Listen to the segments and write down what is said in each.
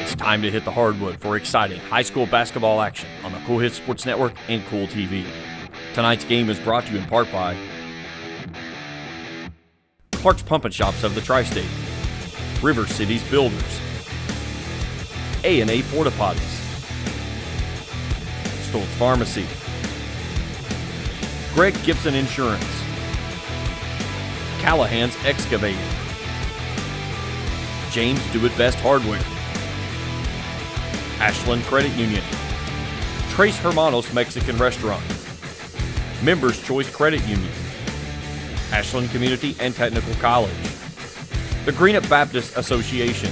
It's time to hit the hardwood for exciting high school basketball action on the Cool Hits Sports Network and Cool TV. Tonight's game is brought to you in part by Clark's Pump & Shops of the Tri-State, River Cities Builders, A&A Porta Potties, Stoltz Pharmacy, Greg Gibson Insurance, Callahan's Excavating, James Do It Best Hardware, Ashland Credit Union, Trace Hermanos Mexican Restaurant, Members Choice Credit Union, Ashland Community and Technical College, the Greenup Baptist Association,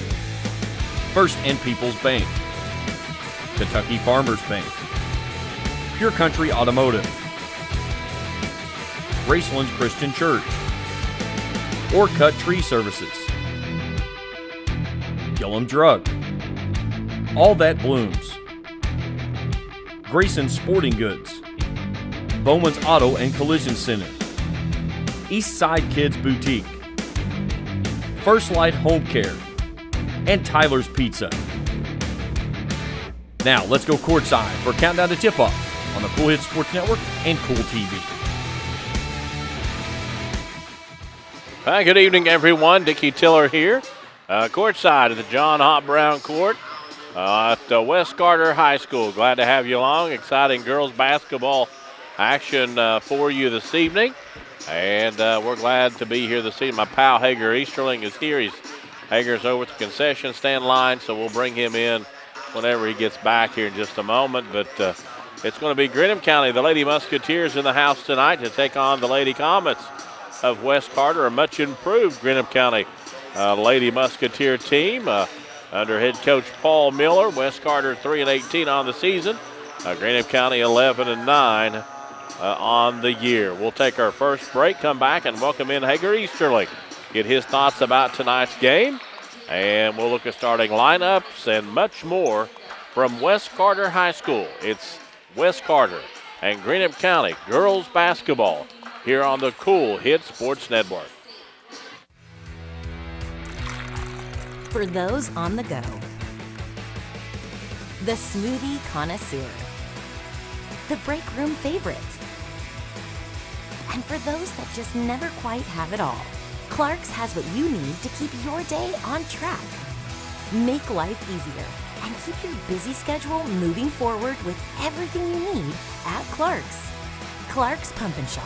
First and People's Bank, Kentucky Farmers Bank, Pure Country Automotive, Graceland Christian Church, Orcut Tree Services, Gillum Drug, All That Blooms, Grayson Sporting Goods, Bowman's Auto and Collision Center, Eastside Kids Boutique, First Light Home Care, and Tyler's Pizza. Now let's go courtside for a countdown to tip-off on the Cool Hits Sports Network and Cool TV. Hi, good evening, everyone. Dickie Tiller here, courtside at the John Hop Brown Court at West Carter High School. Glad to have you along. Exciting girls basketball action for you this evening. And we're glad to be here this evening. My pal Hager Easterling is here. Hager's over at the concession stand line, so we'll bring him in whenever he gets back here in just a moment. But it's going to be Greenup County, the Lady Musketeers, in the house tonight to take on the Lady Comets of West Carter, a much improved Greenup County Lady Musketeer team under head coach Paul Miller. West Carter 3-18 on the season. Greenup County 11-9 on the year. We'll take our first break, come back, and welcome in Hager Easterling. Get his thoughts about tonight's game, and we'll look at starting lineups and much more from West Carter High School. It's West Carter and Greenup County girls basketball here on the Cool Hits Sports Network. For those on the go, the smoothie connoisseur, the break room favorite, and for those that just never quite have it all, Clark's has what you need to keep your day on track. Make life easier and keep your busy schedule moving forward with everything you need at Clark's. Clark's Pump & Shop.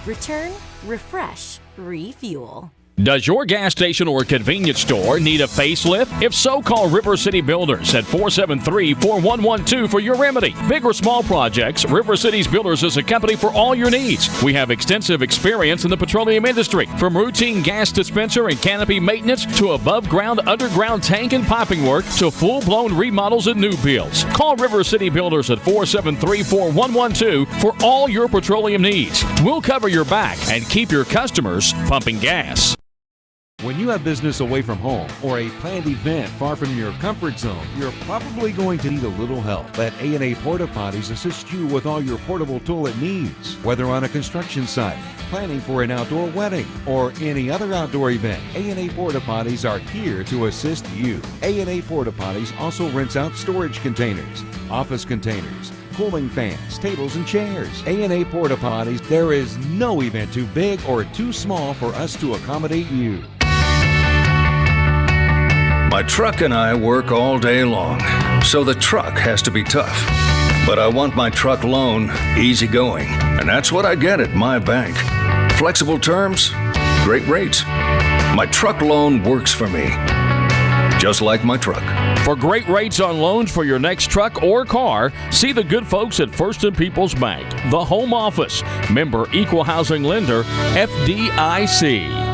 Return, refresh, refuel. Does your gas station or convenience store need a facelift? If so, call River City Builders at 473-4112 for your remedy. Big or small projects, River Cities Builders is a company for all your needs. We have extensive experience in the petroleum industry, from routine gas dispenser and canopy maintenance to above-ground, underground tank and piping work to full-blown remodels and new builds. Call River City Builders at 473-4112 for all your petroleum needs. We'll cover your back and keep your customers pumping gas. When you have business away from home or a planned event far from your comfort zone, you're probably going to need a little help. Let A&A Porta Potties assist you with all your portable toilet needs. Whether on a construction site, planning for an outdoor wedding, or any other outdoor event, A&A Porta Potties are here to assist you. A&A Porta Potties also rents out storage containers, office containers, cooling fans, tables, and chairs. A&A Porta Potties, there is no event too big or too small for us to accommodate you. My truck and I work all day long, so the truck has to be tough. But I want my truck loan easygoing, and that's what I get at my bank. Flexible terms, great rates. My truck loan works for me, just like my truck. For great rates on loans for your next truck or car, see the good folks at First and People's Bank, the home office, member equal housing lender, FDIC.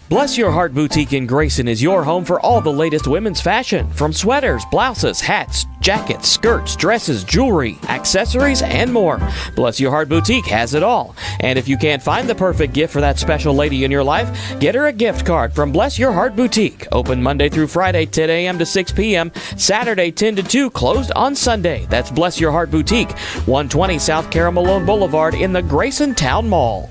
Bless Your Heart Boutique in Grayson is your home for all the latest women's fashion, from sweaters, blouses, hats, jackets, skirts, dresses, jewelry, accessories, and more. Bless Your Heart Boutique has it all. And if you can't find the perfect gift for that special lady in your life, get her a gift card from Bless Your Heart Boutique. Open Monday through Friday, 10 a.m. to 6 p.m., Saturday, 10 to 2, closed on Sunday. That's Bless Your Heart Boutique, 120 South Cara Malone Boulevard in the Grayson Town Mall.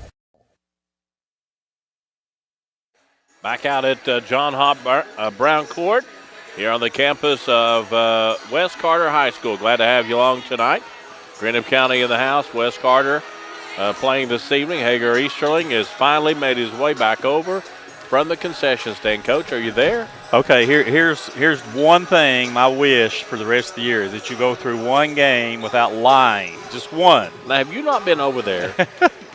Back out at John Hobb Brown Court here on the campus of West Carter High School. Glad to have you along tonight. Greenup County in the house. West Carter playing this evening. Hager Easterling has finally made his way back over from the concession stand. Coach, are you there? Okay, here's one thing, my wish for the rest of the year is that you go through one game without lying. Just one. Now, have you not been over there?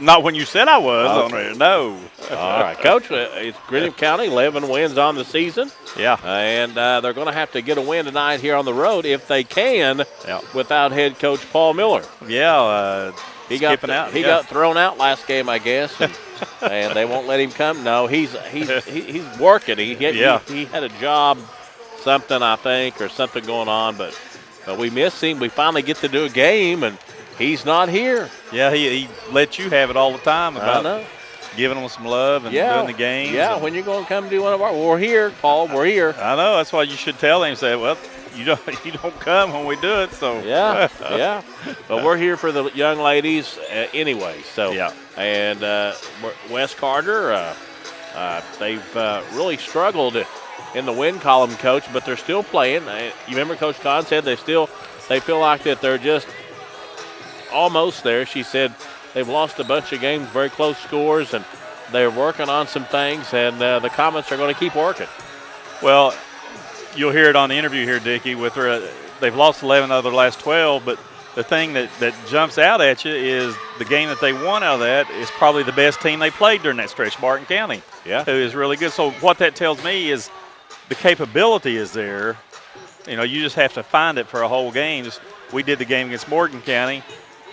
Not when you said I was on Okay. there, no. All right, Coach, it's Greenup County, 11 wins on the season. Yeah. And they're going to have to get a win tonight here on the road if they can Yeah. without head coach Paul Miller. Yeah, He skipping out. He got thrown out last game, I guess, and they won't let him come. No, he's working. He had a job, something I think, or something going on, but we miss him. We finally get to do a game, and he's not here. Yeah, he lets you have it all the time about giving them some love and doing the games. Yeah, when you're going to come do one of our, we're here, Paul. We're here. I know. That's why you should tell him. Say, well, you don't come when we do it. So yeah. But we're here for the young ladies anyway. So yeah. And West Carter, they've really struggled in the win column, Coach, but they're still playing. You remember Coach Kahn said they feel like that they're just almost there. She said they've lost a bunch of games, very close scores, and they're working on some things, and the Comets are going to keep working. Well, you'll hear it on the interview here, Dickie. With her, they've lost 11 out of their last 12, but the thing that jumps out at you is the game that they won out of that is probably the best team they played during that stretch, Barton County, who is really good. So what that tells me is the capability is there. You know, you just have to find it for a whole game. We did the game against Morgan County.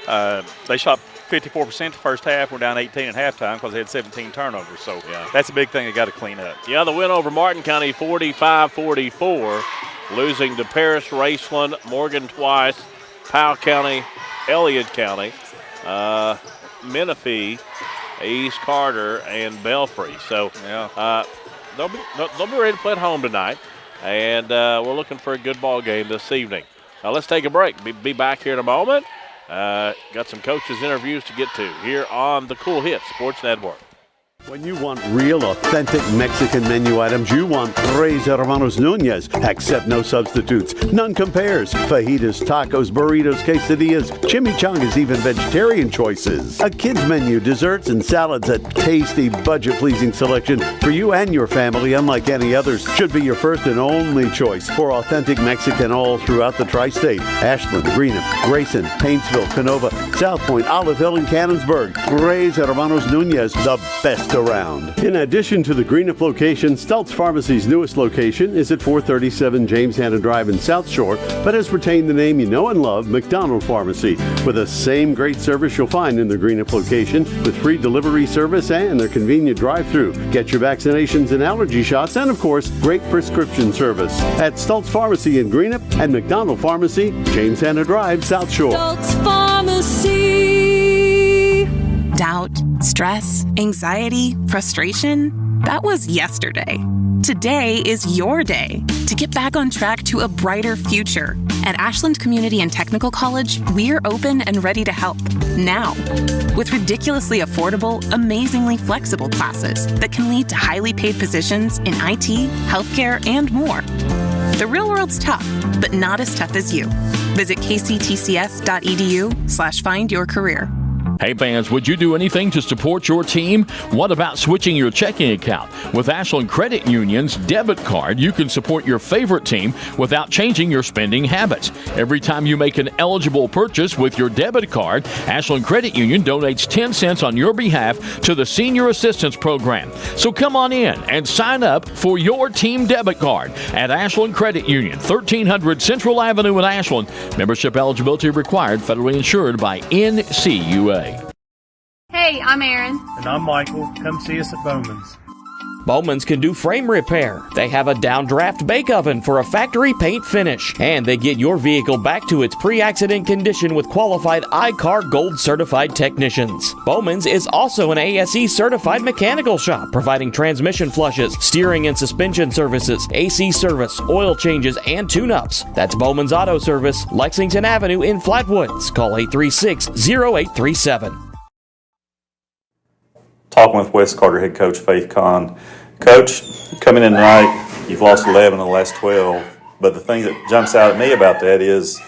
They shot 54% the first half. We're down 18 at halftime because they had 17 turnovers. So that's a big thing they got to clean up. Yeah, the win over Martin County, 45-44, losing to Paris, Raceland, Morgan twice, Powell County, Elliott County, Menifee, East Carter, and Belfry. So they'll be ready to play at home tonight, and we're looking for a good ball game this evening. Now let's take a break. Be back here in a moment. Got some coaches' interviews to get to here on the Cool Hits Sports Network. When you want real, authentic Mexican menu items, you want Tres Hermanos Nunez. Accept no substitutes. None compares. Fajitas, tacos, burritos, quesadillas, chimichangas, even vegetarian choices. A kids menu, desserts and salads, a tasty, budget-pleasing selection for you and your family, unlike any others. Should be your first and only choice for authentic Mexican all throughout the tri-state. Ashland, Greenup, Grayson, Paintsville, Canova, South Point, Olive Hill, and Cannonsburg. Tres Hermanos Nunez, the best around. In addition to the Greenup location, Stultz Pharmacy's newest location is at 437 James Hanna Drive in South Shore, but has retained the name you know and love, McDonald Pharmacy, with the same great service you'll find in the Greenup location, with free delivery service and their convenient drive-thru. Get your vaccinations and allergy shots, and of course, great prescription service at Stultz Pharmacy in Greenup and McDonald Pharmacy, James Hanna Drive, South Shore. Stultz Pharmacy. Doubt, stress, anxiety, frustration, that was yesterday. Today is your day to get back on track to a brighter future. At Ashland Community and Technical College, we're open and ready to help now. With ridiculously affordable, amazingly flexible classes that can lead to highly paid positions in IT, healthcare, and more. The real world's tough, but not as tough as you. Visit kctcs.edu/findyourcareer. Hey fans, would you do anything to support your team? What about switching your checking account? With Ashland Credit Union's debit card, you can support your favorite team without changing your spending habits. Every time you make an eligible purchase with your debit card, Ashland Credit Union donates 10 cents on your behalf to the Senior Assistance Program. So come on in and sign up for your team debit card at Ashland Credit Union, 1300 Central Avenue in Ashland. Membership eligibility required, federally insured by NCUA. Hey, I'm Aaron. And I'm Michael. Come see us at Bowman's. Bowman's can do frame repair. They have a downdraft bake oven for a factory paint finish. And they get your vehicle back to its pre-accident condition with qualified iCar Gold certified technicians. Bowman's is also an ASE certified mechanical shop, providing transmission flushes, steering and suspension services, AC service, oil changes, and tune-ups. That's Bowman's Auto Service, Lexington Avenue in Flatwoods. Call 836-0837. Talking with West Carter head coach Faith Kahn. Coach, coming in tonight, you've lost 11 of the last 12, but the thing that jumps out at me about that is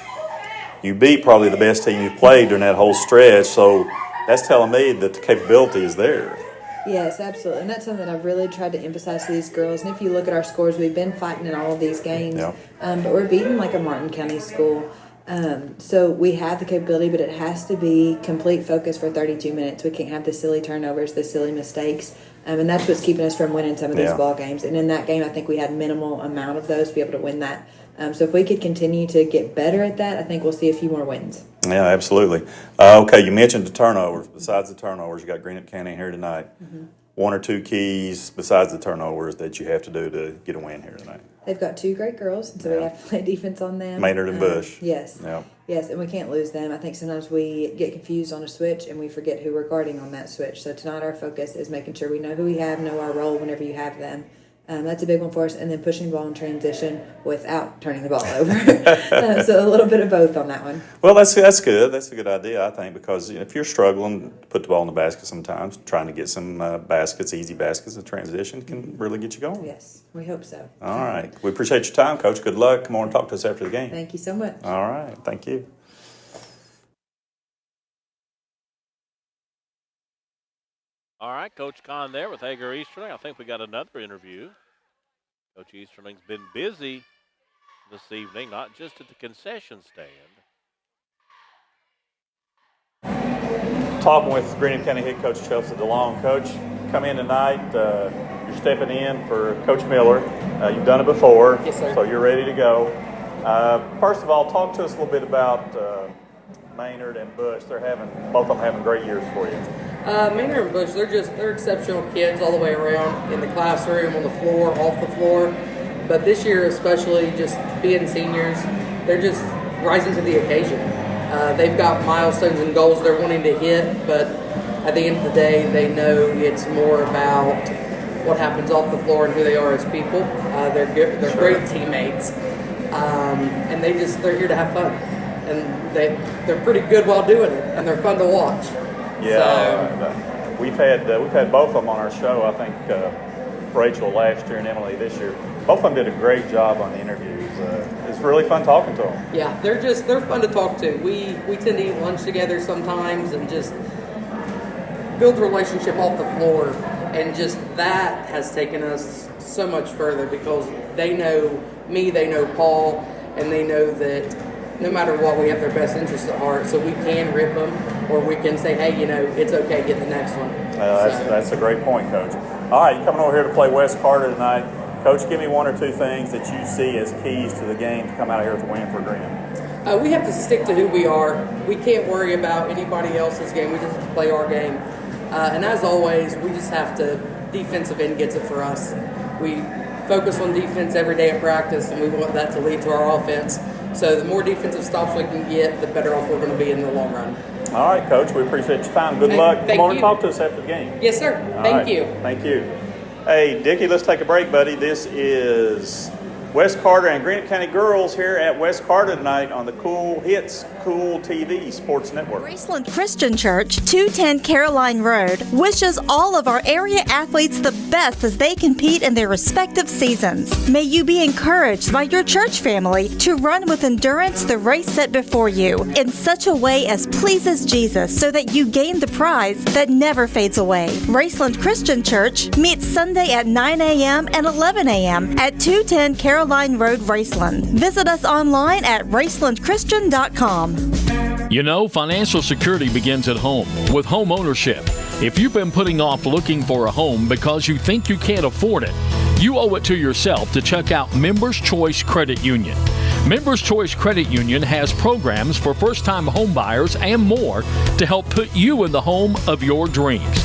you beat probably the best team you've played during that whole stretch, so that's telling me that the capability is there. Yes, absolutely. And that's something that I've really tried to emphasize to these girls. And if you look at our scores, we've been fighting in all of these games, but we're beating like a Martin County school. So we have the capability, but it has to be complete focus for 32 minutes. We can't have the silly turnovers, the silly mistakes. And that's what's keeping us from winning some of these ball games. And in that game, I think we had minimal amount of those to be able to win that. So if we could continue to get better at that, I think we'll see a few more wins. Yeah, absolutely. Okay, you mentioned the turnovers. Besides the turnovers, you got Greenup County here tonight. Mm-hmm. One or two keys besides the turnovers that you have to do to get a win here tonight. They've got two great girls, and so we have to play defense on them. Maynard and Bush. Yes. Yep. Yes, and we can't lose them. I think sometimes we get confused on a switch and we forget who we're guarding on that switch. So tonight our focus is making sure we know who we have, know our role whenever you have them. That's a big one for us. And then pushing the ball in transition without turning the ball over. So a little bit of both on that one. Well, that's good. That's a good idea, I think, because if you're struggling to put the ball in the basket sometimes, trying to get some baskets, easy baskets in transition can really get you going. Yes, we hope so. All right. We appreciate your time, Coach. Good luck. Come on and talk to us after the game. Thank you so much. All right. Thank you. All right, Coach Kahn there with Hager Easterling. I think we got another interview. Coach Easterling's been busy this evening, not just at the concession stand. Talking with Greenup County head coach Chelsea DeLong. Coach, come in tonight. You're stepping in for Coach Miller. You've done it before, yes, sir. So you're ready to go. First of all, talk to us a little bit about Maynard and Bush. Both of them having great years for you. Maynard and Bush, they're exceptional kids all the way around, in the classroom, on the floor, off the floor. But this year especially, just being seniors, they're just rising to the occasion. They've got milestones and goals they're wanting to hit, but at the end of the day, they know it's more about what happens off the floor and who they are as people. They're great teammates, and they're here to have fun. And they're pretty good while doing it, and they're fun to watch. Yeah, we've had both of them on our show. I think Rachel last year and Emily this year. Both of them did a great job on the interviews. It's really fun talking to them. Yeah, they're fun to talk to. We tend to eat lunch together sometimes and just build a relationship off the floor, and just that has taken us so much further because they know me, they know Paul, and they know that no matter what, we have their best interests at heart, so we can rip them, or we can say, hey, it's okay, get the next one. That's a great point, Coach. All right, you're coming over here to play West Carter tonight. Coach, give me one or two things that you see as keys to the game to come out of here with a win for Greenup. We have to stick to who we are. We can't worry about anybody else's game. We just have to play our game. And as always, we just have to, defensive end gets it for us. We focus on defense every day at practice, and we want that to lead to our offense. So the more defensive stops we can get, the better off we're going to be in the long run. All right, Coach. We appreciate your time. Good luck. Come on and talk to us after the game. Yes, sir. Thank you. Thank you. Hey, Dickie, let's take a break, buddy. This is West Carter and Greenup County girls here at West Carter tonight on the Cool Hits, Cool TV Sports Network. Graceland Christian Church, 210 Caroline Road, wishes all of our area athletes the best as they compete in their respective seasons. May you be encouraged by your church family to run with endurance the race set before you in such a way as pleases Jesus so that you gain the prize that never fades away. Graceland Christian Church meets Sunday at 9 a.m. and 11 a.m. at 210 Caroline Road, Raceland. Visit us online at racelandchristian.com. Financial security begins at home with home ownership. If you've been putting off looking for a home because you think you can't afford it, you owe it to yourself to check out Members Choice Credit Union. Members Choice Credit Union has programs for first-time home buyers and more to help put you in the home of your dreams.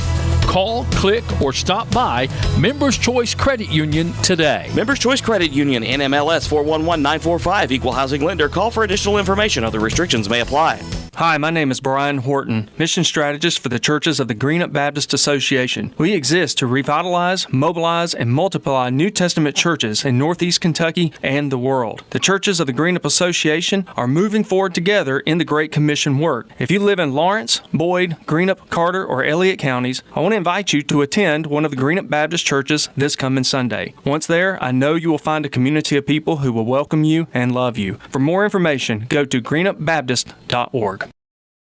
Call, click, or stop by Members Choice Credit Union today. Members Choice Credit Union, NMLS 411945, Equal Housing Lender. Call for additional information. Other restrictions may apply. Hi, my name is Brian Horton, Mission Strategist for the Churches of the Greenup Baptist Association. We exist to revitalize, mobilize, and multiply New Testament churches in Northeast Kentucky and the world. The Churches of the Greenup Association are moving forward together in the Great Commission work. If you live in Lawrence, Boyd, Greenup, Carter, or Elliott counties, I want to invite you to attend one of the Greenup Baptist churches this coming Sunday. Once there, I know you will find a community of people who will welcome you and love you. For more information, go to greenupbaptist.org.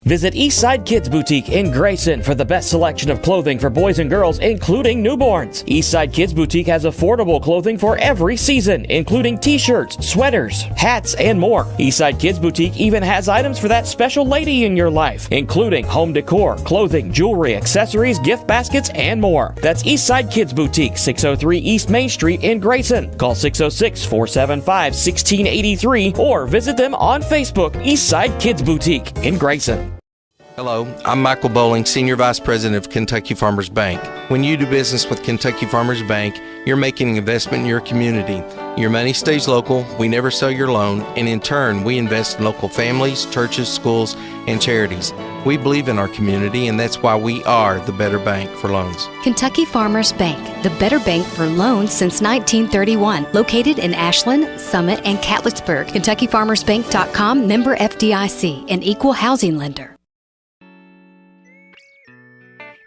Visit Eastside Kids Boutique in Grayson for the best selection of clothing for boys and girls, including newborns. Eastside Kids Boutique has affordable clothing for every season, including t-shirts, sweaters, hats, and more. Eastside Kids Boutique even has items for that special lady in your life, including home decor, clothing, jewelry, accessories, gift baskets, and more. That's Eastside Kids Boutique, 603 East Main Street in Grayson. Call 606-475-1683 or visit them on Facebook, Eastside Kids Boutique in Grayson. Hello, I'm Michael Bowling, Senior Vice President of Kentucky Farmers Bank. When you do business with Kentucky Farmers Bank, you're making an investment in your community. Your money stays local, we never sell your loan, and in turn, we invest in local families, churches, schools, and charities. We believe in our community, and that's why we are the better bank for loans. Kentucky Farmers Bank, the better bank for loans since 1931. Located in Ashland, Summit, and Catlettsburg. KentuckyFarmersBank.com, member FDIC, an equal housing lender.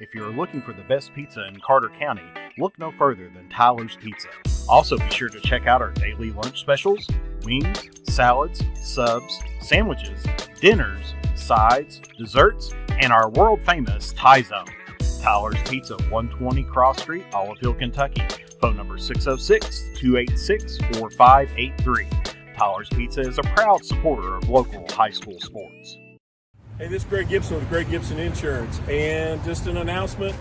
If you're looking for the best pizza in Carter County, look no further than Tyler's Pizza. Also be sure to check out our daily lunch specials, wings, salads, subs, sandwiches, dinners, sides, desserts, and our world-famous Thai Zone. Tyler's Pizza, 120 Cross Street, Olive Hill, Kentucky. Phone number 606-286-4583. Tyler's Pizza is a proud supporter of local high school sports. Hey, this is Greg Gibson with Greg Gibson Insurance, and just an announcement,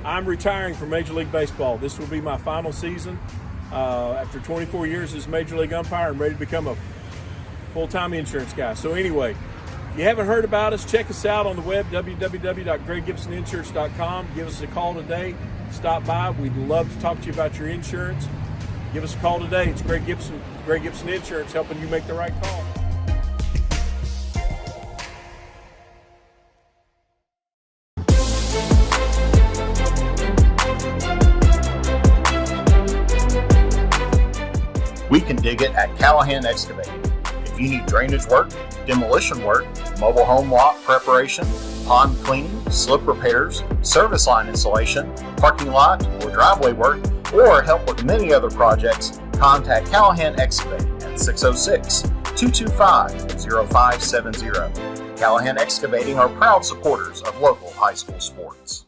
I'm retiring from Major League Baseball. This will be my final season. After 24 years as Major League umpire, I'm ready to become a full-time insurance guy. So anyway, if you haven't heard about us, check us out on the web, www.greggibsoninsurance.com. Give us a call today. Stop by. We'd love to talk to you about your insurance. Give us a call today. It's Greg Gibson Insurance, helping you make the right call. We can dig it at Callahan Excavating. If you need drainage work, demolition work, mobile home lot preparation, pond cleaning, slip repairs, service line installation, parking lot or driveway work, or help with many other projects, contact Callahan Excavating at 606-225-0570. Callahan Excavating are proud supporters of local high school sports.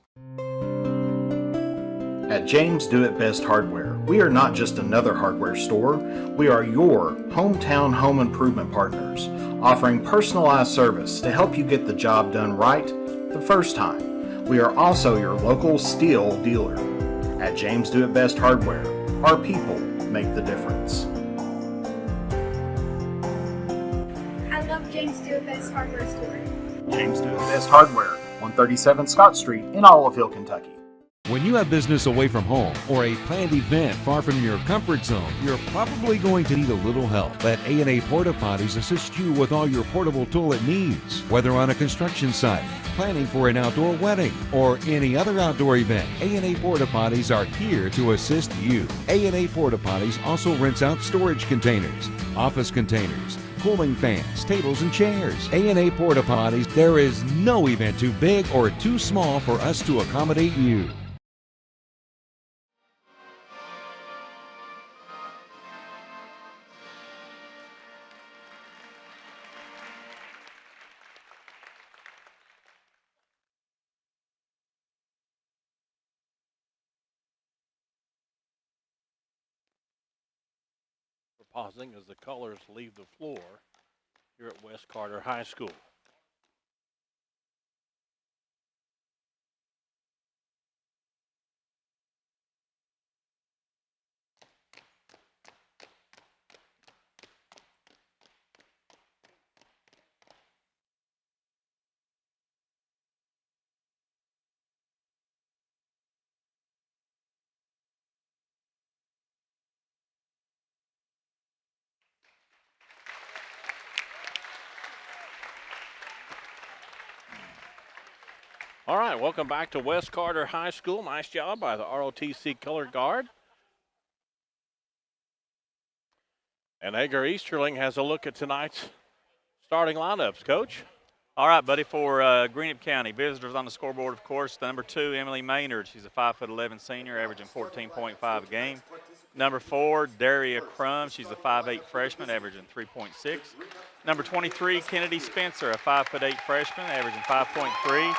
At James Do It Best Hardware, we are not just another hardware store, we are your hometown home improvement partners, offering personalized service to help you get the job done right the first time. We are also your local steel dealer. At James Do It Best Hardware, our people make the difference. I love James Do It Best Hardware Store. James Do It Best Hardware, 137 Scott Street in Olive Hill, Kentucky. When you have business away from home or a planned event far from your comfort zone, you're probably going to need a little help. Let A&A Porta Potties assist you with all your portable toilet needs. Whether on a construction site, planning for an outdoor wedding, or any other outdoor event, A&A Porta Potties are here to assist you. A&A Porta Potties also rents out storage containers, office containers, cooling fans, tables, and chairs. A&A Porta Potties, there is no event too big or too small for us to accommodate you. Pausing as the colors leave the floor here at West Carter High School. All right, welcome back to West Carter High School. Nice job by the ROTC color guard. And Edgar Easterling has a look at tonight's starting lineups, Coach. All right, buddy, for Greenup County, visitors on the scoreboard, of course, the number 2, Emily Maynard. She's a 5'11" senior, averaging 14.5 a game. Number 4, Daria Crum. She's a 5'8" freshman, averaging 3.6. Number 23, Kennedy Spencer, a 5'8" freshman, averaging 5.3.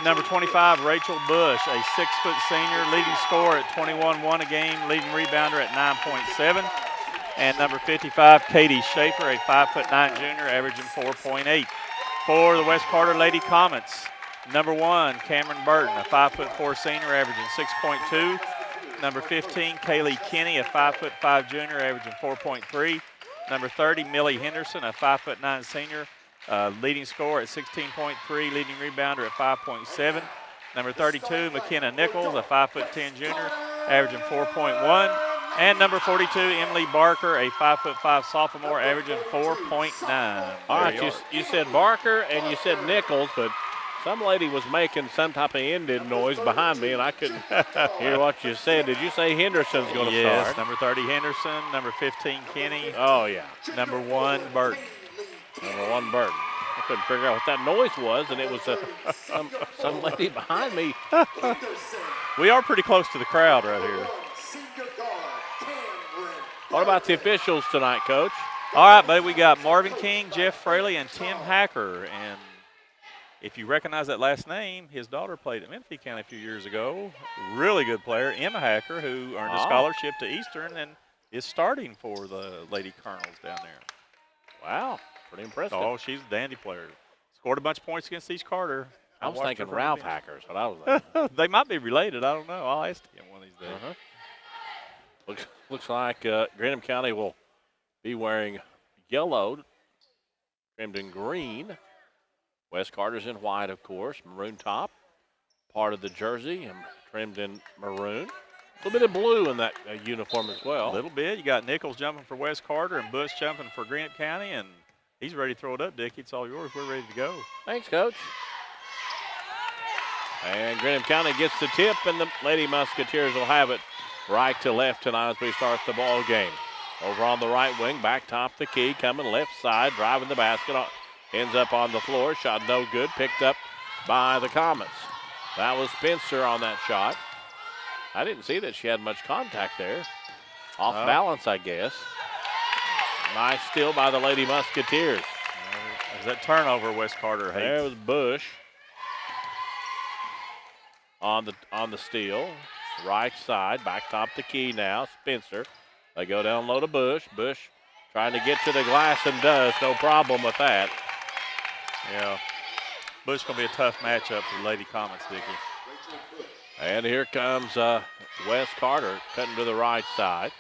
Number 25, Rachel Bush, a 6-foot senior, leading scorer at 21-1 a game, leading rebounder at 9.7. And number 55, Katie Schaefer, a 5'9" junior, averaging 4.8. For the West Carter Lady Comets, number 1, Cameron Burton, a 5'4" senior, averaging 6.2. Number 15, Kaylee Kinney, a 5'5" junior, averaging 4.3. Number 30, Millie Henderson, a 5'9" senior, leading scorer at 16.3, leading rebounder at 5.7. Number 32, McKenna Nichols, a 5'10" junior, averaging 4.1. And number 42, Emily Barker, a 5'5" sophomore, averaging 4.9. All right, you said Barker and you said Nichols, but some lady was making some type of ended noise behind me, and I couldn't hear what you said. Did you say Henderson's going to start? Yes, number 30, Henderson. Number 15, Kenny. Oh, yeah. Number 1, Burton. Number 1, Burton. I couldn't figure out what that noise was, and it was some lady behind me. We are pretty close to the crowd right here. What about the officials tonight, Coach? All right, buddy, we got Marvin King, Jeff Fraley, and Tim Hacker. And if you recognize that last name, his daughter played at Menifee County a few years ago. Really good player, Emma Hacker, who earned a scholarship to Eastern and is starting for the Lady Colonels down there. Wow, pretty impressive. Oh, she's a dandy player. Scored a bunch of points against East Carter. I was thinking Ralph Hackers, but I was like. They might be related. I don't know. I'll ask him one of these days. Looks like Greenup County will be wearing yellow, trimmed in green. West Carter's in white, of course. Maroon top, part of the jersey, and trimmed in maroon. A little bit of blue in that uniform as well. A little bit. You got Nichols jumping for West Carter and Bush jumping for Greenup County, and he's ready to throw it up, Dickie. It's all yours. We're ready to go. Thanks, Coach. And Greenup County gets the tip, and the Lady Musketeers will have it right to left tonight as we start the ball game. Over on the right wing, back top the key, coming left side, driving the basket, ends up on the floor, shot no good, picked up by the Comets. That was Spencer on that shot. I didn't see that she had much contact there. Off balance, I guess. Nice steal by the Lady Musketeers. Is that turnover West Carter hates? There was Bush on the steal. Right side, back top the key now. Spencer. They go down low to Bush. Bush trying to get to the glass and does. No problem with that. Yeah. Bush going to be a tough matchup for Lady Comets, Dickie. And here comes Wes Carter cutting to the right side.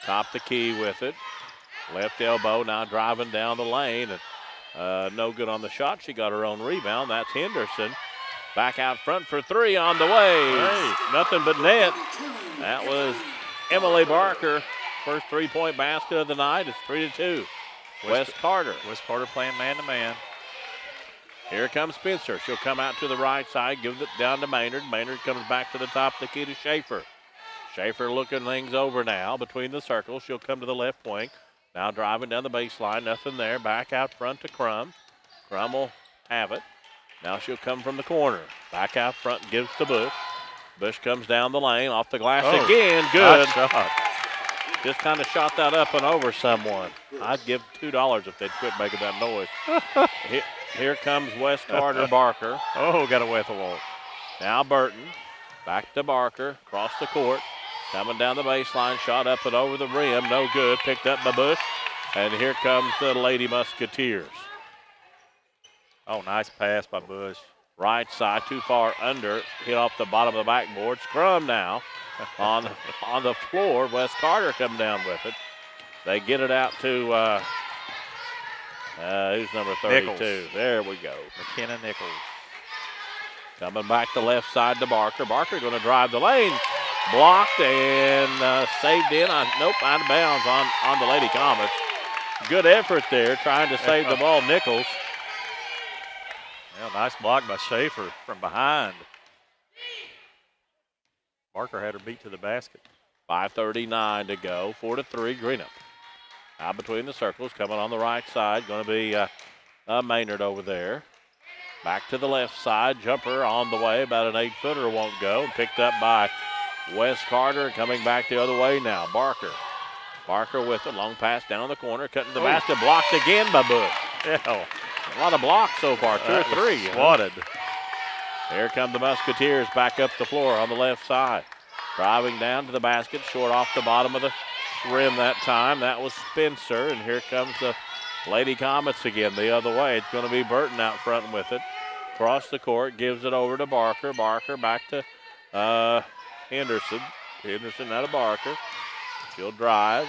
Top the key with it. Left elbow now driving down the lane. And no good on the shot. She got her own rebound. That's Henderson. Back out front for 3 on the way. Hey, nothing but net. That was Emily Barker. First 3-point basket of the night. It's 3-2. West Carter. West Carter playing man-to-man. Here comes Spencer. She'll come out to the right side, give it down to Maynard. Maynard comes back to the top of the key to Schaefer. Schaefer looking things over now between the circles. She'll come to the left wing. Now driving down the baseline. Nothing there. Back out front to Crum. Crum will have it. Now she'll come from the corner. Back out front and gives to Bush. Bush comes down the lane, off the glass again. Good. Shot. Just kind of shot that up and over someone. I'd give $2 if they'd quit making that noise. Here comes West Carter Barker. Oh, got away with the wall. Now Burton. Back to Barker. Across the court. Coming down the baseline. Shot up and over the rim. No good. Picked up by Bush. And here comes the Lady Musketeers. Oh, nice pass by Bush. Right side, too far under. Hit off the bottom of the backboard. Scrum now on the floor. West Carter come down with it. They get it out to, who's number 32? Nichols. There we go. McKenna Nichols. Coming back to left side to Barker. Barker going to drive the lane. Blocked and saved in. Nope, out of bounds on the Lady Comets. Good effort there trying to save the ball, Nichols. Yeah, nice block by Schaefer from behind. Barker had her beat to the basket. 5:39 to go. 4-3 Greenup. Now between the circles, coming on the right side. Going to be Maynard over there. Back to the left side. Jumper on the way. About an 8-footer won't go. Picked up by Wes Carter. Coming back the other way now. Barker. Barker with a long pass down the corner. Cutting the basket. Blocked again by Bush. Yeah. A lot of blocks so far. 2 or 3. Swatted. Here come the Musketeers back up the floor on the left side. Driving down to the basket. Short off the bottom of the rim that time. That was Spencer. And here comes the Lady Comets again the other way. It's going to be Burton out front with it. Across the court. Gives it over to Barker. Barker back to Henderson. Henderson out of Barker. She'll drive.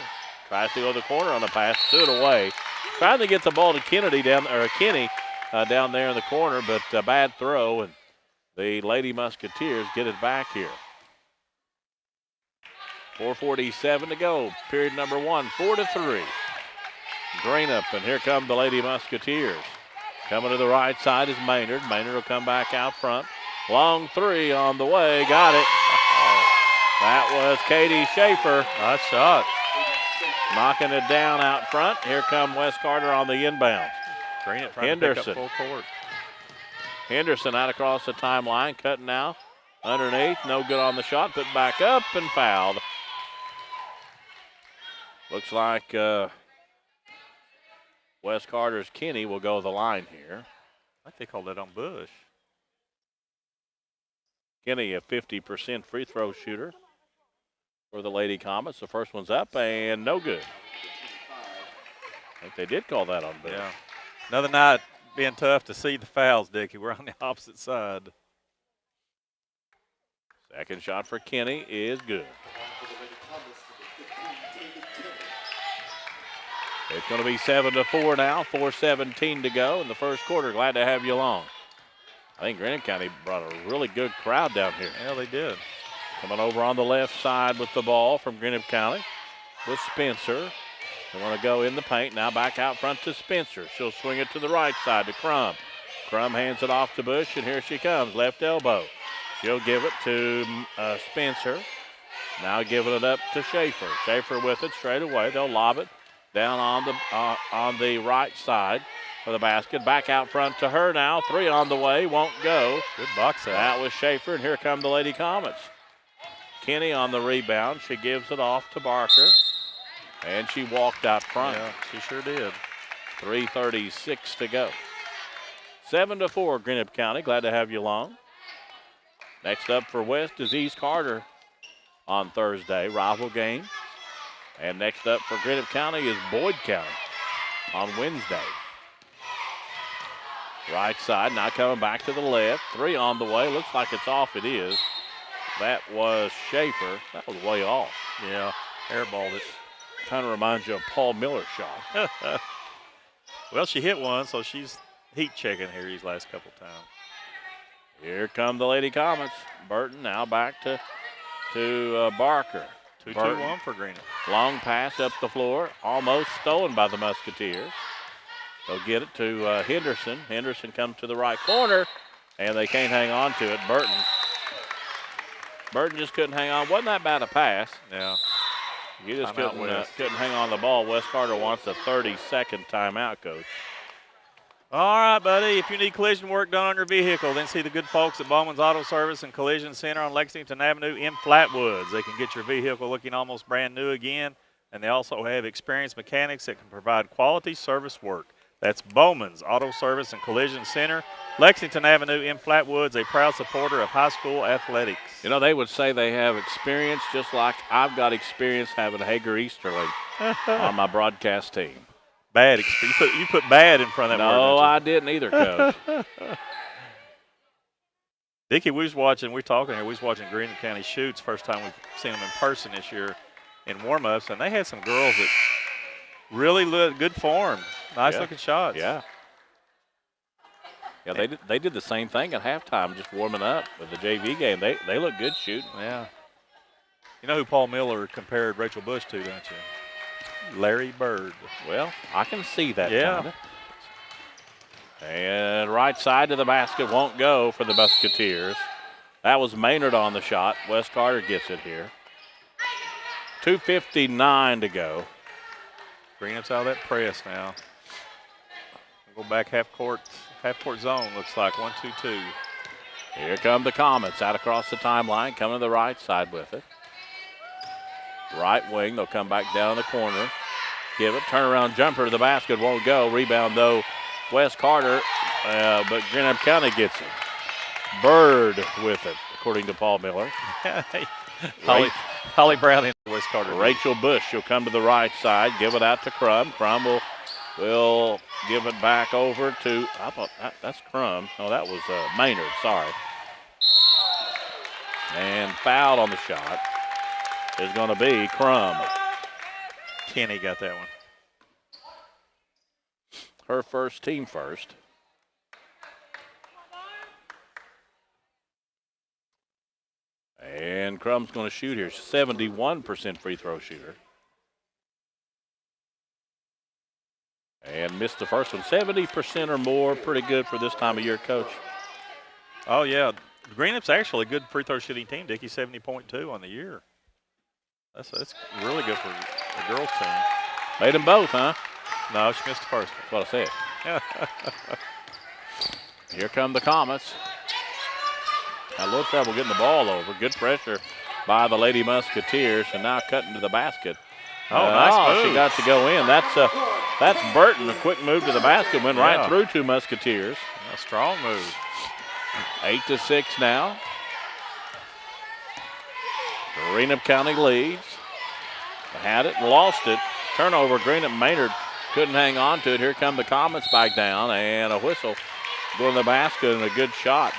Tries to go to the corner on the pass. Threw it away. Trying to get the ball to Kenny down there in the corner, but a bad throw, and the Lady Musketeers get it back here. 4:47 to go. Period number 1. 4-3. Greenup, and here come the Lady Musketeers. Coming to the right side is Maynard. Maynard will come back out front. Long 3 on the way. Got it. That was Katie Schaefer. Nice shot. Knocking it down out front. Here come Wes Carter on the inbound. Greenup trying Henderson. to pick up full court. Henderson out across the timeline. Cutting now. Underneath. No good on the shot. Put back up and fouled. Looks like Wes Carter's Kenny will go to the line here. I think they called that on Bush. Kenny, a 50% free throw shooter for the Lady Comets. The first one's up and no good. I think they did call that on Bush. Yeah. Another night being tough to see the fouls, Dickie. We're on the opposite side. Second shot for Kenny is good. It's going to be 7-4 now. 4:17 to go in the first quarter. Glad to have you along. I think Greenup County brought a really good crowd down here. Yeah, they did. Coming over on the left side with the ball from Greenup County with Spencer. They want to go in the paint. Now back out front to Spencer. She'll swing it to the right side to Crum. Crum hands it off to Bush, and here she comes. Left elbow. She'll give it to Spencer. Now giving it up to Schaefer. Schaefer with it straight away. They'll lob it down on the right side for the basket. Back out front to her now. 3 on the way. Won't go. Good box out. That was Schaefer, and here come the Lady Comets. Kenny on the rebound. She gives it off to Barker. And she walked out front. Yeah, she sure did. 3:36 to go. 7-4 Greenup County. Glad to have you along. Next up for West is East Carter on Thursday. Rival game. And next up for Greenup County is Boyd County on Wednesday. Right side now coming back to the left. 3 on the way. Looks like it's off. It is. That was Schaefer. That was way off. Yeah, airballed it. Kind of reminds you of Paul Miller's shot. Well, she hit one, so she's heat checking here these last couple times. Here come the Lady Comets. Burton now back to Barker. 2-2-1 for Greenup. Long pass up the floor. Almost stolen by the Musketeers. They'll get it to Henderson. Henderson comes to the right corner, and they can't hang on to it. Burton just couldn't hang on. Wasn't that bad a pass? Yeah. You just couldn't hang on the ball. Wes Carter wants a 30-second timeout, Coach. All right, buddy. If you need collision work done on your vehicle, then see the good folks at Bowman's Auto Service and Collision Center on Lexington Avenue in Flatwoods. They can get your vehicle looking almost brand new again, and they also have experienced mechanics that can provide quality service work. That's Bowman's Auto Service and Collision Center, Lexington Avenue in Flatwoods, a proud supporter of high school athletics. You know, they would say they have experience just like I've got experience having Hager Easterling on my broadcast team. Bad experience. You put bad in front of that word. No, I didn't either, Coach. Dickie, we was watching Greenup County Shoots, first time we've seen them in person this year in warm-ups, and they had some girls that really looked good form. Nice looking shots. Yeah. Yeah, they did the same thing at halftime, just warming up with the JV game. They look good shooting. Yeah. You know who Paul Miller compared Rachel Bush to, don't you? Larry Bird. Well, I can see that. Yeah. Kinda. And right side to the basket won't go for the Musketeers. That was Maynard on the shot. Wes Carter gets it here. 2:59 to go. Greenup's out of that press now. We'll go back half court zone, looks like 1-2-2. Here come the Comets out across the timeline, coming to the right side with it. Right wing, they'll come back down the corner. Give it, turnaround jumper to the basket, won't go. Rebound though, Wes Carter, but Greenup County gets it. Bird with it, according to Paul Miller. Holly Brown and Wes Carter. Rachel Bush, she'll come to the right side, give it out to Crum. Crum will give it back over to, I thought that's Crum. No, that was Maynard, sorry. And fouled on the shot is going to be Crum. Kenny got that one. Her first, team first. And Crum's going to shoot here. 71% free throw shooter. And missed the first one. 70% or more. Pretty good for this time of year, Coach. Oh, yeah. Greenup's actually a good free throw shooting team, Dickie. 70.2 on the year. That's really good for the girls' team. Made them both, huh? No, she missed the first one. That's what I said. Here come the Comets. Had a little trouble getting the ball over. Good pressure by the Lady Musketeers, and now cutting to the basket. Nice move. She got to go in. That's Burton. A quick move to the basket. Went right through two Musketeers. A strong move. 8-6 now. Greenup County leads. Had it, lost it. Turnover. Greenup Maynard couldn't hang on to it. Here come the Comets back down, and a whistle going to the basket, and a good shot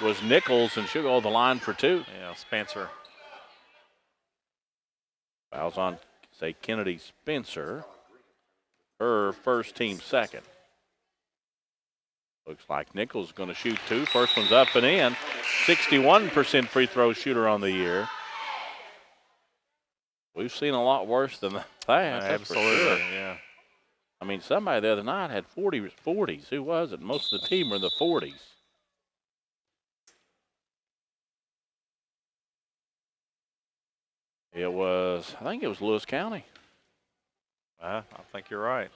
was Nichols, and she'll go to the line for two. Yeah, Spencer. Fouls on, say, Kennedy Spencer. Her first, team second. Looks like Nichols is going to shoot two. First one's up and in. 61% free throw shooter on the year. We've seen a lot worse than that. Absolutely, for sure. Yeah. I mean, somebody the other night had 40s. Who was it? Most of the team were in the 40s. I think it was Lewis County. I think you're right.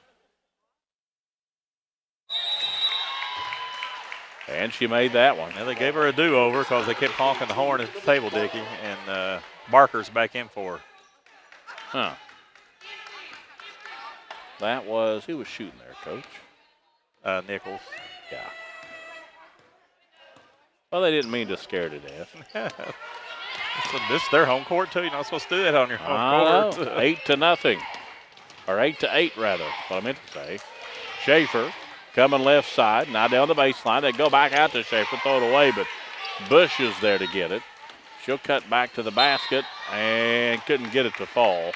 And she made that one. Now they gave her a do-over because they kept honking the horn at the table, Dickie, and Barker's back in for her. Huh. Who was shooting there, Coach? Nichols. Yeah. Well, they didn't mean to scare to death. This is their home court, too. You're not supposed to do that on your home court. 8-0. Or 8-8, rather. What I meant to say. Schaefer coming left side. Now down the baseline. They go back out to Schaefer, throw it away, but Bush is there to get it. She'll cut back to the basket and couldn't get it to fall.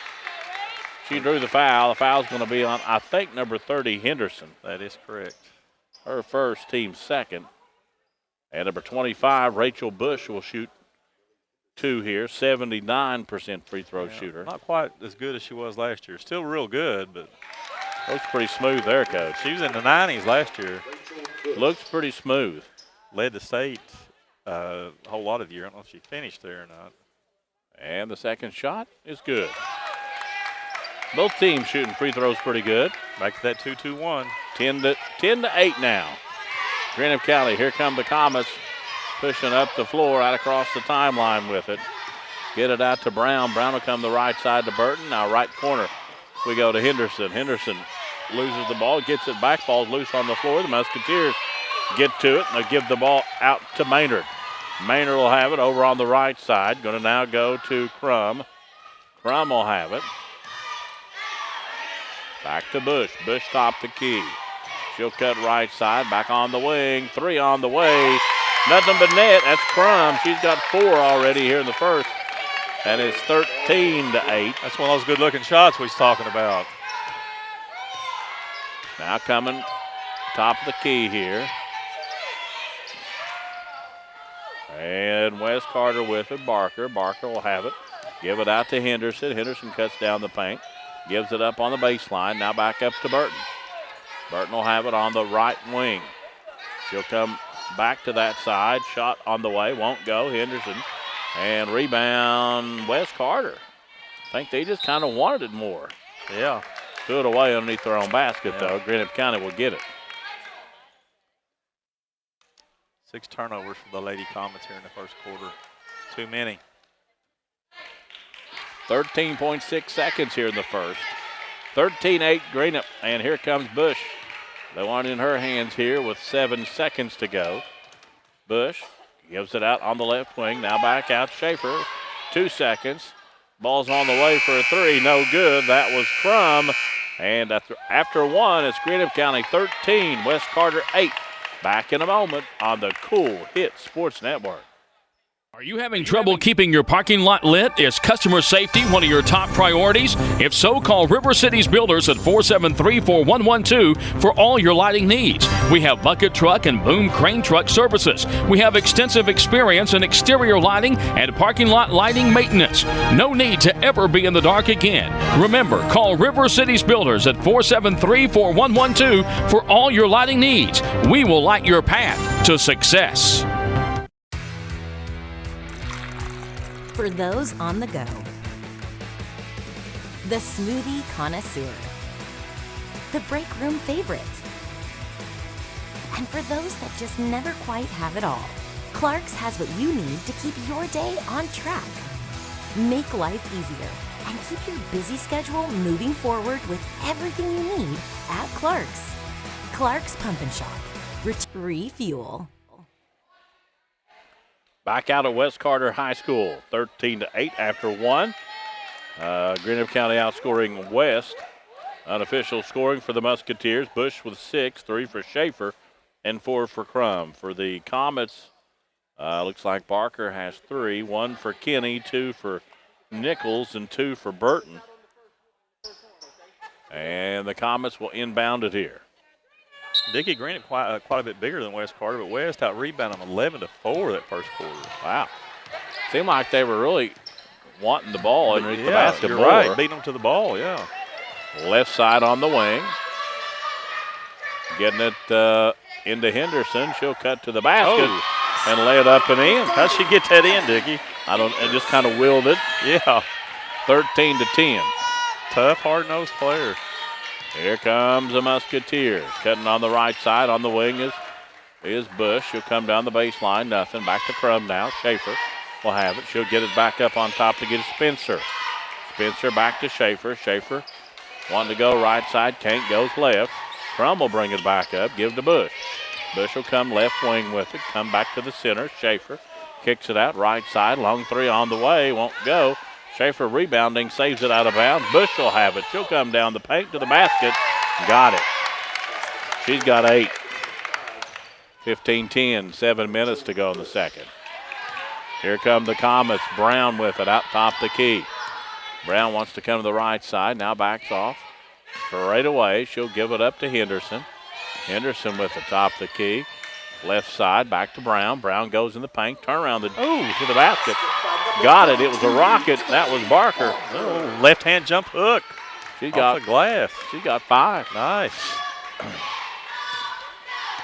She drew the foul. The foul's going to be on, I think, number 30, Henderson. That is correct. Her first, team second. And number 25, Rachel Bush, will shoot two here. 79% free throw shooter. Not quite as good as she was last year. Still real good, but looks pretty smooth there, Coach. She was in the 90s last year. Looks pretty smooth. Led the state a whole lot of the year. I don't know if she finished there or not. And the second shot is good. Both teams shooting free throws pretty good. Back to that 2-2-1. 10-8 now. Greenup County, here come the Comets, pushing up the floor right across the timeline with it. Get it out to Brown. Brown will come the right side to Burton. Now right corner, we go to Henderson. Henderson loses the ball, gets it back, ball's loose on the floor. The Musketeers get to it, and they give the ball out to Maynard. Maynard will have it over on the right side. Going to now go to Crum. Crum will have it. Back to Bush. Bush top the key. She'll cut right side, back on the wing. Three on the way. Nothing but net. That's Crum. She's got four already here in the first. And it's 13-8. That's one of those good-looking shots we was talking about. Now coming top of the key here. And Wes Carter with it. Barker. Barker will have it. Give it out to Henderson. Henderson cuts down the paint. Gives it up on the baseline. Now back up to Burton. Burton will have it on the right wing. She'll come back to that side. Shot on the way, won't go. Henderson. And rebound, Wes Carter. I think they just kind of wanted it more. Yeah. Threw it away underneath their own basket, though. Greenup County will get it. 6 turnovers for the Lady Comets here in the first quarter. Too many. 13.6 seconds here in the first. 13-8 Greenup, and here comes Bush. They want it in her hands here with 7 seconds to go. Bush gives it out on the left wing. Now back out Schaefer. 2 seconds. Ball's on the way for a 3. No good. That was Crum. And after 1, it's Greenup County 13, West Carter 8. Back in a moment on the Cool Hit Sports Network. Are you having trouble keeping your parking lot lit? Is customer safety one of your top priorities? If so, call River Cities Builders at 473-4112 for all your lighting needs. We have bucket truck and boom crane truck services. We have extensive experience in exterior lighting and parking lot lighting maintenance. No need to ever be in the dark again. Remember, call River Cities Builders at 473-4112 for all your lighting needs. We will light your path to success. For those on the go, the smoothie connoisseur, the break room favorite, and for those that just never quite have it all, Clark's has what you need to keep your day on track. Make life easier and keep your busy schedule moving forward with everything you need at Clark's. Clark's Pump and Shop. Refuel. Back out at West Carter High School, 13-8 after 1. Greenup County outscoring West. Unofficial scoring for the Musketeers. Bush with 6, 3 for Schaefer, and 4 for Crum. For the Comets, looks like Barker has 3, 1 for Kenny, 2 for Nichols, and 2 for Burton. And the Comets will inbound it here. Dickie Greenup quite a bit bigger than West Carter, but West out-rebounded them 11-4 that first quarter. Wow. Seemed like they were really wanting the ball underneath the basket. You're right, beating them to the ball, yeah. Left side on the wing. Getting it into Henderson. She'll cut to the basket and lay it up and in. How'd she get that in, Dickie? It just kind of willed it. Yeah. 13-10. Tough, hard-nosed player. Here comes the Musketeers. Cutting on the right side. On the wing is Bush. She'll come down the baseline. Nothing. Back to Crum now. Schaefer will have it. She'll get it back up on top to get it Spencer. Spencer back to Schaefer. Schaefer wanting to go right side. Can't. Goes left. Crum will bring it back up. Give to Bush. Bush will come left wing with it. Come back to the center. Schaefer kicks it out right side. Long 3 on the way. Won't go. Schaefer rebounding, saves it out of bounds. Bush will have it. She'll come down the paint to the basket. Got it. She's got 8. 15-10, 7 minutes to go in the second. Here come the Comets. Brown with it out top the key. Brown wants to come to the right side. Now backs off. Straight away, she'll give it up to Henderson. Henderson with the top of the key. Left side, back to Brown. Brown goes in the paint. Turn around to the basket. Got it. It was a rocket. That was Barker. Oh, left-hand jump hook. She got the glass. She got 5. Nice.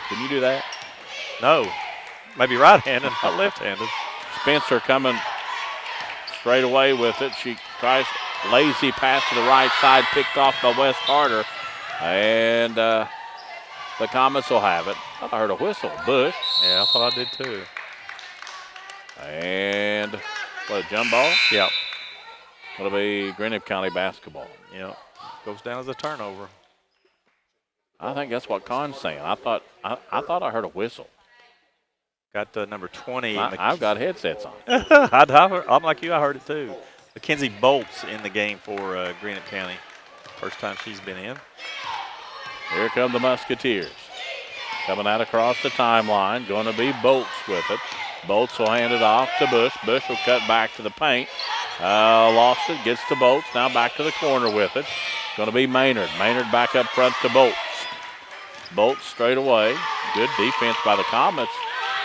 Can you do that? No. Maybe right-handed, not left-handed. Spencer coming straight away with it. She tries lazy pass to the right side, picked off by West Carter. And the Comets will have it. I thought I heard a whistle. Bush. Yeah, I thought I did too. And what, a jump ball? Yep. It'll be Greenup County basketball. Yep. Goes down as a turnover. I think that's what Con's saying. I thought I heard a whistle. Got number 20. I've got headsets on. I'm like you. I heard it too. Mackenzie Bolt's in the game for Greenup County. First time she's been in. Here come the Musketeers. Coming out across the timeline. Going to be Bolts with it. Bolts will hand it off to Bush. Bush will cut back to the paint. Lost it. Gets to Bolts. Now back to the corner with it. Going to be Maynard. Maynard back up front to Bolts. Bolts straight away. Good defense by the Comets.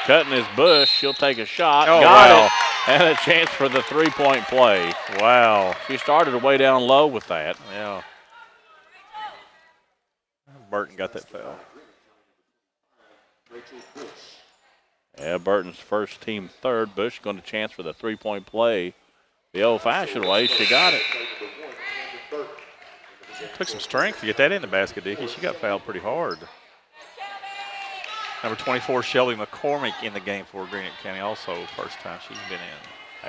Cutting his Bush. She'll take a shot. Got it. And a chance for the three-point play. Wow. She started way down low with that. Yeah. Burton got that foul. Yeah, Burton's first, team third. Bush going to chance for the three-point play the old-fashioned way. She got it. Took some strength to get that in the basket, Dickie. She got fouled pretty hard. Number 24, Shelby McCormick in the game for Greenup County also. First time she's been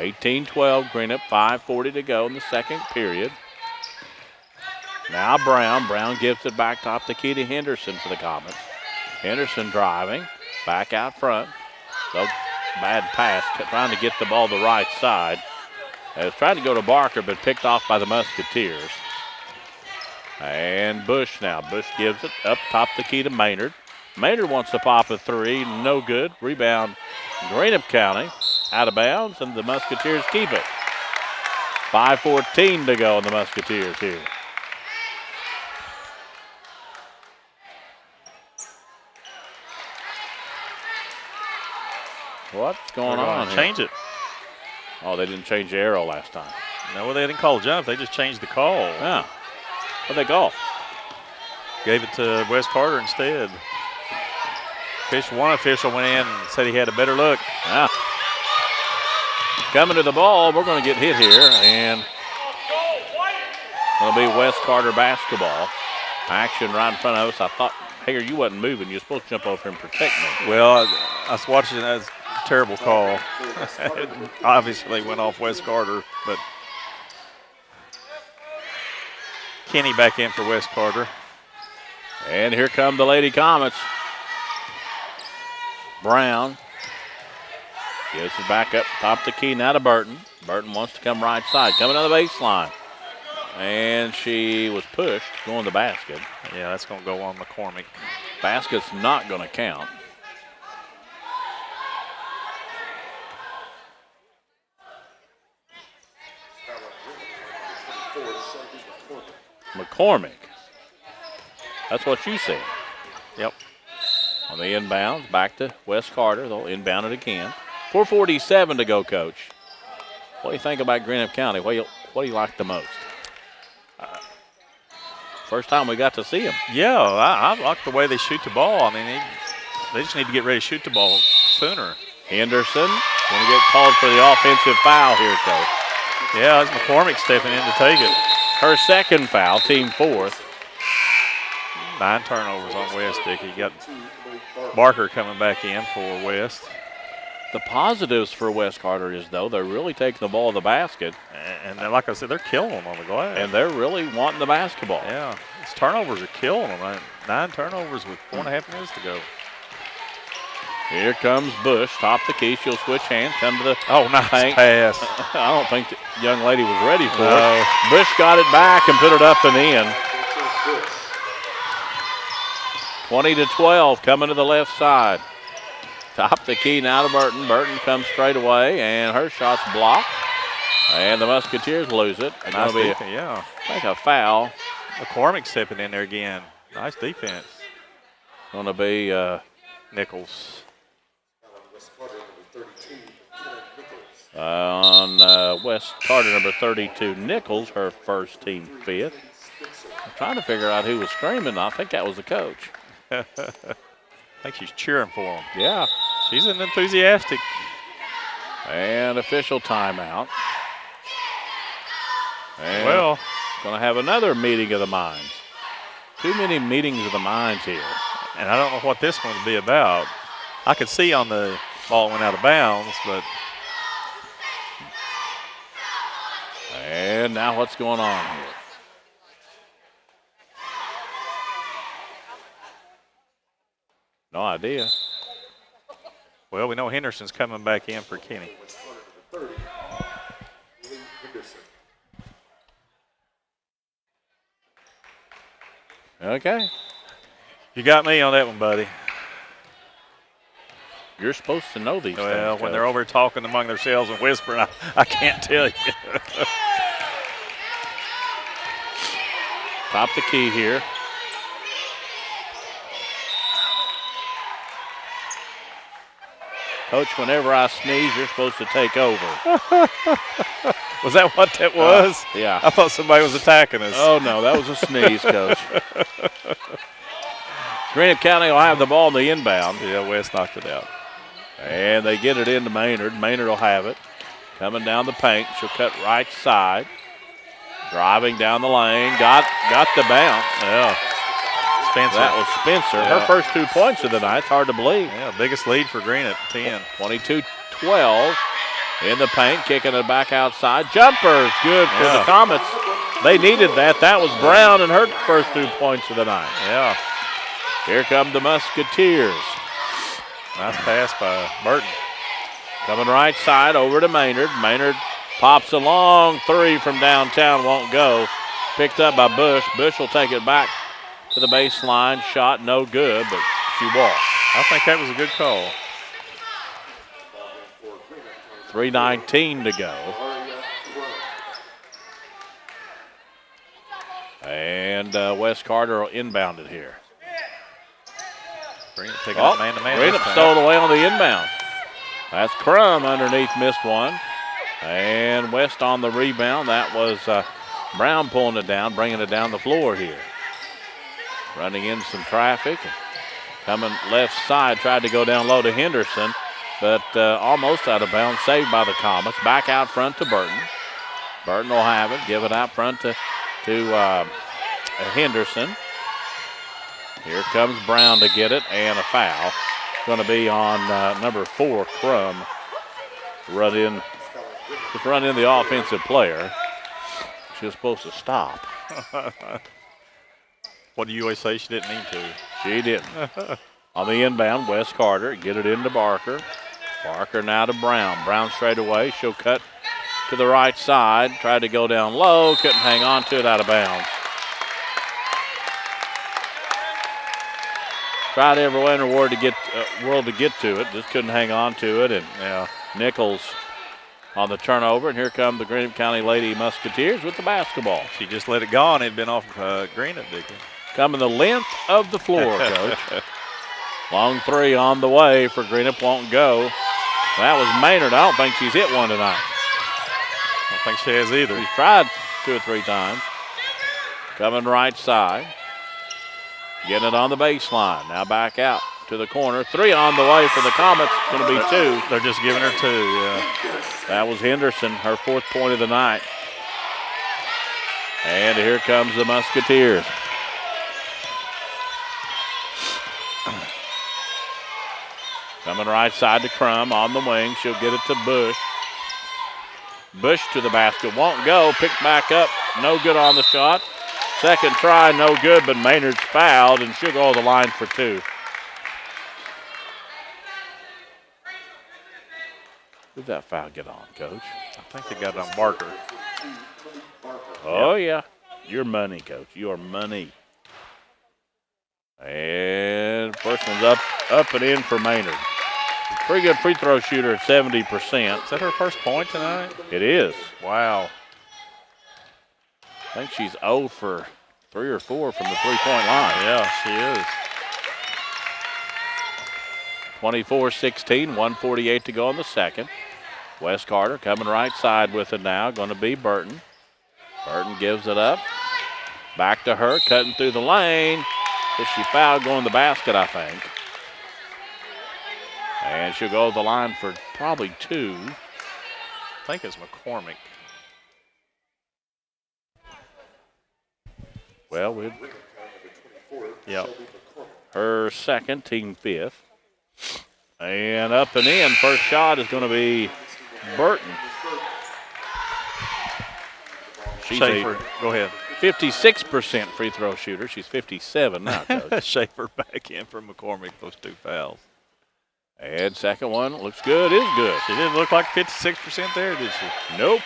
in. 18-12, Greenup, 5:40 to go in the second period. Now Brown. Brown gives it back top the key to Henderson for the Comets. Henderson driving, back out front. So bad pass, trying to get the ball the right side. It was trying to go to Barker, but picked off by the Musketeers. And Bush now. Bush gives it up top the key to Maynard. Maynard wants to pop a three, no good. Rebound, Greenup County, out of bounds, and the Musketeers keep it. 5:14 to go in the Musketeers here. What's going on here? Change it. Oh, they didn't change the arrow last time. No, they didn't call jump. They just changed the call. Yeah. What'd they call? Gave it to Wes Carter instead. One official went in and said he had a better look. Yeah. Coming to the ball, we're going to get hit here, and it'll be Wes Carter basketball. Action right in front of us. I thought, Hager, you wasn't moving. You're supposed to jump over and protect me. Well, I was watching. That was a terrible call. It obviously went off Wes Carter, but Kenny back in for Wes Carter. And here come the Lady Comets. Brown gives it back up top the key now to Burton. Burton wants to come right side. Coming on the baseline. And she was pushed going to the basket. Yeah, that's going to go on McCormick. Basket's not going to count. McCormick. That's what you said. Yep. On the inbounds, back to Wes Carter. They'll inbound it again. 4:47 to go, Coach. What do you think about Greenup County? What do you like the most? First time we got to see them. Yeah, I like the way they shoot the ball. I mean, they just need to get ready to shoot the ball sooner. Henderson going to get called for the offensive foul here, Coach. Yeah, it's McCormick stepping in to take it. Her second foul, team fourth. 9 turnovers on West, Dickie. You got Barker coming back in for West. The positives for West Carter is, though, they're really taking the ball to the basket. And like I said, they're killing them on the glass. And they're really wanting the basketball. Yeah, these turnovers are killing them. 9 turnovers with 4.5 minutes to go. Here comes Bush, top the key. She'll switch hands, come to the nice paint. Pass. I don't think the young lady was ready for it. Bush got it back and put it up and in. 20-12 coming to the left side. Top the key now to Burton. Burton comes straight away, and her shot's blocked. And the Musketeers lose it. Nice defense, yeah. I think a foul. McCormick stepping in there again. Nice defense. Going to be Nichols. On West Carter, number 32, Nichols, her first, team fifth. I'm trying to figure out who was screaming. I think that was the coach. I think she's cheering for him. Yeah. She's an enthusiastic. And official timeout. And well, going to have another meeting of the minds. Too many meetings of the minds here. And I don't know what this one will be about. I could see on the ball went out of bounds, but. And now what's going on here? No idea. Well, we know Henderson's coming back in for Kenny. Okay. You got me on that one, buddy. You're supposed to know these things. Well, when they're over talking among themselves and whispering, I can't tell you. Top the key here. Coach, whenever I sneeze, you're supposed to take over. Was that what that was? Yeah. I thought somebody was attacking us. Oh, no, that was a sneeze, Coach. Greenup County will have the ball in the inbound. Yeah, West knocked it out. And they get it into Maynard. Maynard will have it. Coming down the paint. She'll cut right side. Driving down the lane. Got the bounce. Yeah. Spencer. That was Spencer. Yeah. Her first 2 points of the night. It's hard to believe. Yeah, biggest lead for Greenup, 10. 22-12 in the paint. Kicking it back outside. Jumper. Good for the Comets. They needed that. That was Brown and her first 2 points of the night. Yeah. Here come the Musketeers. Nice pass by Burton. Coming right side over to Maynard. Maynard pops a long three from downtown. Won't go. Picked up by Bush. Bush will take it back to the baseline. Shot no good, but she walked. I think that was a good call. 3:19 to go. And Wes Carter will inbound it here. Greenup taking it man-to-man. Greenup stole away on the inbound. That's Crum underneath, missed one. And West on the rebound. That was Brown pulling it down, bringing it down the floor here. Running in some traffic. Coming left side, tried to go down low to Henderson, but almost out of bounds, saved by the Comets. Back out front to Burton. Burton will have it, give it out front to Henderson. Here comes Brown to get it, and a foul. Going to be on number 4, Crum. Just run in the offensive player. She was supposed to stop. What do you always say? She didn't mean to. She didn't. On the inbound, Wes Carter, get it into Barker. Barker now to Brown. Brown straight away. She'll cut to the right side. Tried to go down low. Couldn't hang on to it, out of bounds. Tried every way in the world to get to it. Just couldn't hang on to it. And Nichols on the turnover. And here come the Greenup County Lady Musketeers with the basketball. She just let it go, and it'd been off Greenup, Dickie. Coming the length of the floor, Coach. Long three on the way for Greenup, won't go. That was Maynard. I don't think she's hit one tonight. I don't think she has either. She's tried 2 or 3 times. Coming right side. Getting it on the baseline. Now back out to the corner. 3 on the way for the Comets. Going to be 2. They're just giving her 2, yeah. That was Henderson, her 4th point of the night. And here comes the Musketeers. Coming right side to Crum on the wing. She'll get it to Bush. Bush to the basket. Won't go. Picked back up. No good on the shot. Second try, no good, but Maynard's fouled, and she'll go to the line for 2. Who'd that foul get on, Coach? I think they got it on Barker. Oh, yeah. Your money, Coach. Your money. And first one's up and in for Maynard. Pretty good free throw shooter at 70%. Is that her first point tonight? It is. Wow. I think she's 0 for 3 or 4 from the three-point line. Yeah, she is. 24-16, 1:48 to go in the second. Wes Carter coming right side with it now. Going to be Burton. Burton gives it up. Back to her, cutting through the lane. Is she fouled going to the basket, I think. And she'll go to the line for probably 2. I think it's McCormick. Well, her second, team 5th. And up and in, first shot is going to be Burton. She's Schaefer, go ahead. 56% free throw shooter. She's 57 now, Coach. Schaefer back in for McCormick, those 2 fouls. And second one looks good, is good. She didn't look like 56% there, did she? Nope.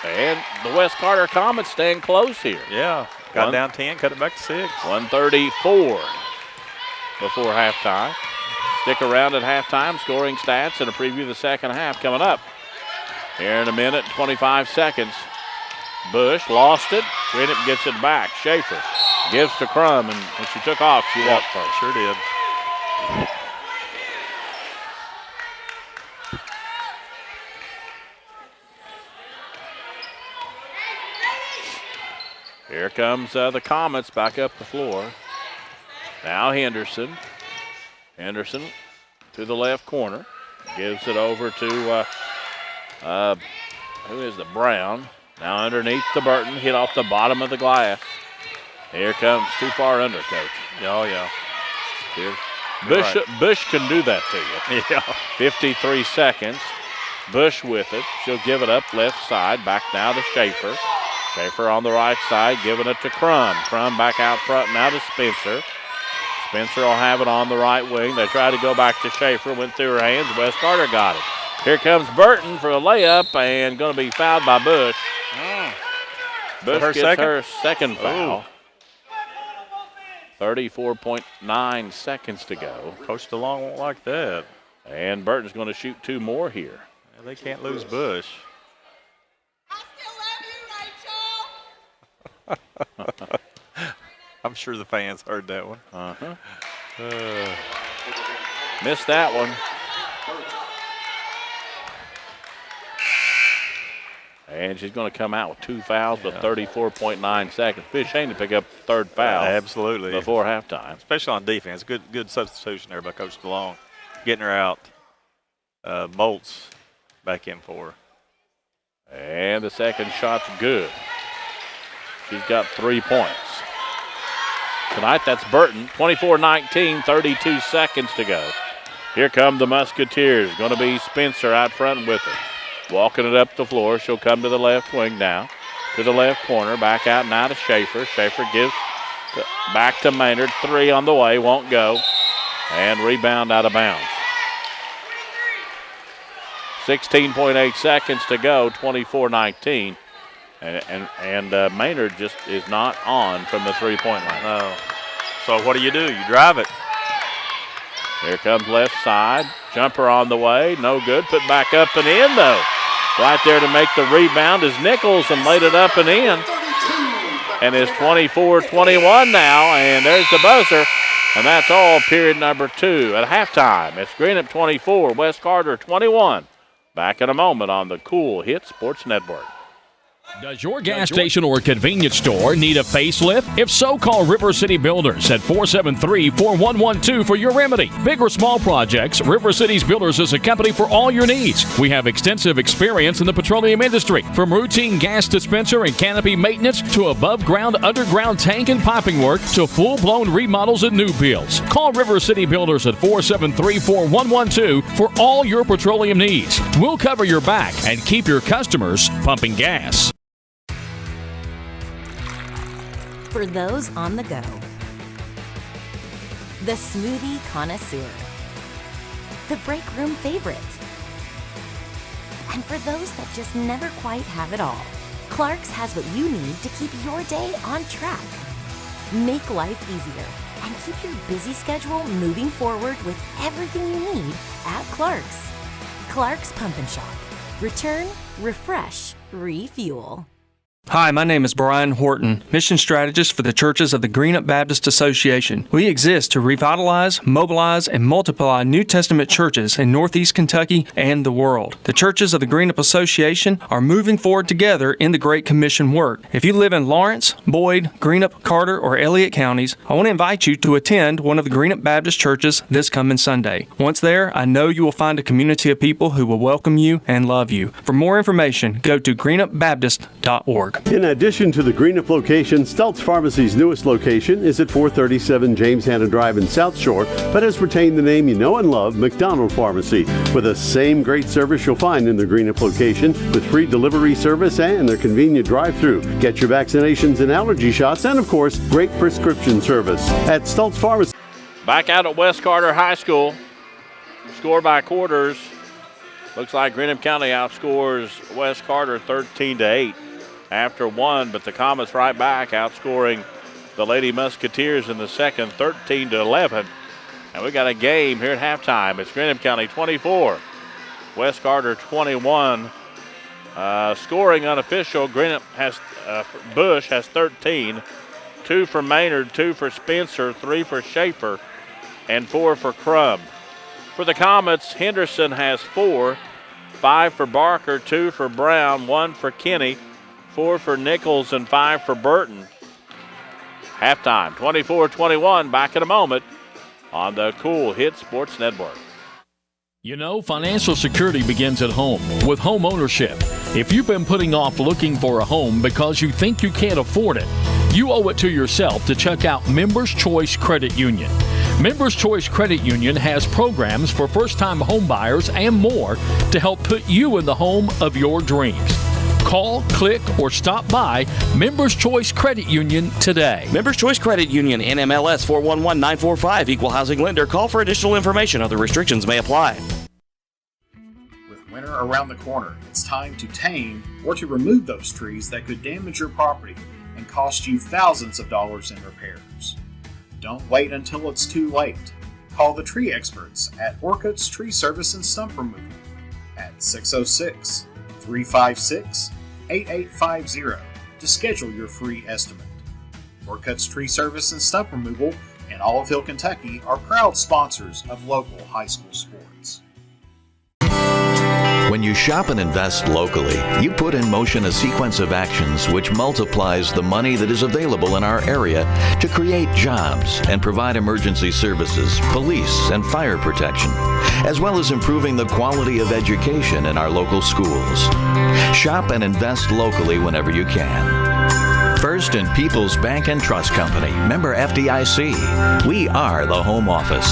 And the West Carter Comets staying close here. Yeah, got down 10, cut it back to 6. 1:34 before halftime. Stick around at halftime. Scoring stats and a preview of the second half coming up. Here in a minute, 25 seconds. Bush lost it. Greenup gets it back. Schaefer gives to Crum, and when she took off, she walked first. Sure did. Here comes the Comets back up the floor. Now Henderson. Henderson to the left corner. Gives it over to, who is the Brown? Now underneath the Burton. Hit off the bottom of the glass. Here comes too far under, Coach. Oh, yeah. Here. Bush, Right. Bush can do that to you. Yeah. 53 seconds. Bush with it. She'll give it up left side. Back now to Schaefer. Schaefer on the right side, giving it to Crum. Crum back out front now to Spencer. Spencer will have it on the right wing. They tried to go back to Schaefer. Went through her hands. Wes Carter got it. Here comes Burton for a layup and going to be fouled by Bush. Bush her gets second? her second foul. 34.9 seconds to go. Coach DeLong won't like that. And Burton's going to shoot 2 more here. Yeah, they can't lose Bush. I'm sure the fans heard that one. Missed that one. And she's going to come out with 2 fouls with 34.9 seconds. Be a shame to pick up the third foul. Absolutely. Before halftime. Especially on defense. Good substitution there by Coach DeLong. Getting her out. Bolts back in for her. And the second shot's good. She's got 3 points. Tonight, that's Burton. 24-19, 32 seconds to go. Here come the Musketeers. Going to be Spencer out front with her. Walking it up the floor. She'll come to the left wing now. To the left corner. Back out now to Schaefer. Schaefer gives back to Maynard. 3 on the way. Won't go. And rebound out of bounds. 16.8 seconds to go. 24-19. And Maynard just is not on from the 3-point line. No. So what do? You drive it. Here comes left side. Jumper on the way. No good. Put back up and in, though. Right there to make the rebound is Nichols and laid it up and in. And it's 24-21 now. And there's the buzzer. And that's all period number 2 at halftime. It's Greenup 24, West Carter 21. Back in a moment on the Cool Hit Sports Network. Does your gas station or convenience store need a facelift? If so, call River City Builders at 473-4112 for your remedy. Big or small projects, River City's Builders is a company for all your needs. We have extensive experience in the petroleum industry, from routine gas dispenser and canopy maintenance to above-ground, underground tank and piping work to full-blown remodels and new builds. Call River City Builders at 473-4112 for all your petroleum needs. We'll cover your back and keep your customers pumping gas. For those on the go, the smoothie connoisseur, the break room favorite, and for those that just never quite have it all, Clark's has what you need to keep your day on track. Make life easier and keep your busy schedule moving forward with everything you need at Clark's. Clark's Pump and Shop. Return, refresh, refuel. Hi, my name is Brian Horton, Mission Strategist for the Churches of the Greenup Baptist Association. We exist to revitalize, mobilize, and multiply New Testament churches in Northeast Kentucky and the world. The Churches of the Greenup Association are moving forward together in the Great Commission work. If you live in Lawrence, Boyd, Greenup, Carter, or Elliott counties, I want to invite you to attend one of the Greenup Baptist churches this coming Sunday. Once there, I know you will find a community of people who will welcome you and love you. For more information, go to greenupbaptist.org. In addition to the Greenup location, Stultz Pharmacy's newest location is at 437 James Hanna Drive in South Shore, but has retained the name you know and love, McDonald Pharmacy, with the same great service you'll find in the Greenup location, with free delivery service and their convenient drive-through. Get your vaccinations and allergy shots, and of course, great prescription service at Stultz Pharmacy. Back out at West Carter High School. Score by quarters. Looks like Greenup County outscores West Carter 13-8. After 1, but the Comets right back, outscoring the Lady Musketeers in the second, 13-11. And we got a game here at halftime. It's Greenup County 24, West Carter 21. Scoring unofficial, Greenup has Bush has 13, 2 for Maynard, 2 for Spencer, 3 for Schaefer, and 4 for Crum. For the Comets, Henderson has 4, 5 for Barker, 2 for Brown, 1 for Kinney, 4 for Nichols, and 5 for Burton. Halftime, 24-21. Back in a moment on the Cool Hit Sports Network. You know, financial security begins at home with home ownership. If you've been putting off looking for a home because you think you can't afford it, you owe it to yourself to check out Members Choice Credit Union. Members Choice Credit Union has programs for first-time home buyers and more to help put you in the home of your dreams. Call, click, or stop by Members Choice Credit Union today. Members Choice Credit Union, NMLS 411945, Equal Housing Lender. Call for additional information. Other restrictions may apply. With winter around the corner, it's time to tame or to remove those trees that could damage your property and cost you thousands of dollars in repairs. Don't wait until it's too late. Call the tree experts at Orcutt's Tree Service and Stump Removal at 606-356-8850 to schedule your free estimate. Orcutt's Tree Service and Stump Removal in Olive, Kentucky are proud sponsors of local high school sports. When you shop and invest locally, you put in motion a sequence of actions which multiplies the money that is available in our area to create jobs and provide emergency services, police, and fire protection, as well as improving the quality of education in our local schools. Shop and invest locally whenever you can. First in People's Bank and Trust Company, member FDIC. We are the home office.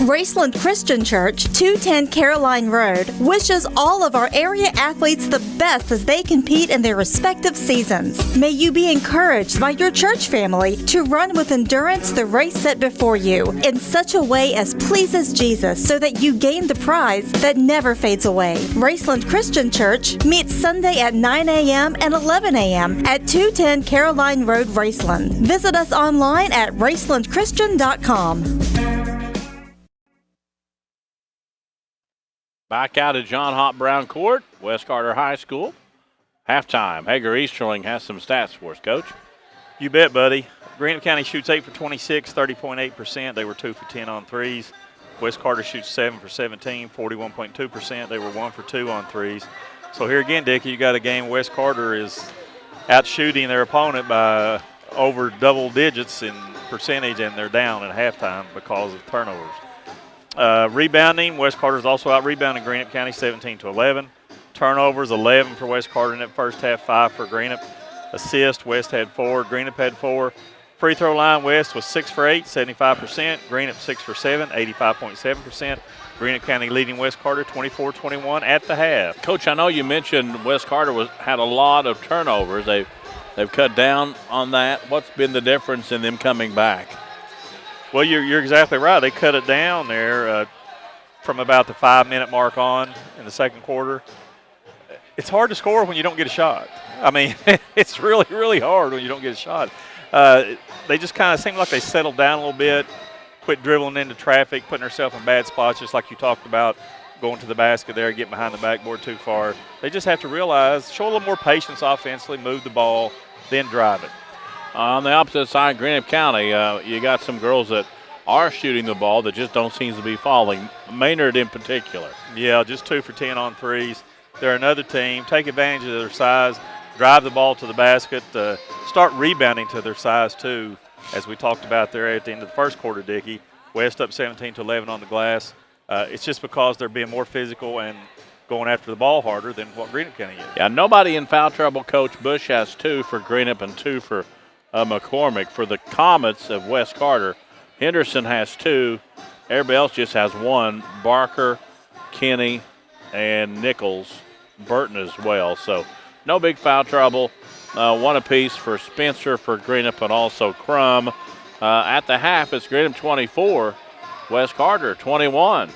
Raceland Christian Church, 210 Caroline Road, wishes all of our area athletes the best as they compete in their respective seasons. May you be encouraged by your church family to run with endurance the race set before you in such a way as pleases Jesus so that you gain the prize that never fades away. Raceland Christian Church meets Sunday at 9 a.m. and 11 a.m. at 210 Caroline Road, Raceland. Visit us online at racelandchristian.com. Back out at John Hop Brown Court, West Carter High School. Halftime. Hager Easterling has some stats for us, Coach. You bet, buddy. Greenup County shoots 8 for 26, 30.8%. They were 2 for 10 on threes. West Carter shoots 7 for 17, 41.2%. They were 1 for 2 on threes. So here again, Dickie, you got a game West Carter is out shooting their opponent by over double digits in percentage, and they're down at halftime because of turnovers. Rebounding, West Carter's also out rebounding Greenup County 17-11. Turnovers 11 for West Carter in that first half, 5 for Greenup. Assist, West had 4, Greenup had 4. Free throw line, West was 6 for 8, 75%. Greenup 6 for 7, 85.7%. Greenup County leading West Carter 24-21 at the half. Coach, I know you mentioned West Carter had a lot of turnovers. They've cut down on that. What's been the difference in them coming back? Well, you're exactly right. They cut it down there from about the 5-minute mark on in the second quarter. It's hard to score when you don't get a shot. I mean, it's really, really hard when you don't get a shot. They just kind of seem like they settled down a little bit, quit dribbling into traffic, putting themselves in bad spots, just like you talked about, going to the basket there, getting behind the backboard too far. They just have to realize, show a little more patience offensively, move the ball, then drive it. On the opposite side, Greenup County, you got some girls that are shooting the ball that just don't seem to be falling. Maynard in particular. Yeah, just 2 for 10 on threes. They're another team. Take advantage of their size, drive the ball to the basket, start rebounding to their size too, as we talked about there at the end of the first quarter, Dickie. West up 17-11 on the glass. It's just because they're being more physical and going after the ball harder than what Greenup County is. Yeah, nobody in foul trouble. Coach Bush has 2 for Greenup and 2 for McCormick. For the Comets of West Carter, Henderson has 2. Everybody else just has 1. Barker, Kenny, and Nichols, Burton as well. So no big foul trouble. 1 apiece for Spencer for Greenup and also Crum. At the half, it's Greenup 24, West Carter 21.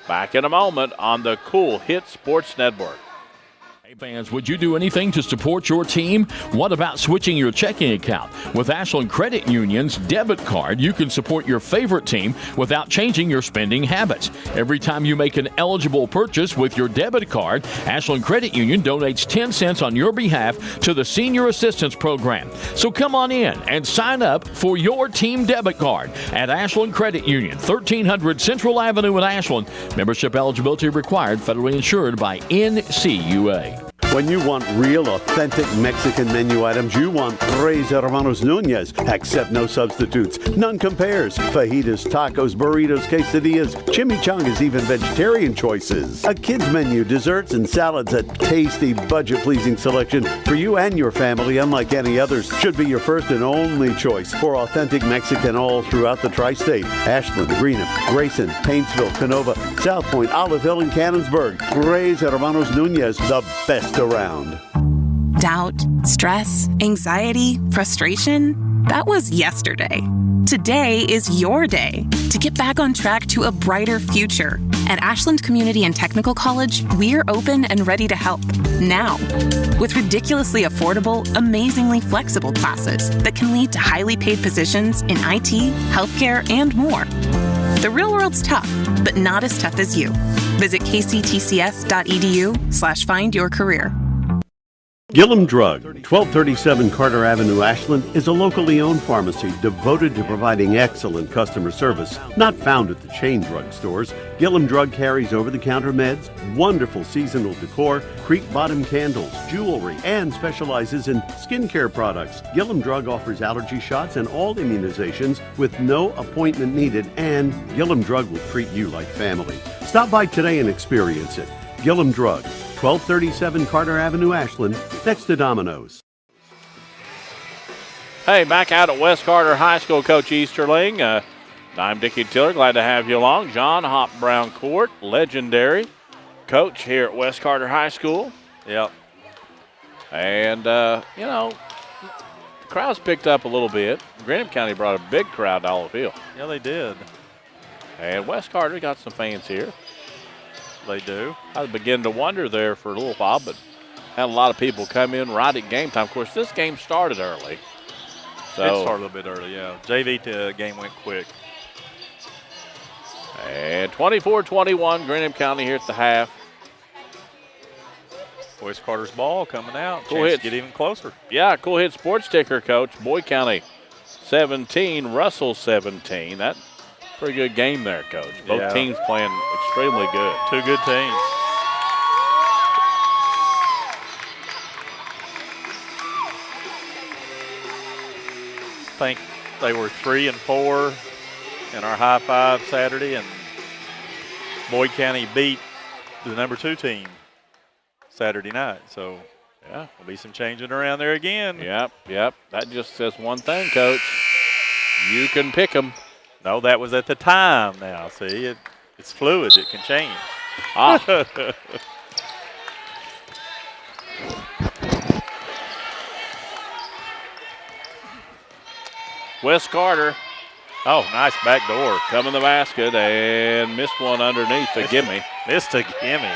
Back in a moment on the Cool Hit Sports Network. Hey fans, would you do anything to support your team? What about switching your checking account? With Ashland Credit Union's debit card, you can support your favorite team without changing your spending habits. Every time you make an eligible purchase with your debit card, Ashland Credit Union donates 10 cents on your behalf to the Senior Assistance Program. So come on in and sign up for your team debit card at Ashland Credit Union, 1300 Central Avenue in Ashland. Membership eligibility required, federally insured by NCUA. When you want real, authentic Mexican menu items, you want Tres Hermanos Nunez. Accept no substitutes. None compares. Fajitas, tacos, burritos, quesadillas, chimichangas, even vegetarian choices. A kids menu, desserts and salads, a tasty, budget-pleasing selection for you and your family, unlike any others. Should be your first and only choice for authentic Mexican all throughout the tri-state. Ashland, Greenup, Grayson, Paintsville, Canova, South Point, Oliveville, and Cannonsburg. Tres Hermanos Nunez, the best around. Doubt, stress, anxiety, frustration. That was yesterday. Today is your day to get back on track to a brighter future. At Ashland Community and Technical College, we're open and ready to help now. With ridiculously affordable, amazingly flexible classes that can lead to highly paid positions in IT, healthcare, and more. The real world's tough, but not as tough as you. Visit kctcs.edu/findyourcareer. Gillum Drug, 1237 Carter Avenue, Ashland, is a locally owned pharmacy devoted to providing excellent customer service. Not found at the chain drug stores, Gillum Drug carries over-the-counter meds, wonderful seasonal decor, creek bottom candles, jewelry, and specializes in skincare products. Gillum Drug offers allergy shots and all immunizations with no appointment needed, and Gillum Drug will treat you like family. Stop by today and experience it. Gillum Drug, 1237 Carter Avenue, Ashland, next to Domino's. Hey, back out at West Carter High School, Coach Easterling. I'm Dickie Tiller. Glad to have you along. John Hop Brown Court, legendary coach here at West Carter High School. Yep. And, the crowd's picked up a little bit. Greenup County brought a big crowd to Olive. Yeah, they did. And West Carter got some fans here. They do. I began to wonder there for a little while, but had a lot of people come in right at game time. Of course, this game started early. So It started a little bit early, yeah. JV game went quick. And 24-21, Greenup County here at the half. West Carter's ball coming out. Cool Chance hits. to get even closer. Yeah, cool hit sports ticker, Coach. Boyd County 17, Russell 17. That pretty good game there, Coach. Both teams playing extremely good. Two good teams. I think they were 3 and 4 in our high five Saturday, and Boyd County beat the number 2 team Saturday night. So, yeah, there'll be some changing around there again. Yep. That just says one thing, Coach. You can pick them. No, that was at the time now. See, it's fluid. It can change. West Carter. Oh, nice back door. Coming the basket and missed one underneath the gimme. Missed a gimme.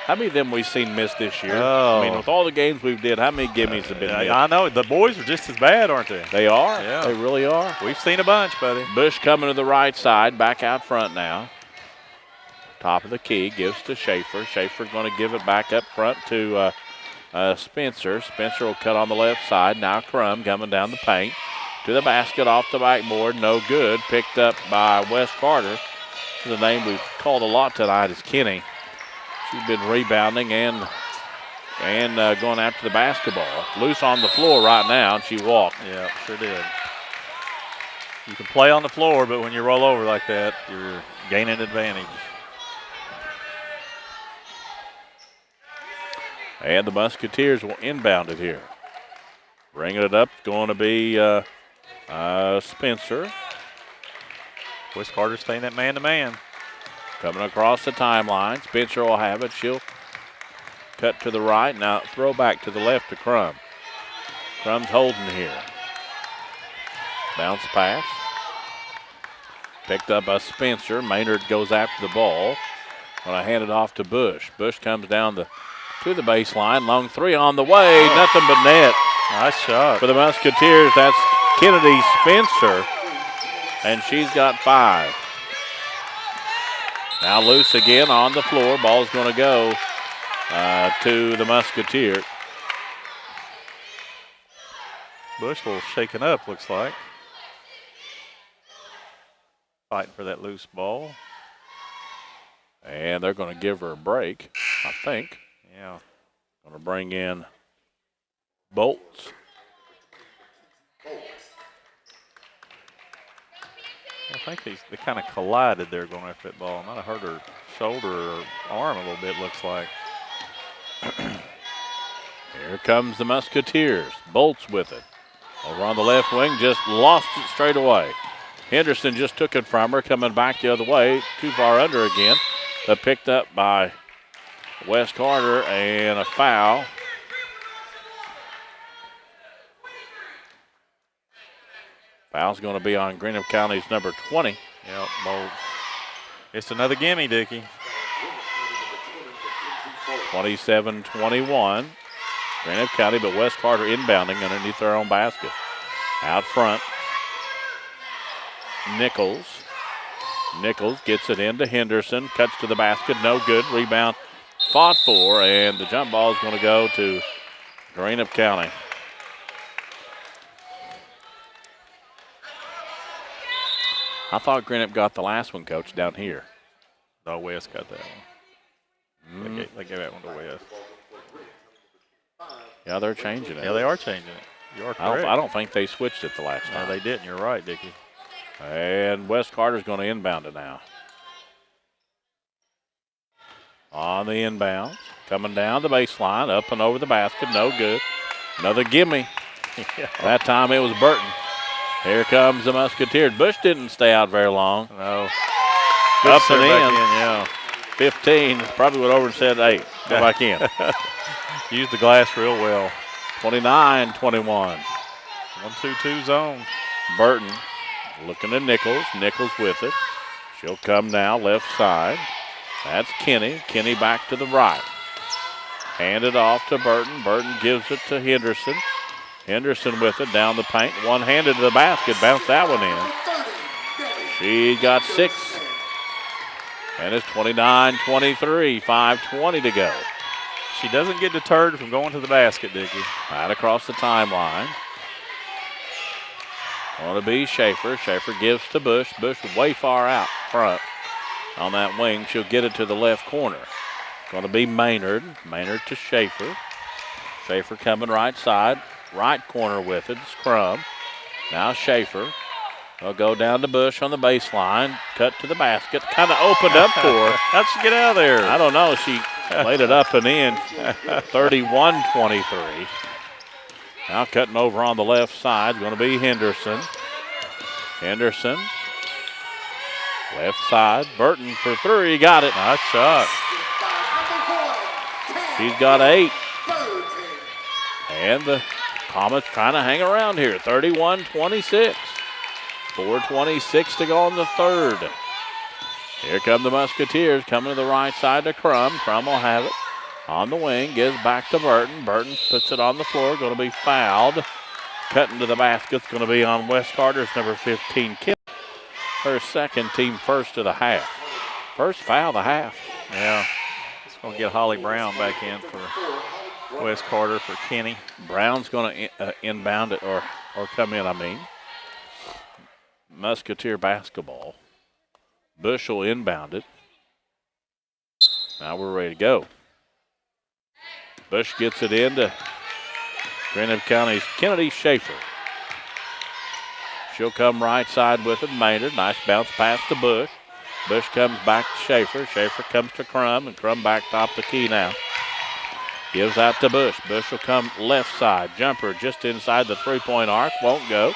How many of them we've seen miss this year? Oh. I mean, with all the games we've did, how many gimmies have been missed? I know. The boys are just as bad, aren't they? They are. Yeah. They really are. We've seen a bunch, buddy. Bush coming to the right side, back out front now. Top of the key, gives to Schaefer. Schaefer going to give it back up front to Spencer. Spencer will cut on the left side. Now Crum coming down the paint. To the basket, off the backboard, no good. Picked up by West Carter. The name we've called a lot tonight is Kenny. She's been rebounding and going after the basketball. Loose on the floor right now, and she walked. Yeah, sure did. You can play on the floor, but when you roll over like that, you're gaining advantage. And the Musketeers will inbound it here. Bringing it up, going to be Spencer. West Carter staying that man-to-man. Coming across the timeline. Spencer will have it. She'll cut to the right. Now throw back to the left to Crum. Crum's holding here. Bounce pass. Picked up by Spencer. Maynard goes after the ball. Going to hand it off to Bush. Bush comes down to the baseline. Long three on the way. Nothing but net. Nice shot. For the Musketeers, that's Kennedy Spencer. And she's got 5. Now loose again on the floor. Ball's going to go to the Musketeer. Bush a little shaken up, looks like. Fighting for that loose ball. And they're going to give her a break, I think. Yeah. Going to bring in Bolts. I think they kind of collided there going after that ball. Might have hurt her shoulder or arm a little bit, looks like. Here comes the Musketeers. Bolts with it. Over on the left wing, just lost it straight away. Henderson just took it from her, coming back the other way. Too far under again. But picked up by Wes Carter, and a foul. Foul's going to be on Greenup County's number 20. Yep, Bolts. It's another gimme, Dickie. 27-21. Greenup County, but Wes Carter inbounding underneath their own basket. Out front, Nichols. Nichols gets it into Henderson, cuts to the basket, no good. Rebound fought for, and the jump ball is going to go to Greenup County. I thought Greenup got the last one, Coach, down here. No, Wes got that one. They gave that one to Wes. Yeah, they're changing it. Yeah, they are changing it. You are correct. I don't think they switched it the last time. No, they didn't. You're right, Dickie. And Wes Carter's going to inbound it now. On the inbound, coming down the baseline, up and over the basket, no good. Another gimme. Yeah. That time it was Burton. Here comes the Musketeers. Bush didn't stay out very long. No. Up and in. Yeah. 15. Probably went over and said, hey, go back in. Used the glass real well. 29-21. 1-2-2 zone. Burton looking at Nichols. Nichols with it. She'll come now left side. That's Kenny. Kenny back to the right. Handed off to Burton. Burton gives it to Henderson. Henderson with it down the paint. One-handed to the basket. Bounced that one in. She got 6. And it's 29-23. 5:20 to go. She doesn't get deterred from going to the basket, Dickie. Right across the timeline. Going to be Schaefer. Schaefer gives to Bush. Bush way far out front on that wing. She'll get it to the left corner. Going to be Maynard. Maynard to Schaefer. Schaefer coming right side. Right corner with it. It's Crum. Now Schaefer. They'll go down to Bush on the baseline. Cut to the basket. Kind of opened up for her. How'd she get out of there? I don't know. She laid it up and in. 31-23. Now cutting over on the left side. Going to be Henderson. Henderson. Left side. Burton for 3. Got it. Nice shot. She's got 8. And the Comets trying to hang around here. 31-26. 4:26 to go in the third. Here come the Musketeers coming to the right side to Crum. Crum will have it on the wing. Gives back to Burton. Burton puts it on the floor. Going to be fouled. Cutting to the basket. It's going to be on Wes Carter's number 15, Kim. Her second, team first of the half. First foul of the half. Yeah. It's going to get Holly Brown back in for Wes Carter for Kenny. Brown's going to inbound it or come in, I mean. Musketeer basketball. Bush will inbound it. Now we're ready to go. Bush gets it into Greenup County's Kennedy Schaefer. She'll come right side with it. Maynard. Nice bounce pass to Bush. Bush comes back to Schaefer. Schaefer comes to Crum, and Crum back top the key now. Gives out to Bush. Bush will come left side. Jumper just inside the three-point arc. Won't go.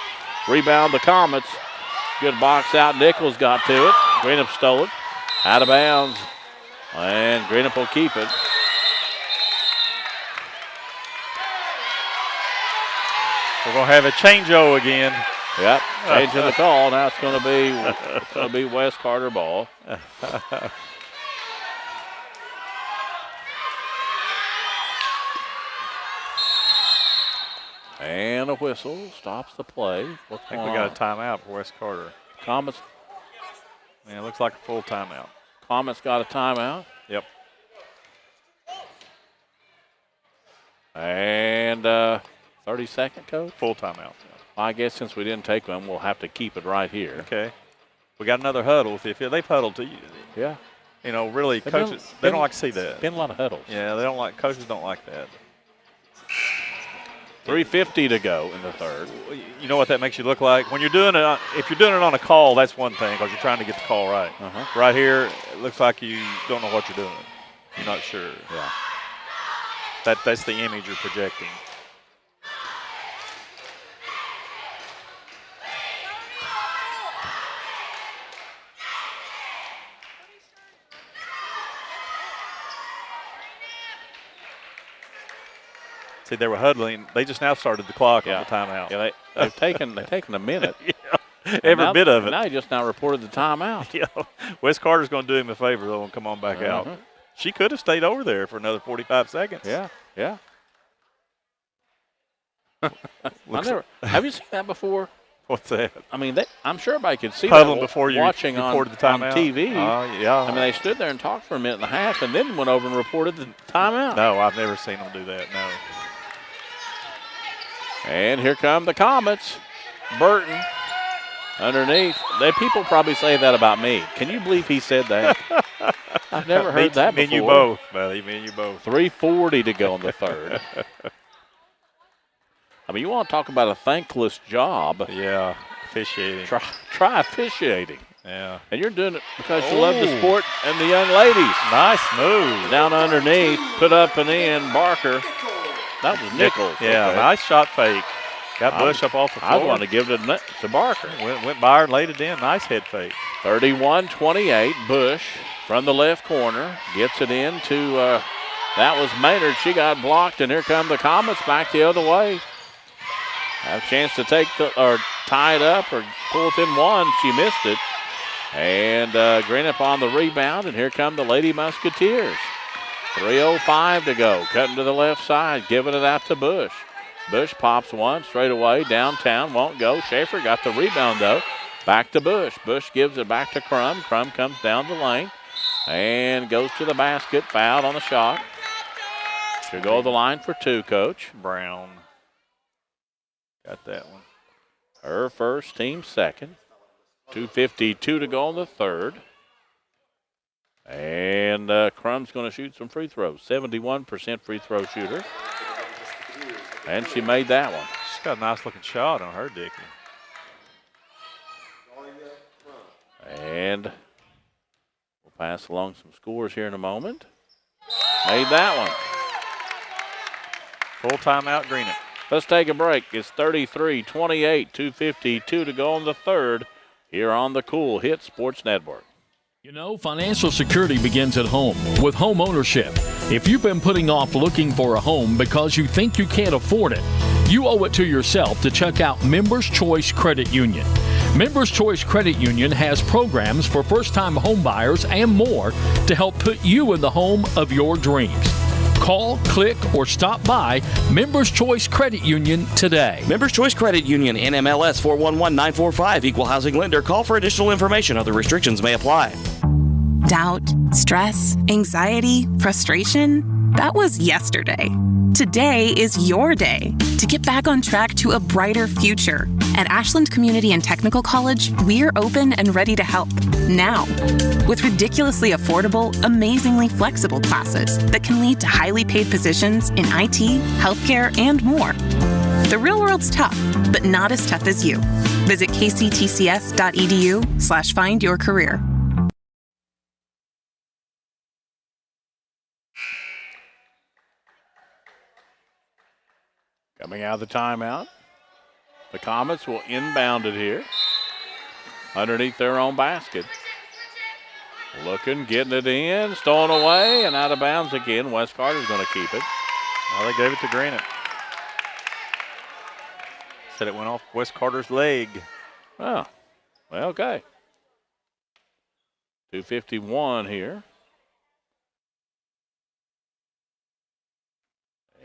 Rebound the Comets. Good box out. Nichols got to it. Greenup stole it. Out of bounds. And Greenup will keep it. We're going to have a change-o again. Yep, changing the call. Now it's going to be Wes Carter ball. And a whistle stops the play. I think we got a timeout for Wes Carter. Comets. Man, it looks like a full timeout. Comets got a timeout. Yep. And 30-second, Coach? Full timeout. Yeah. I guess since we didn't take one, we'll have to keep it right here. Okay. We got another huddle. If they've huddled to you. Yeah. You know, really, coaches, they don't like to see that. Been a lot of huddles. Yeah, coaches don't like that. 3:50 to go in the third. You know what that makes you look like? When you're doing it, if you're doing it on a call, that's one thing because you're trying to get the call right. Right here, it looks like you don't know what you're doing. You're not sure. Yeah. That's the image you're projecting. See, they were huddling. They just now started the clock on the timeout. Yeah, they've taken a minute. Every bit of it. Now he just now reported the timeout. Yeah, Wes Carter's going to do him a favor though and come on back out. She could have stayed over there for another 45 seconds. Yeah. Have you seen that before? What's that? I mean, I'm sure everybody could see Huddling that before you watching reported on, the timeout. on TV. Yeah. I mean, they stood there and talked for a minute and a half and then went over and reported the timeout. No, I've never seen them do that, no. And here come the Comets. Burton underneath. People probably say that about me. Can you believe he said that? I've never heard that before. Me and you both, buddy. Me and you both. 3:40 to go in the third. I mean, you want to talk about a thankless job. Yeah, officiating. Try officiating. Yeah. And you're doing it because you love the sport and the young ladies. Nice move. Down underneath, put up and in, Barker. That was Nichols. Yeah, okay. Nice shot fake. Got Bush up off the floor. I want to give it to Barker. Went by her and laid it in. Nice head fake. 31-28. Bush from the left corner gets it into, that was Maynard. She got blocked, and here come the Comets back the other way. Have a chance to tie it up or pull within one. She missed it. And Greenup on the rebound, and here come the Lady Musketeers. 3:05 to go. Cutting to the left side, giving it out to Bush. Bush pops one straight away downtown, won't go. Schaefer got the rebound though. Back to Bush. Bush gives it back to Crum. Crum comes down the lane and goes to the basket. Fouled on the shot. She'll go to the line for two, Coach. Brown. Got that one. Her first, team second. 2:52 to go in the third. And Crum's going to shoot some free throws. 71% free throw shooter. And she made that one. She's got a nice looking shot on her, Dickie. And we'll pass along some scores here in a moment. Made that one. Full timeout, Greenup. Let's take a break. It's 33-28, 2:52 to go in the third here on the Cool Hit Sports Network. You know, financial security begins at home with home ownership. If you've been putting off looking for a home because you think you can't afford it, you owe it to yourself to check out Members Choice Credit Union. Members Choice Credit Union has programs for first-time home buyers and more to help put you in the home of your dreams. Call, click, or stop by Members Choice Credit Union today. Members Choice Credit Union, NMLS 411945, Equal Housing Lender. Call for additional information. Other restrictions may apply. Doubt, stress, anxiety, frustration. That was yesterday. Today is your day to get back on track to a brighter future. At Ashland Community and Technical College, we're open and ready to help now. With ridiculously affordable, amazingly flexible classes that can lead to highly paid positions in IT, healthcare, and more. The real world's tough, but not as tough as you. Visit kctcs.edu/findyourcareer. Coming out of the timeout, the Comets will inbound it here underneath their own basket. Looking, getting it in, stolen away, and out of bounds again. Wes Carter's going to keep it. Well, they gave it to Greenup. Said it went off Wes Carter's leg. Oh, well, okay. 2:51 here.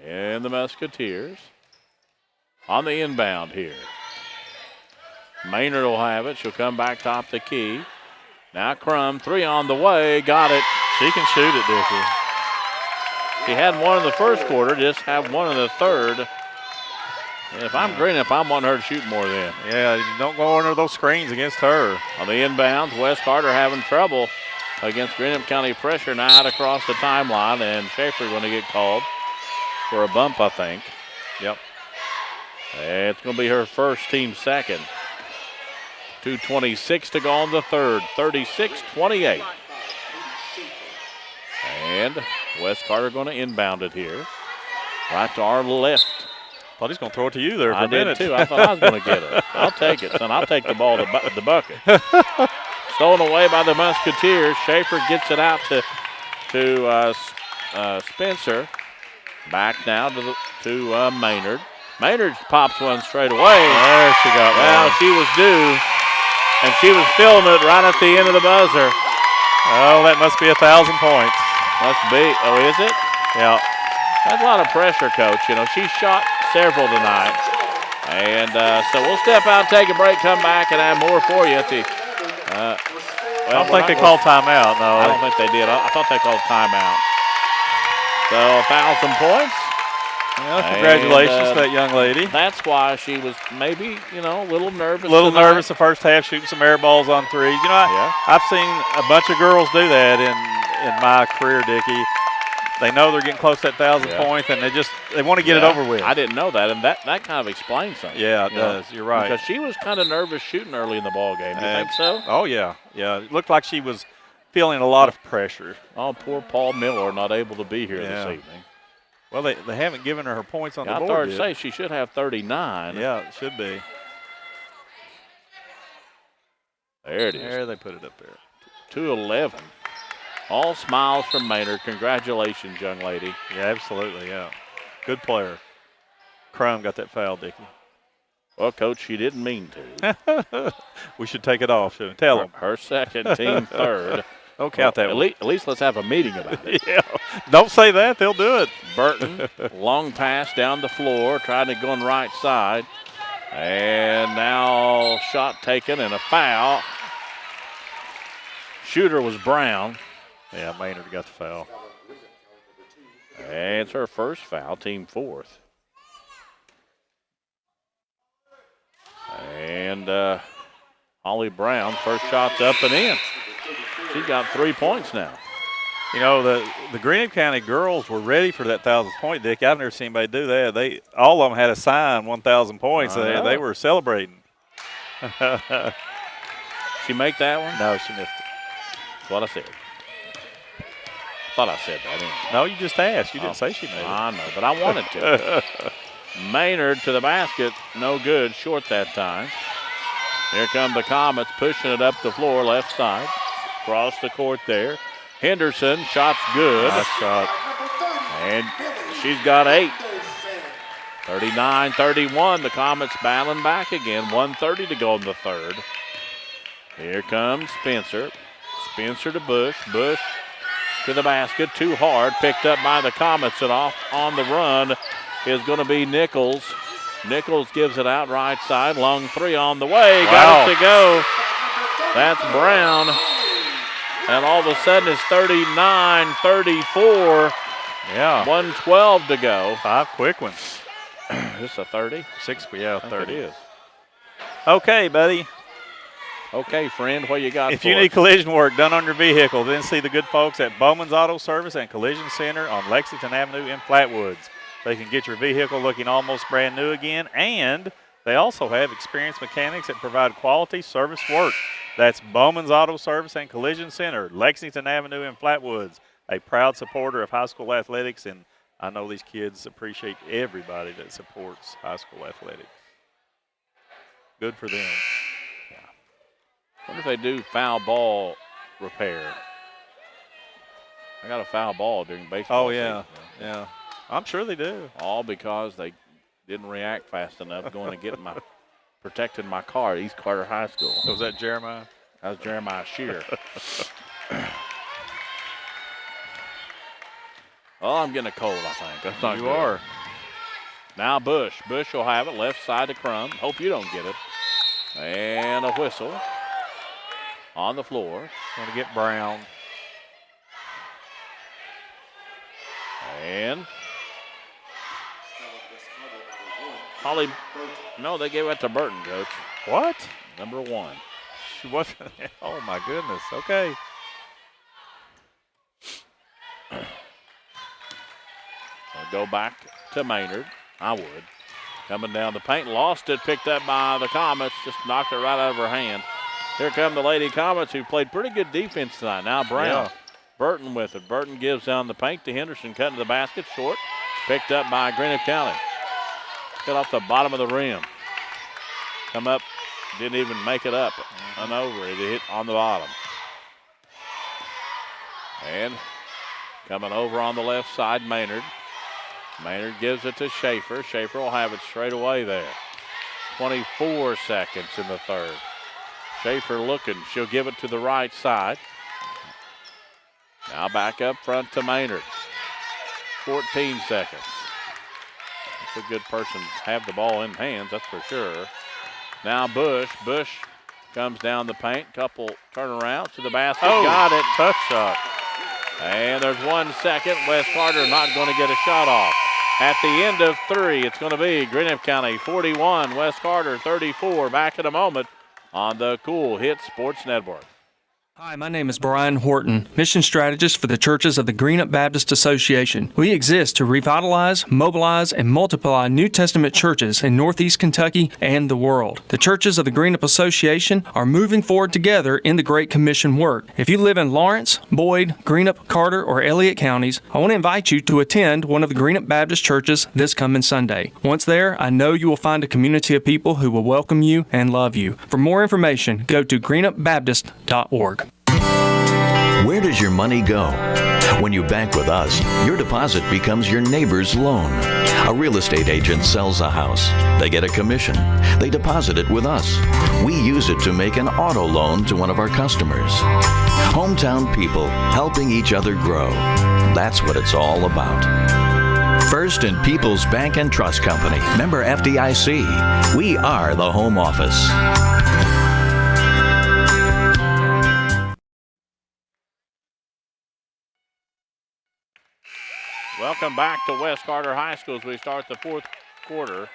And the Musketeers on the inbound here. Maynard will have it. She'll come back top the key. Now Crum, three on the way. Got it. She can shoot it, Dickie. She had one in the first quarter, just have one in the third. If I'm Greenup, I'm wanting her to shoot more then. Yeah, you don't go under those screens against her. On the inbounds, Wes Carter having trouble against Greenup County pressure. Now out across the timeline, and Schaefer going to get called for a bump, I think. Yep. It's going to be her first, team second. 2:26 to go in the third. 36-28. And Wes Carter going to inbound it here. Right to our left. Thought he's going to throw it to you there for a minute. I did too. I thought I was going to get it. I'll take it, son. I'll take the ball to the bucket. Stolen away by the Musketeers. Schaefer gets it out to Spencer. Back now to Maynard. Maynard pops one straight away. There she got one. Well, she was due, and she was feeling it right at the end of the buzzer. Oh, that must be 1,000 points. Must be. Oh, is it? Yeah. That's a lot of pressure, Coach. You know, she shot several tonight. And so we'll step out, take a break, come back, and have more for you at the I don't think they called timeout, no. I don't think they did. I thought they called timeout. So 1,000 points. Well, congratulations to that young lady. That's why she was maybe, a little nervous. A little tonight. nervous the first half, shooting some air balls on threes. I've seen a bunch of girls do that in my career, Dickie. They know they're getting close to that 1,000 points, and they want to get it over with. I didn't know that, and that kind of explains something. Yeah, it does. You're right. Because she was kind of nervous shooting early in the ball game. You think so? Oh, yeah. Yeah, it looked like she was feeling a lot of pressure. Oh, poor Paul Miller not able to be here this evening. Well, they haven't given her points on the board I started yet. to say she should have 39. Yeah, it should be. There it is. There, they put it up there. 2-11. All smiles from Maynard. Congratulations, young lady. Yeah, absolutely, yeah. Good player. Crum got that foul, Dickie. Well, Coach, she didn't mean to. We should take it off, shouldn't we? Tell them. Her second, team third. Don't count that one. At least let's have a meeting about it. Yeah. Don't say that. They'll do it. Burton, long pass down the floor, trying to go on right side. And now shot taken and a foul. Shooter was Brown. Yeah, Maynard got the foul. And it's her first foul, team fourth. And Holly Brown, first shot's up and in. She's got 3 points now. You know, the Greenup County girls were ready for that 1,000th point, Dick. I've never seen anybody do that. All of them had a sign, 1,000 points. They were celebrating. She make that one? No, she missed it. That's what I said. Thought I said that, didn't I? No, you just asked. You didn't say she made it. I know, but I wanted to. Maynard to the basket. No good. Short that time. Here come the Comets pushing it up the floor, left side. Across the court there. Henderson, shot's good. Nice shot. And she's got 8. 39-31. The Comets battling back again. 1:30 to go in the third. Here comes Spencer. Spencer to Bush. Bush to the basket. Too hard. Picked up by the Comets, and off on the run is going to be Nichols. Nichols gives it out right side. Long three on the way. Wow. Got it to go. That's Brown. And all of a sudden it's 39-34. Yeah. 1:12 to go. 5 quick ones. Is this a 30? 6, yeah, 30. It is. Okay, buddy. Okay, friend, what you got If for you us? need collision work done on your vehicle, then see the good folks at Bowman's Auto Service and Collision Center on Lexington Avenue in Flatwoods. They can get your vehicle looking almost brand new again, and they also have experienced mechanics that provide quality service work. That's Bowman's Auto Service and Collision Center, Lexington Avenue in Flatwoods, a proud supporter of high school athletics, and I know these kids appreciate everybody that supports high school athletics. Good for them. I wonder if they do foul ball repair. I got a foul ball during baseball. Oh, yeah. season. Yeah. I'm sure they do. All because they didn't react fast enough going to get protecting my car at East Carter High School. Was that Jeremiah? That was Jeremiah Shear. Oh, I'm getting a cold, I think. That's not You good. are. Now Bush. Bush will have it left side to Crum. Hope you don't get it. And a whistle on the floor. Going to get Brown. And Holly, no, they gave it to Burton, Coach. What? Number 1. She wasn't. Oh, my goodness. Okay. I'll go back to Maynard. I would. Coming down the paint, lost it, picked up by the Comets, just knocked it right out of her hand. Here come the Lady Comets, who played pretty good defense tonight. Now Brown. Yeah. Burton with it. Burton gives down the paint to Henderson, cutting to the basket, short. Picked up by Greenup County. Cut off the bottom of the rim. Come up, didn't even make it up and over. It hit on the bottom. And coming over on the left side, Maynard. Maynard gives it to Schaefer. Schaefer will have it straight away there. 24 seconds in the third. Schaefer looking. She'll give it to the right side. Now back up front to Maynard. 14 seconds. That's a good person to have the ball in hands, that's for sure. Now Bush. Bush comes down the paint. Couple turnarounds to the basket. Oh, got it. Tough shot. And there's 1 second. West Carter not going to get a shot off. At the end of 3, it's going to be Greenup County 41, West Carter 34. Back in a moment on the Cool Hit Sports Network. Hi, my name is Brian Horton, Mission Strategist for the Churches of the Greenup Baptist Association. We exist to revitalize, mobilize, and multiply New Testament churches in Northeast Kentucky and the world. The Churches of the Greenup Association are moving forward together in the Great Commission work. If you live in Lawrence, Boyd, Greenup, Carter, or Elliott counties, I want to invite you to attend one of the Greenup Baptist churches this coming Sunday. Once there, I know you will find a community of people who will welcome you and love you. For more information, go to greenupbaptist.org. Where does your money go? When you bank with us, your deposit becomes your neighbor's loan. A real estate agent sells a house. They get a commission. They deposit it with us. We use it to make an auto loan to one of our customers. Hometown people helping each other grow. That's what it's all about. First and People's Bank and Trust Company. Member FDIC. We are the home office. Welcome back to West Carter High School as we start the fourth quarter.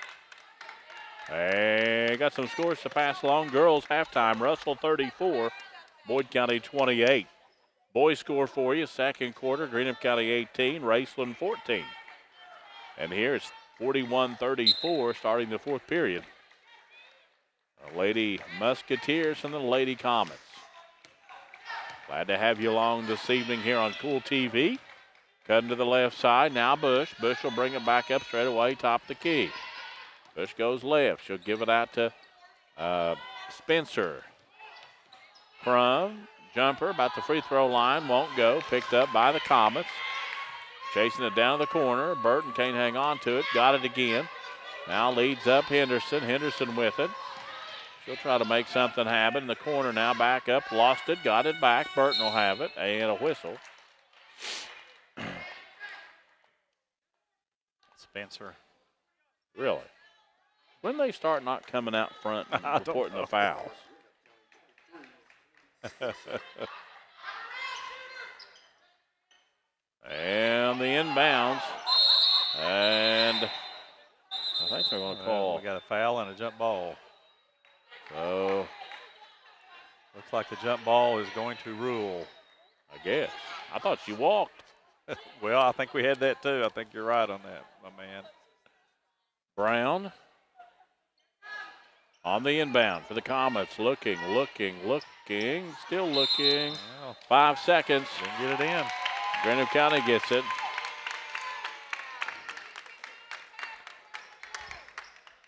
Hey, got some scores to pass along. Girls halftime, Russell 34, Boyd County 28. Boys score for you, second quarter, Greenup County 18, Raceland 14. And here it's 41-34 starting the fourth period. The Lady Musketeers and the Lady Comets. Glad to have you along this evening here on Cool TV. Cutting to the left side, now Bush. Bush will bring it back up straight away, top the key. Bush goes left. She'll give it out to Spencer. Crum, jumper, about the free throw line, won't go. Picked up by the Comets. Chasing it down the corner. Burton can't hang on to it. Got it again. Now leads up Henderson. Henderson with it. She'll try to make something happen in the corner now. Back up, lost it, got it back. Burton will have it, and a whistle. Spencer. Really? When they start not coming out front and reporting the fouls? And the inbounds. And I think they're going to call. We got a foul and a jump ball. So looks like the jump ball is going to rule. I guess. I thought she walked. Well, I think we had that too. I think you're right on that, my man. Brown on the inbound for the Comets. Looking, still looking. Well, 5 seconds. Didn't get it in. Greenup County gets it.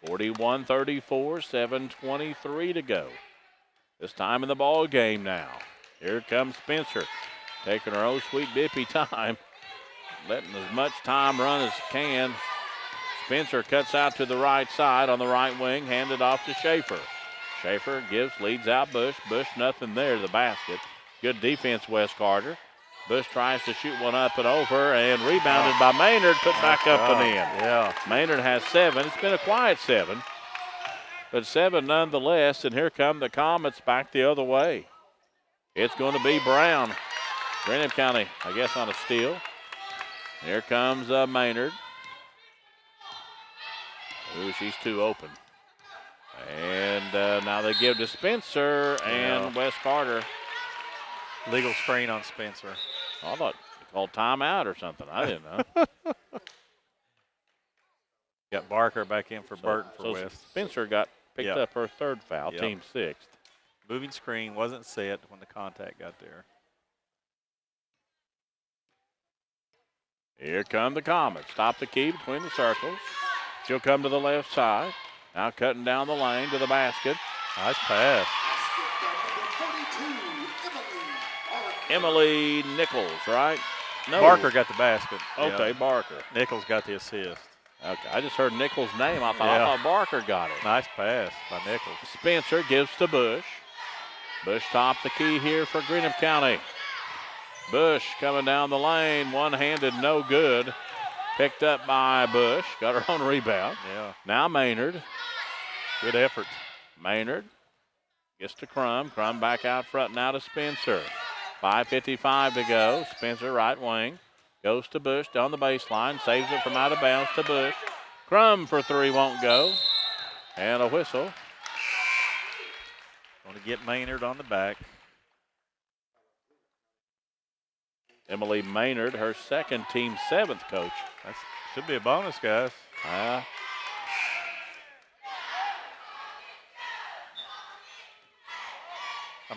41-34, 7:23 to go. This time in the ball game now. Here comes Spencer. Taking her own sweet bippy time. Letting as much time run as can. Spencer cuts out to the right side on the right wing. Handed off to Schaefer. Schaefer leads out Bush. Bush nothing there to the basket. Good defense, West Carter. Bush tries to shoot one up and over and rebounded by Maynard. Put back up and in. Yeah. Maynard has 7. It's been a quiet 7. But 7 nonetheless. And here come the Comets back the other way. It's going to be Brown. Greenup County, I guess, on a steal. Here comes Maynard. Ooh, she's too open. And now they give to Spencer and West Carter. Legal screen on Spencer. I thought they called timeout or something. I didn't know. Got Barker back in for Burton for West. Spencer got picked up her third foul, team 6th. Moving screen wasn't set when the contact got there. Here come the Comets. Stop the key between the circles. She'll come to the left side. Now cutting down the lane to the basket. Nice pass. Emily Nichols, right? No. Barker got the basket. Okay, Barker. Nichols got the assist. Okay, I just heard Nichols' name. I thought Barker got it. Nice pass by Nichols. Spencer gives to Bush. Bush top the key here for Greenup County. Bush coming down the lane, one-handed, no good. Picked up by Bush, got her own rebound. Yeah. Now Maynard. Good effort. Maynard gets to Crum. Crum back out front now to Spencer. 5:55 to go. Spencer right wing. Goes to Bush down the baseline. Saves it from out of bounds to Bush. Crum for three won't go. And a whistle. Going to get Maynard on the back. Emily Maynard, her second, team 7th coach. That should be a bonus, guys. I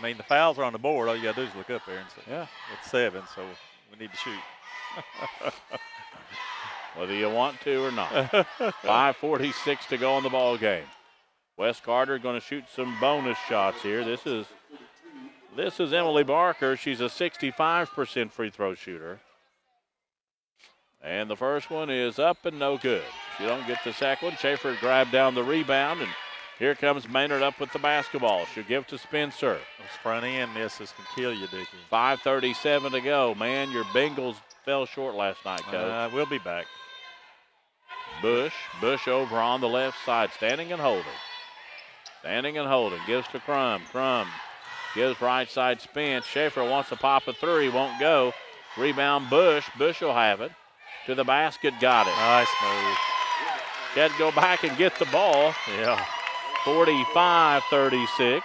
mean, the fouls are on the board. All you got to do is look up there and say, it's 7, so we need to shoot. Whether you want to or not. 5:46 to go in the ball game. Wes Carter going to shoot some bonus shots here. This is Emily Barker. She's a 65% free throw shooter. And the first one is up and no good. She don't get the second one. Schaefer grabbed down the rebound, and here comes Maynard up with the basketball. She'll give to Spencer. Those front end misses can kill you, Dickie. 5:37 to go. Man, your Bengals fell short last night, Coach. We'll be back. Bush over on the left side, standing and holding. Standing and holding. Gives to Crum. Crum gives right side Spence. Schaefer wants to pop a three. Won't go. Rebound Bush. Bush will have it. To the basket. Got it. Nice move. She had to go back and get the ball. Yeah. 45-36.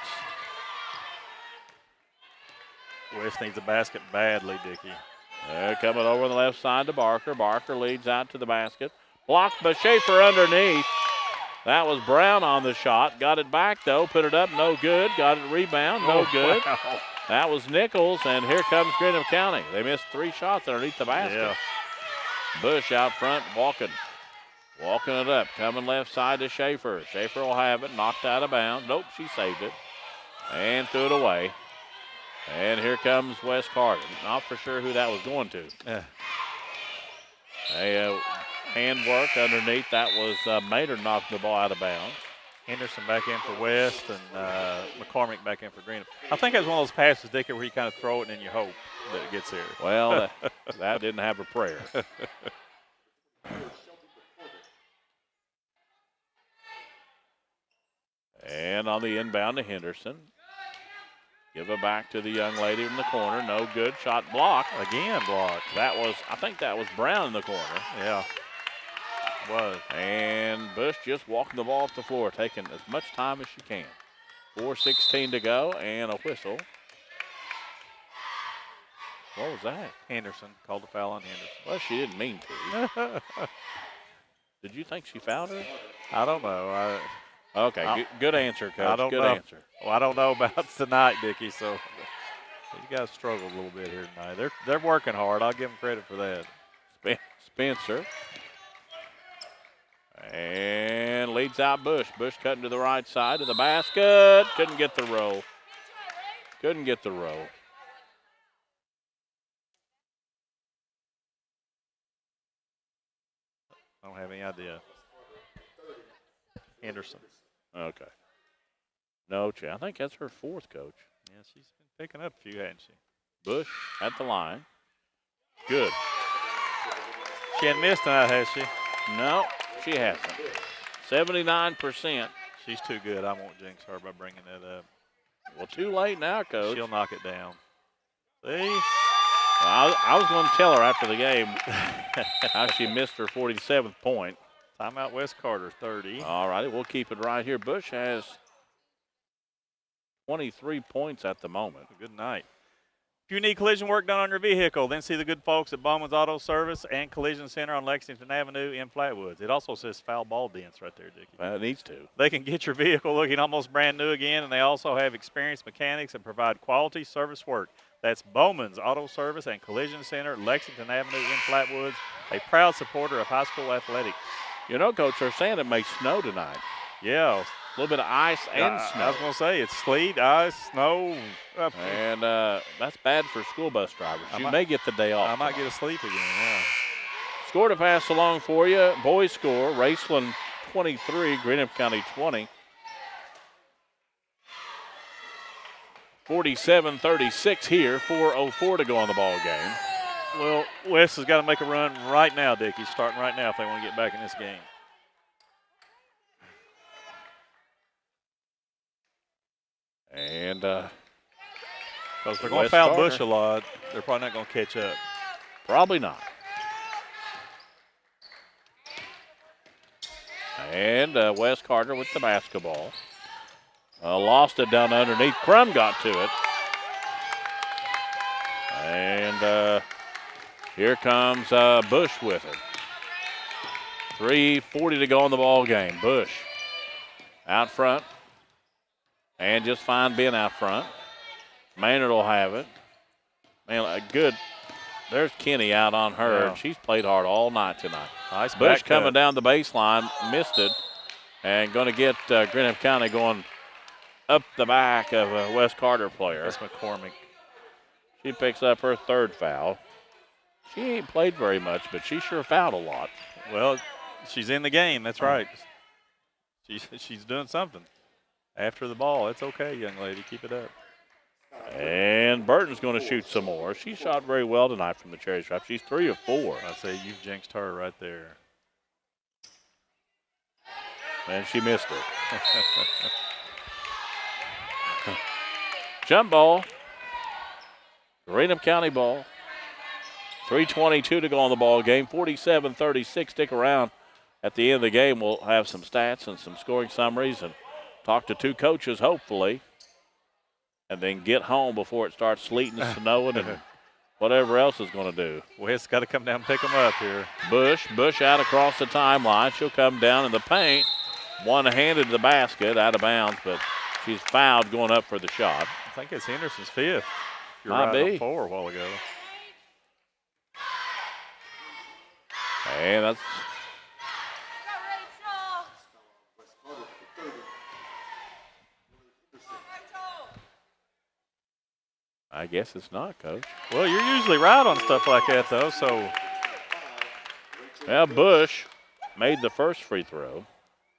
West needs a basket badly, Dickie. They're coming over on the left side to Barker. Barker leads out to the basket. Blocked by Schaefer underneath. That was Brown on the shot. Got it back, though. Put it up, no good. Got it rebound, no good. Wow. That was Nichols, and here comes Greenup County. They missed 3 shots underneath the basket. Yeah. Bush out front, walking it up. Coming left side to Schaefer. Schaefer will have it, knocked out of bounds. Nope, she saved it. And threw it away. And here comes Wes Carter. Not for sure who that was going to. Yeah. Handwork underneath. That was Maynard knocking the ball out of bounds. Henderson back in for West and McCormick back in for Greenup. I think that's one of those passes, Dickie, where you kind of throw it and then you hope that it gets there. Well, that didn't have a prayer. And on the inbound to Henderson. Give it back to the young lady in the corner. No good. Shot blocked. Again blocked. I think that was Brown in the corner. Yeah. Was. And Bush just walking the ball off the floor, taking as much time as she can. 4:16 to go and a whistle. What was that? Henderson called the foul on Henderson. Well, she didn't mean to. Did you think she fouled her? I don't know. Okay, good answer, Coach. I don't good know. Answer. Well, I don't know about tonight, Dickie, so these guys struggled a little bit here tonight. They're working hard. I'll give them credit for that. Spencer. And leads out Bush. Bush cutting to the right side of the basket. Couldn't get the roll. I don't have any idea. Henderson. Okay. No, I think that's her 4th, Coach. Yeah, she's been picking up a few, hasn't she? Bush at the line. Good. She hadn't missed tonight, has she? No, she hasn't. 79%. She's too good. I won't jinx her by bringing that up. Well, too late now, Coach. She'll knock it down. See? Well, I was going to tell her after the game how she missed her 47th point. Timeout West Carter, 30. All righty, we'll keep it right here. Bush has 23 points at the moment. Good night. If you need collision work done on your vehicle, then see the good folks at Bowman's Auto Service and Collision Center on Lexington Avenue in Flatwoods. It also says foul ball dents right there, Dickie. It needs to. They can get your vehicle looking almost brand new again, and they also have experienced mechanics and provide quality service work. That's Bowman's Auto Service and Collision Center, Lexington Avenue in Flatwoods, a proud supporter of high school athletics. You know, Coach, they're saying it may snow tonight. Yeah. A little bit of ice and snow. I was going to say, it's sleet, ice, snow. And that's bad for school bus drivers. You may get the day off. I might get asleep again, yeah. Score to pass along for you. Boys score, Raceland 23, Greenup County 20. 47-36 here, 4:04 to go on the ball game. Well, West has got to make a run right now, Dickie, starting right now if they want to get back in this game. And because they're going to foul Bush a lot, they're probably not going to catch up. Probably not. And Wes Carter with the basketball. Lost it down underneath. Crum got to it. And here comes Bush with it. 3:40 to go on the ball game. Bush out front. And just fine being out front. Maynard will have it. Man, good. There's Kenny out on her. Yeah. She's played hard all night tonight. Nice Bush back coming cut. down the baseline, missed it, and going to get Greenup County going up the back of a Wes Carter player. That's McCormick. She picks up her third foul. She ain't played very much, but she sure fouled a lot. Well, she's in the game. That's right. She's doing something. After the ball, it's okay, young lady. Keep it up. And Burton's going to shoot some more. She shot very well tonight from the cherry stripe. She's 3 of 4. I say you've jinxed her right there. And she missed it. Jump ball. Greenup County ball. 3:22 to go on the ball game. 47-36. Stick around. At the end of the game, we'll have some stats and some scoring summaries and talk to two coaches, hopefully, and then get home before it starts sleeting and snowing and whatever else is going to do. Wes got to come down and pick them up here. Bush out across the timeline. She'll come down in the paint. One-handed to the basket, out of bounds, but she's fouled going up for the shot. I think it's Henderson's fifth. You're Might right be. on 4 a while ago. And that's I guess it's not, Coach. Well, you're usually right on stuff like that, though, so. Well, Bush made the first free throw.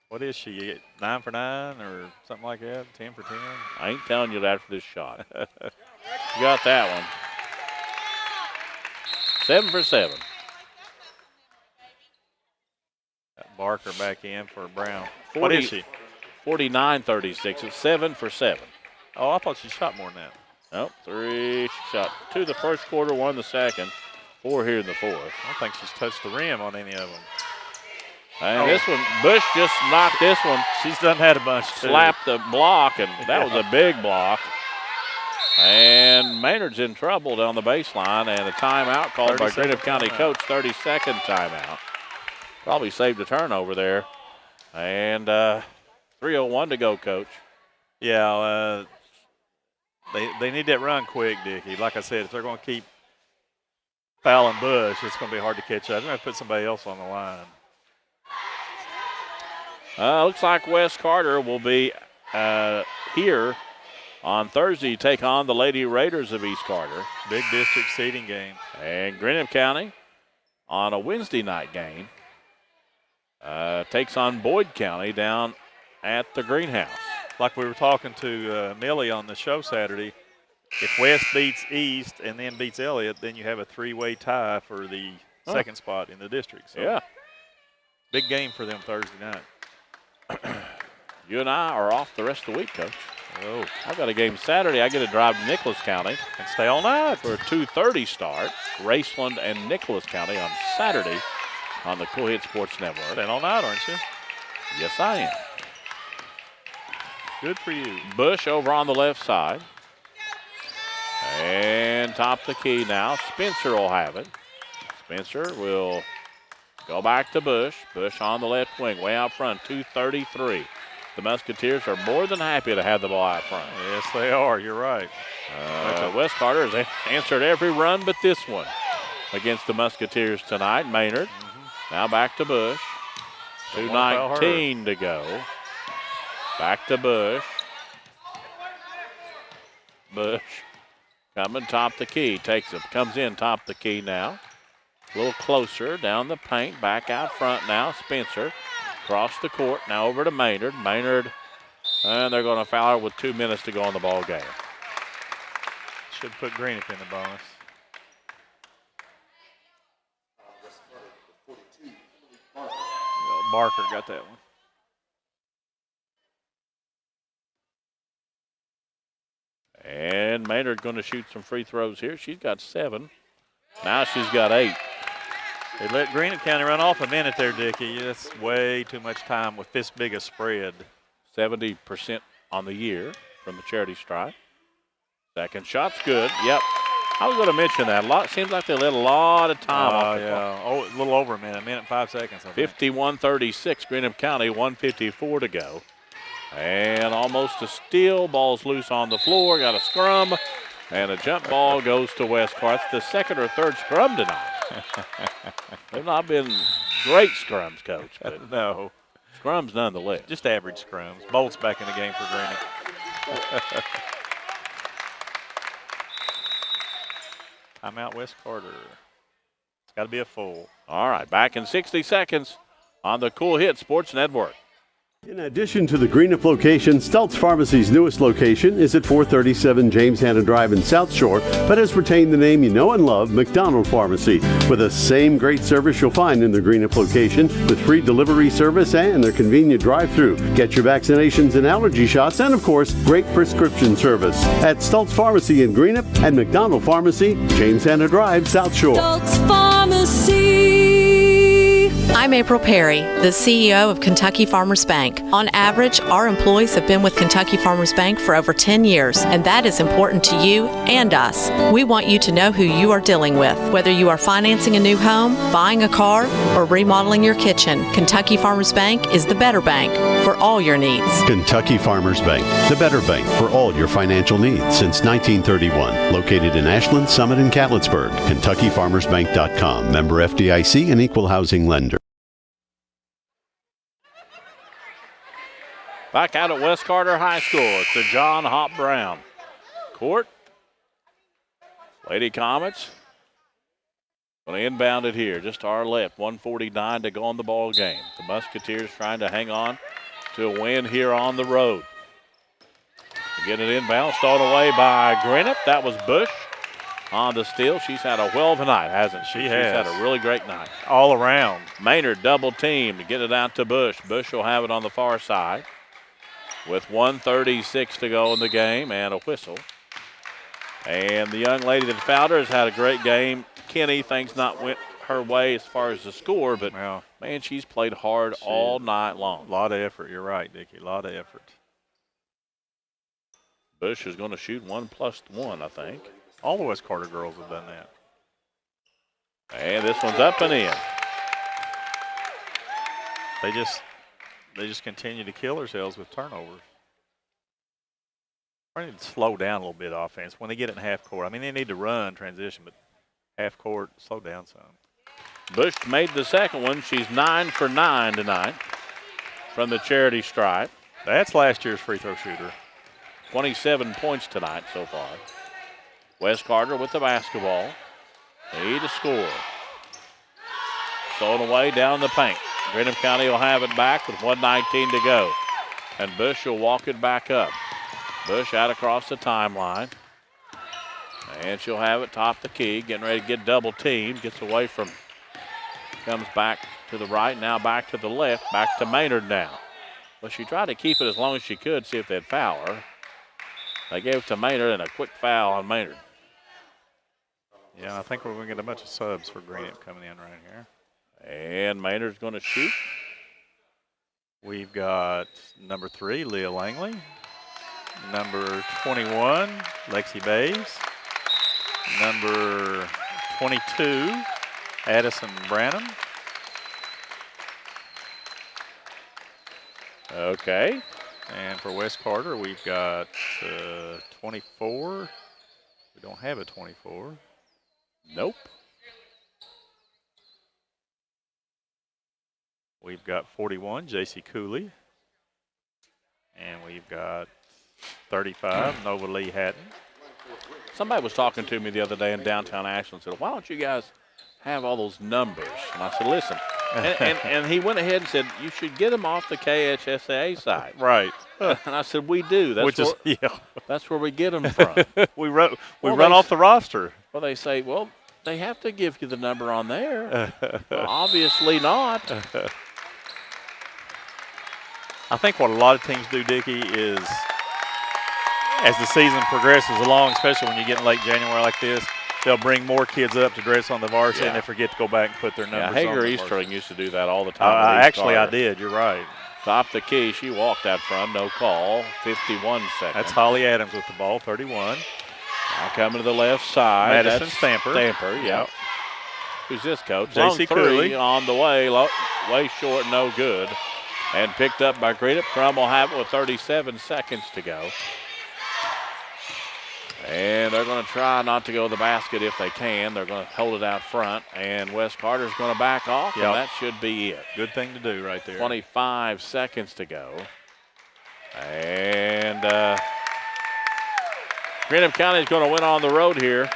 What is she, 9 for 9 or something like that, 10 for 10? I ain't telling you that after this shot. You got that one. 7 for 7. Got Barker back in for Brown. 40, what is she? 49-36. It's 7 for 7. Oh, I thought she shot more than that. Nope, 3. She shot 2 the first quarter, 1 the second, 4 here in the fourth. I don't think she's touched the rim on any of them. And this one, Bush just knocked this one. She's done had a bunch, too. Slapped the block, and that was a big block. And Maynard's in trouble down the baseline, and a timeout called by Greenup County coach, 30-second timeout. Probably saved a turnover there. And 3:01 to go, Coach. Yeah, they need that run quick, Dickie. Like I said, if they're going to keep fouling Bush, it's going to be hard to catch up. They're going to put somebody else on the line. Looks like Wes Carter will be here on Thursday to take on the Lady Raiders of East Carter. Big district seeding game. And Greenup County on a Wednesday night game takes on Boyd County down at the Greenhouse. Like we were talking to Millie on the show Saturday, if West beats East and then beats Elliott, then you have a 3-way tie for the second spot in the district. So yeah. Big game for them Thursday night. You and I are off the rest of the week, Coach. Oh. I've got a game Saturday. I get to drive to Nicholas County and stay all night for a 2:30 start. Raceland and Nicholas County on Saturday on the Cool Hit Sports Network. Staying all night, aren't you? Yes, I am. Good for you. Bush over on the left side. And And top the key now. Spencer will have it. Spencer will go back to Bush. Bush on the left wing, way out front, 2:33. The Musketeers are more than happy to have the ball out front. Yes, they are. You're right. West Carter has answered every run but this one against the Musketeers tonight. Maynard now back to Bush. 2:19 to go. Back to Bush. Bush coming top the key. Takes it. Comes in top the key now. A little closer down the paint. Back out front now. Spencer. Across the court. Now over to Maynard. Maynard. And they're going to foul her with 2 minutes to go in the ball game. Should put Greenup in the bonus. Barker got that one. And Maynard going to shoot some free throws here. She's got 7. Now she's got 8. They let Greenup County run off a minute there, Dickie. That's way too much time with this big a spread. 70% on the year from the charity stripe. Second shot's good. Yep. I was going to mention that. Seems like they let a lot of time off the clock. Oh, a little over a minute and 5 seconds. 51-36, Greenup County, 1:54 to go. And almost a steal. Ball's loose on the floor. Got a scrum. And a jump ball goes to West Carter. It's the second or third scrum tonight. They've not been great scrums, Coach. But no. Scrums nonetheless. Just average scrums. Bolt's back in the game for Greenup. Timeout West Carter. It's got to be a full. All right, back in 60 seconds on the Cool Hit Sports Network. In addition to the Greenup location, Stultz Pharmacy's newest location is at 437 James Hanna Drive in South Shore, but has retained the name you know and love, McDonald Pharmacy, with the same great service you'll find in the Greenup location, with free delivery service and their convenient drive-thru. Get your vaccinations and allergy shots, and of course, great prescription service at Stultz Pharmacy in Greenup and McDonald Pharmacy, James Hanna Drive, South Shore. Stultz Pharmacy. I'm April Perry, the CEO of Kentucky Farmers Bank. On average, our employees have been with Kentucky Farmers Bank for over 10 years, and that is important to you and us. We want you to know who you are dealing with. Whether you are financing a new home, buying a car, or remodeling your kitchen, Kentucky Farmers Bank is the better bank for all your needs. Kentucky Farmers Bank, the better bank for all your financial needs since 1931. Located in Ashland, Summit, and Catlettsburg. KentuckyFarmersBank.com. Member FDIC and equal housing lender. Back out at West Carter High School. It's the John Hop Brown court. Lady Comets going to inbound it here, just to our left. 1:49 to go on the ball game. The Musketeers trying to hang on to a win here on the road. To get it inbound, stolen away by Greenup. That was Bush on the steal. She's had a whale of a night, hasn't she? She has. She's had a really great night. All around. Maynard double team to get it out to Bush. Bush will have it on the far side with 1:36 to go in the game and a whistle. And the young lady that fouled her has had a great game. Kenny, things not went her way as far as the score, but man, she's played hard all night long. A lot of effort. You're right, Dickie. A lot of effort. Bush is going to shoot 1+1, I think. All the West Carter girls have done that. And this one's up and in. They just continue to kill themselves with turnovers. They need to slow down a little bit offense when they get it in half court. I mean, they need to run transition, but half court, slow down some. Bush made the second one. She's 9 for 9 tonight from the charity stripe. That's last year's free throw shooter. 27 points tonight so far. West Carter with the basketball. Need to score. Stolen away down the paint. Greenup County will have it back with 1:19 to go. And Bush will walk it back up. Bush out across the timeline. And she'll have it top the key. Getting ready to get double teamed. Gets away from, comes back to the right. Now back to the left. Back to Maynard now. Well, she tried to keep it as long as she could, see if they'd foul her. They gave it to Maynard and a quick foul on Maynard. Yeah, I think we're going to get a bunch of subs for Greenup coming in right here. And Maynard's going to shoot. We've got number 3, Leah Langley. Number 21, Lexi Bays. number 22, Addison Branham. Okay. And for West Carter, we've got 24. We don't have a 24. Nope. We've got 41, J.C. Cooley. And we've got 35, Nova Lee Hatton. Somebody was talking to me the other day in downtown Ashland and said, why don't you guys have all those numbers? And I said, listen. And he went ahead and said, you should get them off the KHSAA site. Right. And I said, we do. That's where we get them from. we run off the roster. Well, they say, well, they have to give you the number on there. Well, obviously not. I think what a lot of teams do, Dickie, is as the season progresses along, especially when you get in late January like this, they'll bring more kids up to dress on the varsity, and they forget to go back and put their numbers on. Hager Easterling used to do that all the time. Actually, I did. You're right. Top the key. She walked out front. No call. 51 seconds. That's Holly Adams with the ball, 31. Now coming to the left side. Madison Stamper. Yeah. Who's this, Coach? J.C. Cooley. On the way. Way short, no good. And picked up by Greenup. Crum will have it with 37 seconds to go. And they're going to try not to go to the basket if they can. They're going to hold it out front. And West Carter's going to back off, and that should be it. Good thing to do right there. 25 seconds to go. And Greenup County is going to win on the road here.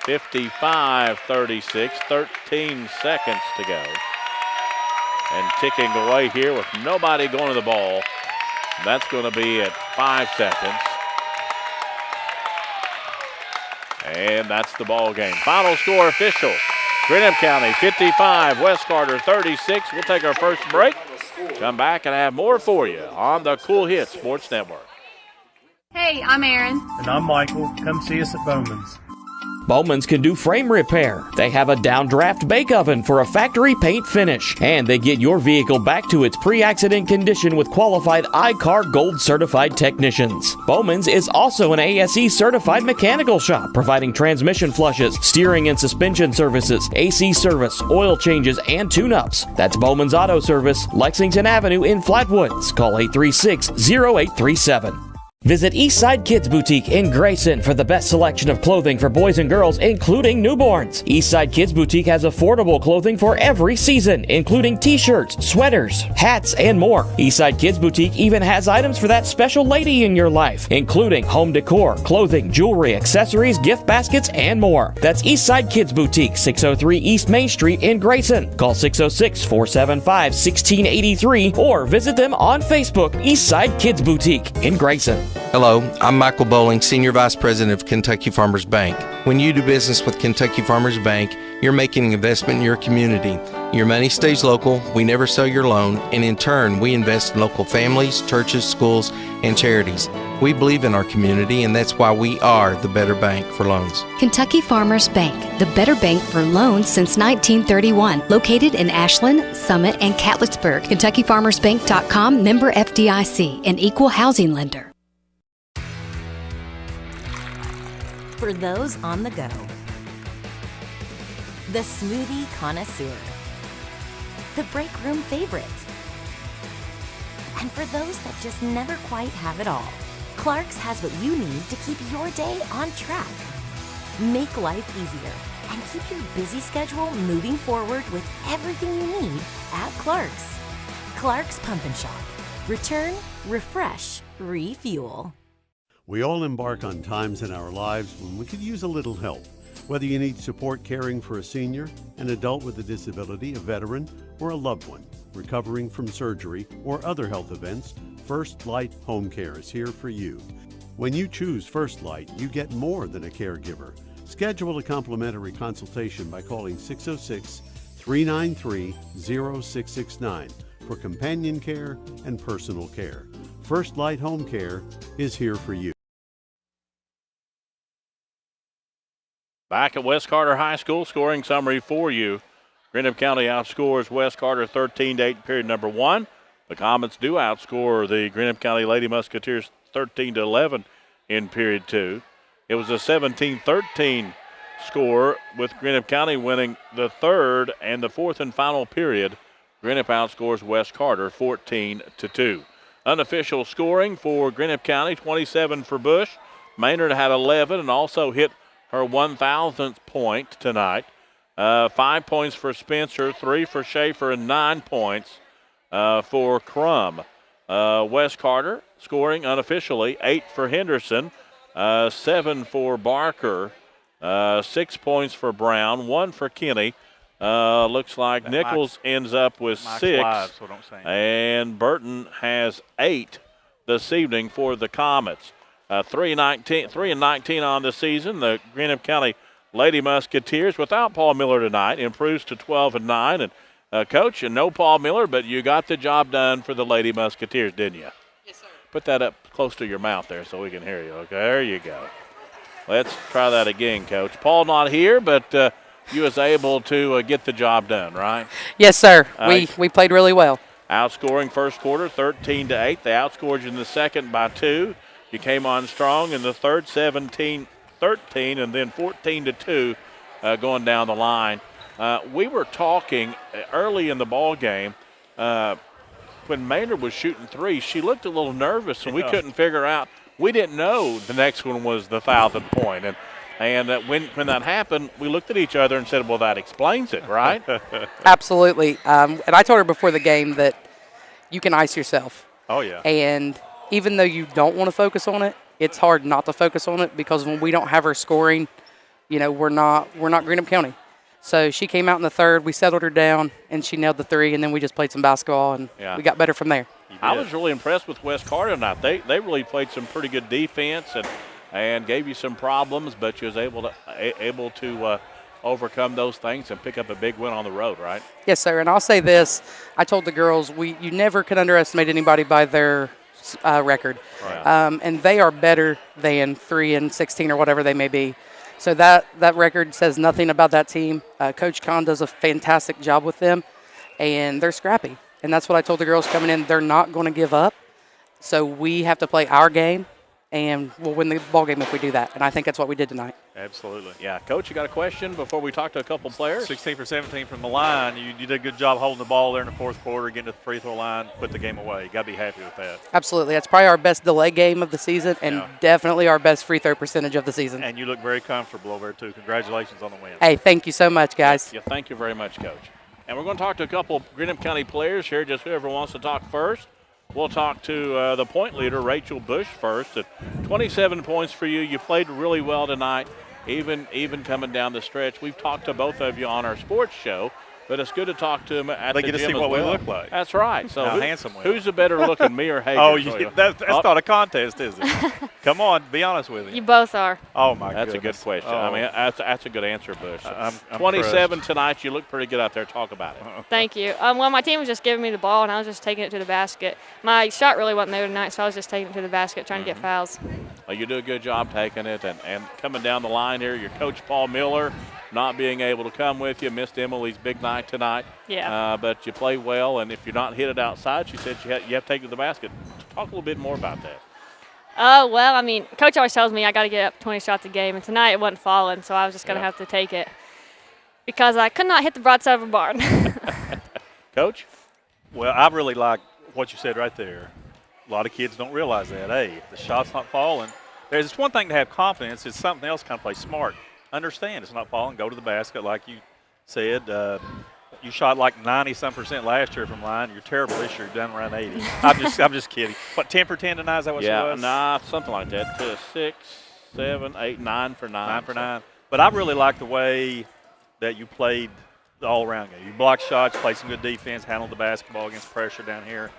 55-36, 13 seconds to go. And ticking away here with nobody going to the ball. That's going to be at 5 seconds. And that's the ball game. Final score official. Greenup County 55, West Carter 36. We'll take our first break. Come back and have more for you on the Cool Hits Sports Network. Hey, I'm Aaron. And I'm Michael. Come see us at Bowman's. Bowman's can do frame repair. They have a downdraft bake oven for a factory paint finish. And they get your vehicle back to its pre-accident condition with qualified iCar Gold certified technicians. Bowman's is also an ASE certified mechanical shop, providing transmission flushes, steering and suspension services, AC service, oil changes, and tune-ups. That's Bowman's Auto Service, Lexington Avenue in Flatwoods. Call 836-0837. Visit Eastside Kids Boutique in Grayson for the best selection of clothing for boys and girls, including newborns. Eastside Kids Boutique has affordable clothing for every season, including t-shirts, sweaters, hats, and more. Eastside Kids Boutique even has items for that special lady in your life, including home decor, clothing, jewelry, accessories, gift baskets, and more. That's Eastside Kids Boutique, 603 East Main Street in Grayson. Call 606-475-1683 or visit them on Facebook, Eastside Kids Boutique in Grayson. Hello, I'm Michael Bowling, Senior Vice President of Kentucky Farmers Bank. When you do business with Kentucky Farmers Bank, you're making an investment in your community. Your money stays local, we never sell your loan, and in turn, we invest in local families, churches, schools, and charities. We believe in our community, and that's why we are the better bank for loans. Kentucky Farmers Bank, the better bank for loans since 1931. Located in Ashland, Summit, and Catlettsburg. KentuckyFarmersBank.com, member FDIC, an equal housing lender. For those on the go, the smoothie connoisseur, the break room favorite, and for those that just never quite have it all, Clark's has what you need to keep your day on track. Make life easier and keep your busy schedule moving forward with everything you need at Clark's. Clark's Pump and Shop. Return, refresh, refuel. We all embark on times in our lives when we could use a little help. Whether you need support caring for a senior, an adult with a disability, a veteran, or a loved one recovering from surgery or other health events, First Light Home Care is here for you. When you choose First Light, you get more than a caregiver. Schedule a complimentary consultation by calling 606-393-0669 for companion care and personal care. First Light Home Care is here for you. Back at West Carter High School, scoring summary for you. Greenup County outscores West Carter 13-8 period number 1. The Comets do outscore the Greenup County Lady Musketeers 13-11 in period 2. It was a 17-13 score, with Greenup County winning the third and the fourth and final period. Greenup outscores West Carter 14-2. Unofficial scoring for Greenup County, 27 for Bush. Maynard had 11 and also hit her 1,000th point tonight. 5 points for Spencer, 3 for Schaefer, and 9 points for Crum. West Carter scoring unofficially, 8 for Henderson, 7 for Barker, 6 points for Brown, 1 for Kinney. Looks like that Nichols ends up with 6, live, so don't say and Burton has 8 this evening for the Comets. 3-19 on the season. The Greenup County Lady Musketeers, without Paul Miller tonight, improves to 12-9. And Coach, and no Paul Miller, but you got the job done for the Lady Musketeers, didn't you? Yes, sir. Put that up close to your mouth there so we can hear you. Okay, there you go. Let's try that again, Coach. Paul not here, but you was able to get the job done, right? Yes, sir. We played really well. Outscoring first quarter 13-8. They outscored you in the second by 2. You came on strong in the third, 17-13, and then 14-2 going down the line. We were talking early in the ball game when Maynard was shooting 3. She looked a little nervous, and we couldn't figure out. We didn't know the next one was the 1,000th point. And when that happened, we looked at each other and said, well, that explains it, right? Absolutely. And I told her before the game that you can ice yourself. Oh, yeah. And even though you don't want to focus on it, it's hard not to focus on it, because when we don't have her scoring, we're not Greenup County. So she came out in the third, we settled her down, and she nailed the 3, and then we just played some basketball, and we got better from there. I was really impressed with West Carter tonight. They really played some pretty good defense and gave you some problems, but you was able to overcome those things and pick up a big win on the road, right? Yes, sir. And I'll say this: I told the girls you never can underestimate anybody by their record, right. And they are better than 3-16 or whatever they may be. So that record says nothing about that team. Coach Kahn does a fantastic job with them, and they're scrappy. And that's what I told the girls coming in. They're not going to give up. So we have to play our game, and we'll win the ball game if we do that. And I think that's what we did tonight. Absolutely. Yeah. Coach, you got a question before we talk to a couple players? 16 for 17 from the line. You did a good job holding the ball there in the fourth quarter, getting to the free throw line, put the game away. You got to be happy with that. Absolutely. That's probably our best delay game of the season, and definitely our best free throw percentage of the season. And you look very comfortable over there, too. Congratulations on the win. Hey, thank you so much, guys. Yeah, thank you very much, Coach. And we're going to talk to a couple Greenup County players here, just whoever wants to talk first. We'll talk to the point leader, Rachel Bush, first. At 27 points for you. You played really well tonight, even coming down the stretch. We've talked to both of you on our sports show, but it's good to talk to them at the gym as well. They get to see what we look like. That's right. So how handsome we are. Who's the better looking, me or Hager? That's not a contest, is it? Come on, be honest with me. You both are. Oh, my That's goodness. a good question. Oh. I mean, that's a good answer, Bush. I'm 27 pressed. tonight. You look pretty good out there. Talk about it. Thank you. Well, my team was just giving me the ball, and I was just taking it to the basket. My shot really wasn't there tonight, so I was just taking it to the basket, trying to get fouls. Well, you do a good job taking it, and coming down the line here, your coach, Paul Miller, not being able to come with you, missed Emily's big night tonight. Yeah. But you play well, and if you're not hit it outside, she said you have to take it to the basket. Talk a little bit more about that. Well, I mean, Coach always tells me I got to get up 20 shots a game, and tonight it wasn't falling, so I was just going to have to take it because I could not hit the broadside of a barn. Coach? Well, I really like what you said right there. A lot of kids don't realize that. Hey, if the shot's not falling, it's one thing to have confidence. It's something else to kind of play smart. Understand it's not falling. Go to the basket like you said. You shot like 90-some% last year from line. You're terrible this year. You're down around 80. I'm just kidding. What, 10 for 10 tonight? Is that what it was? Nah, something like that. 6, 7, 8, 9 for 9. 9 for 9. But I really like the way that you played the all-around game. You blocked shots, played some good defense, handled the basketball against pressure down here.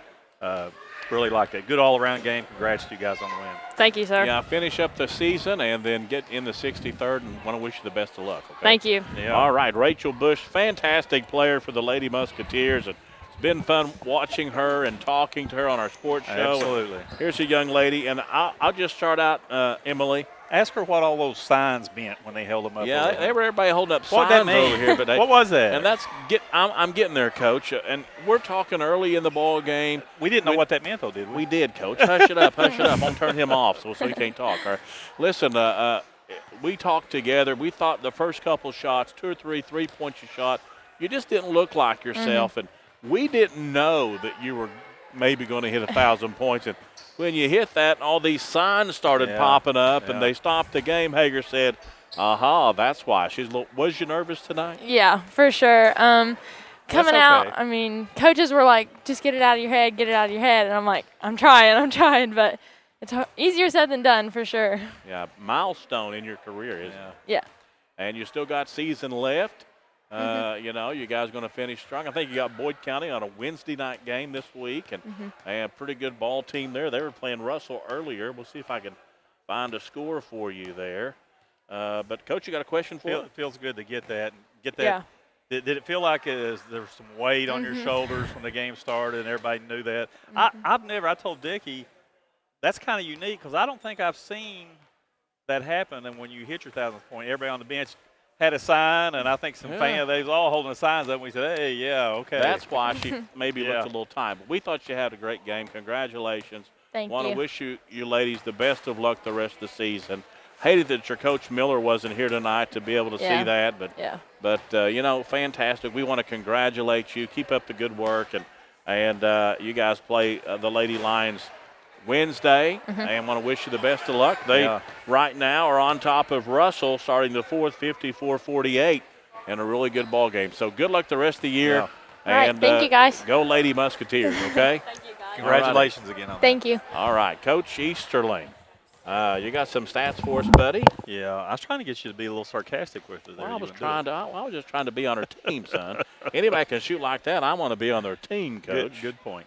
Really like that. Good all-around game. Congrats to you guys on the win. Thank you, sir. Yeah, finish up the season and then get in the 63rd, and want to wish you the best of luck. Okay? Thank you. Yeah. All right, Rachel Bush, fantastic player for the Lady Musketeers. And it's been fun watching her and talking to her on our sports show. Absolutely. And here's a young lady, and I'll just start out, Emily. Ask her what all those signs meant when they held them up. Yeah, everybody holding up what signs that mean? over here. But what was that? And I'm getting there, Coach. And we're talking early in the ball game. We didn't know what that meant, though, did we? We did, Coach. Hush it up, hush it up. I'm going to turn him off so he can't talk. All right. Listen, we talked together. We thought the first couple shots, 2 or 3 3-points you shot, you just didn't look like yourself. And we didn't know that you were maybe going to hit 1,000 points. And when you hit that, and all these signs started popping up, and they stopped the game, Hager said, aha, that's why. Was you nervous tonight? Yeah, for sure. Coming out, I mean, coaches were like, just get it out of your head, get it out of your head. And I'm like, I'm trying, but it's easier said than done for sure. Yeah, milestone in your career, isn't it? Yeah. And you still got season left. You know, you guys going to finish strong. I think you got Boyd County on a Wednesday night game this week, and a pretty good ball team there. They were playing Russell earlier. We'll see if I can find a score for you there. But, Coach, you got a question for me? It feels good to get that. Yeah. Did it feel like there was some weight on your shoulders when the game started and everybody knew that? I told Dickie, that's kind of unique because I don't think I've seen that happen. And when you hit your 1,000th point, everybody on the bench had a sign, and I think some fans, they was all holding the signs up, and we said, hey, yeah, okay. That's why she maybe looked a little tired. But we thought you had a great game. Congratulations. Thank you. Want to wish you ladies the best of luck the rest of the season. Hated that your Coach Miller wasn't here tonight to be able to see that, but you know, fantastic. We want to congratulate you. Keep up the good work, and you guys play the Lady Lions Wednesday, and want to wish you the best of luck. They right now are on top of Russell, starting the fourth, 54-48, and a really good ball game. So good luck the rest of the year. All right, thank you, guys. Go Lady Musketeers, okay? Thank you, guys. Congratulations again on that. Thank you. All right, Coach Easterling. You got some stats for us, buddy? Yeah, I was trying to get you to be a little sarcastic with it. Well, I was just trying to be on her team, son. Anybody can shoot like that. I want to be on their team, Coach. Good point.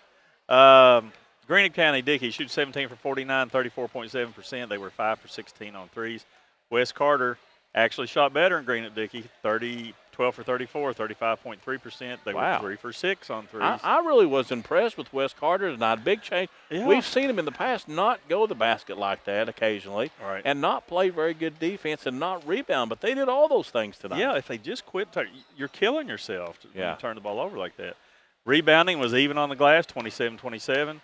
Greenup County, Dickey shoots 17 for 49, 34.7%. They were 5 for 16 on threes. West Carter actually shot better in Greenup, Dickey, 12 for 34, 35.3%. They were 3 for 6 on threes. I really was impressed with West Carter tonight. Big change. Yeah. We've seen them in the past not go to the basket like that occasionally, and not play very good defense and not rebound, but they did all those things tonight. Yeah, if they just quit, you're killing yourself to turn the ball over like that. Rebounding was even on the glass, 27-27.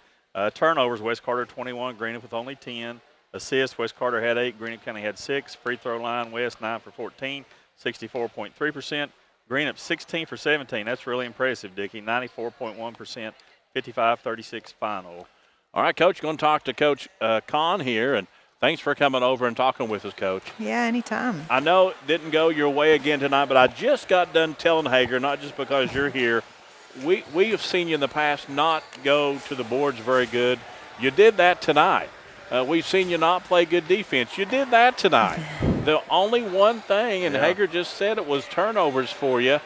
Turnovers, West Carter 21, Greenup with only 10. Assists, West Carter had 8, Greenup County had 6. Free throw line, West 9 for 14, 64.3%. Greenup 16 for 17. That's really impressive, Dickie. 94.1%, 55-36 final. All right, Coach, going to talk to Coach Kahn here, and thanks for coming over and talking with us, Coach. Yeah, anytime. I know it didn't go your way again tonight, but I just got done telling Hager, not just because you're here, we have seen you in the past not go to the boards very good. You did that tonight. We've seen you not play good defense. You did that tonight. The only one thing, and Hager just said it, was turnovers for you.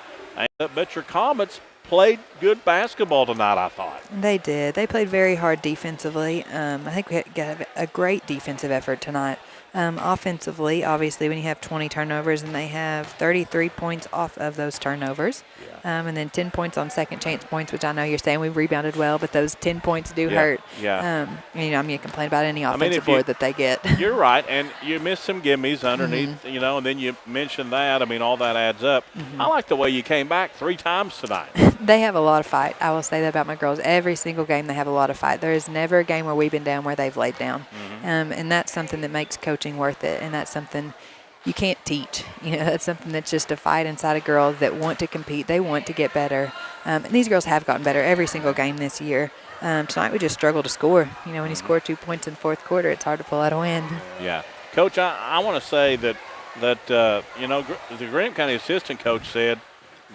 But your Comets played good basketball tonight, I thought. They did. They played very hard defensively. I think we got a great defensive effort tonight. Offensively, obviously, when you have 20 turnovers and they have 33 points off of those turnovers, and then 10 points on second chance points, which I know you're saying we rebounded well, but those 10 points do hurt. Yeah. You know, I'm going to complain about any offensive board that they get. You're right, and you missed some gimmies underneath, you know, and then you mentioned that. I mean, all that adds up. I like the way you came back 3 times tonight. They have a lot of fight. I will say that about my girls. Every single game they have a lot of fight. There is never a game where we've been down where they've laid down. And that's something that makes coaching worth it, and that's something you can't teach. You know, that's something that's just a fight inside of girls that want to compete. They want to get better. And these girls have gotten better every single game this year. Tonight we just struggled to score. You know, when you score 2 points in fourth quarter, it's hard to pull out a win. Yeah. Coach, I want to say that you know, the Greenup County assistant coach said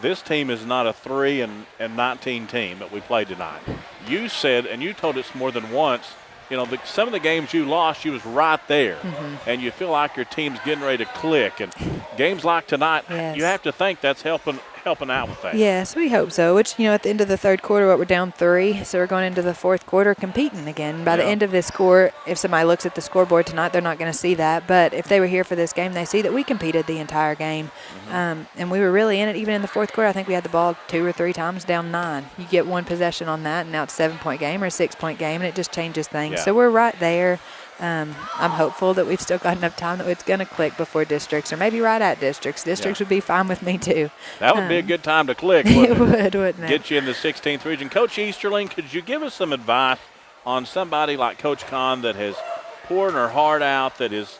this team is not a 3-19 team that we played tonight. You said, and you told us more than once, you know, some of the games you lost, you was right there. And you feel like your team's getting ready to click. And games like tonight, you have to think that's helping out with that. Yes, we hope so. Which, you know, at the end of the third quarter, we're down 3. So we're going into the fourth quarter competing again. By the end of this score, if somebody looks at the scoreboard tonight, they're not going to see that. But if they were here for this game, they see that we competed the entire game. And we were really in it. Even in the fourth quarter, I think we had the ball 2 or 3 times down 9. You get one possession on that, and now it's a 7-point game or a 6-point game, and it just changes things. So we're right there. I'm hopeful that we've still got enough time that it's going to click before districts, or maybe right at districts. Districts would be fine with me too. That would be a good time to click. It would, wouldn't it? Get you in the 16th region. Coach Easterling, could you give us some advice on somebody like Coach Kahn that has poured her heart out, that is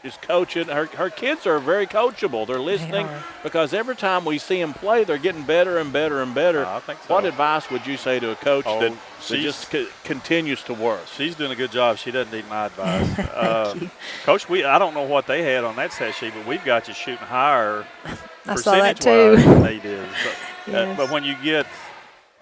is coaching. Her kids are very coachable. They're listening because every time we see them play, they're getting better and better and better. I think so. What advice would you say to a coach that just continues to work? She's doing a good job. She doesn't need my advice. Coach, I don't know what they had on that set sheet, but we've got you shooting higher I saw that too. than they did. Yes. But when you get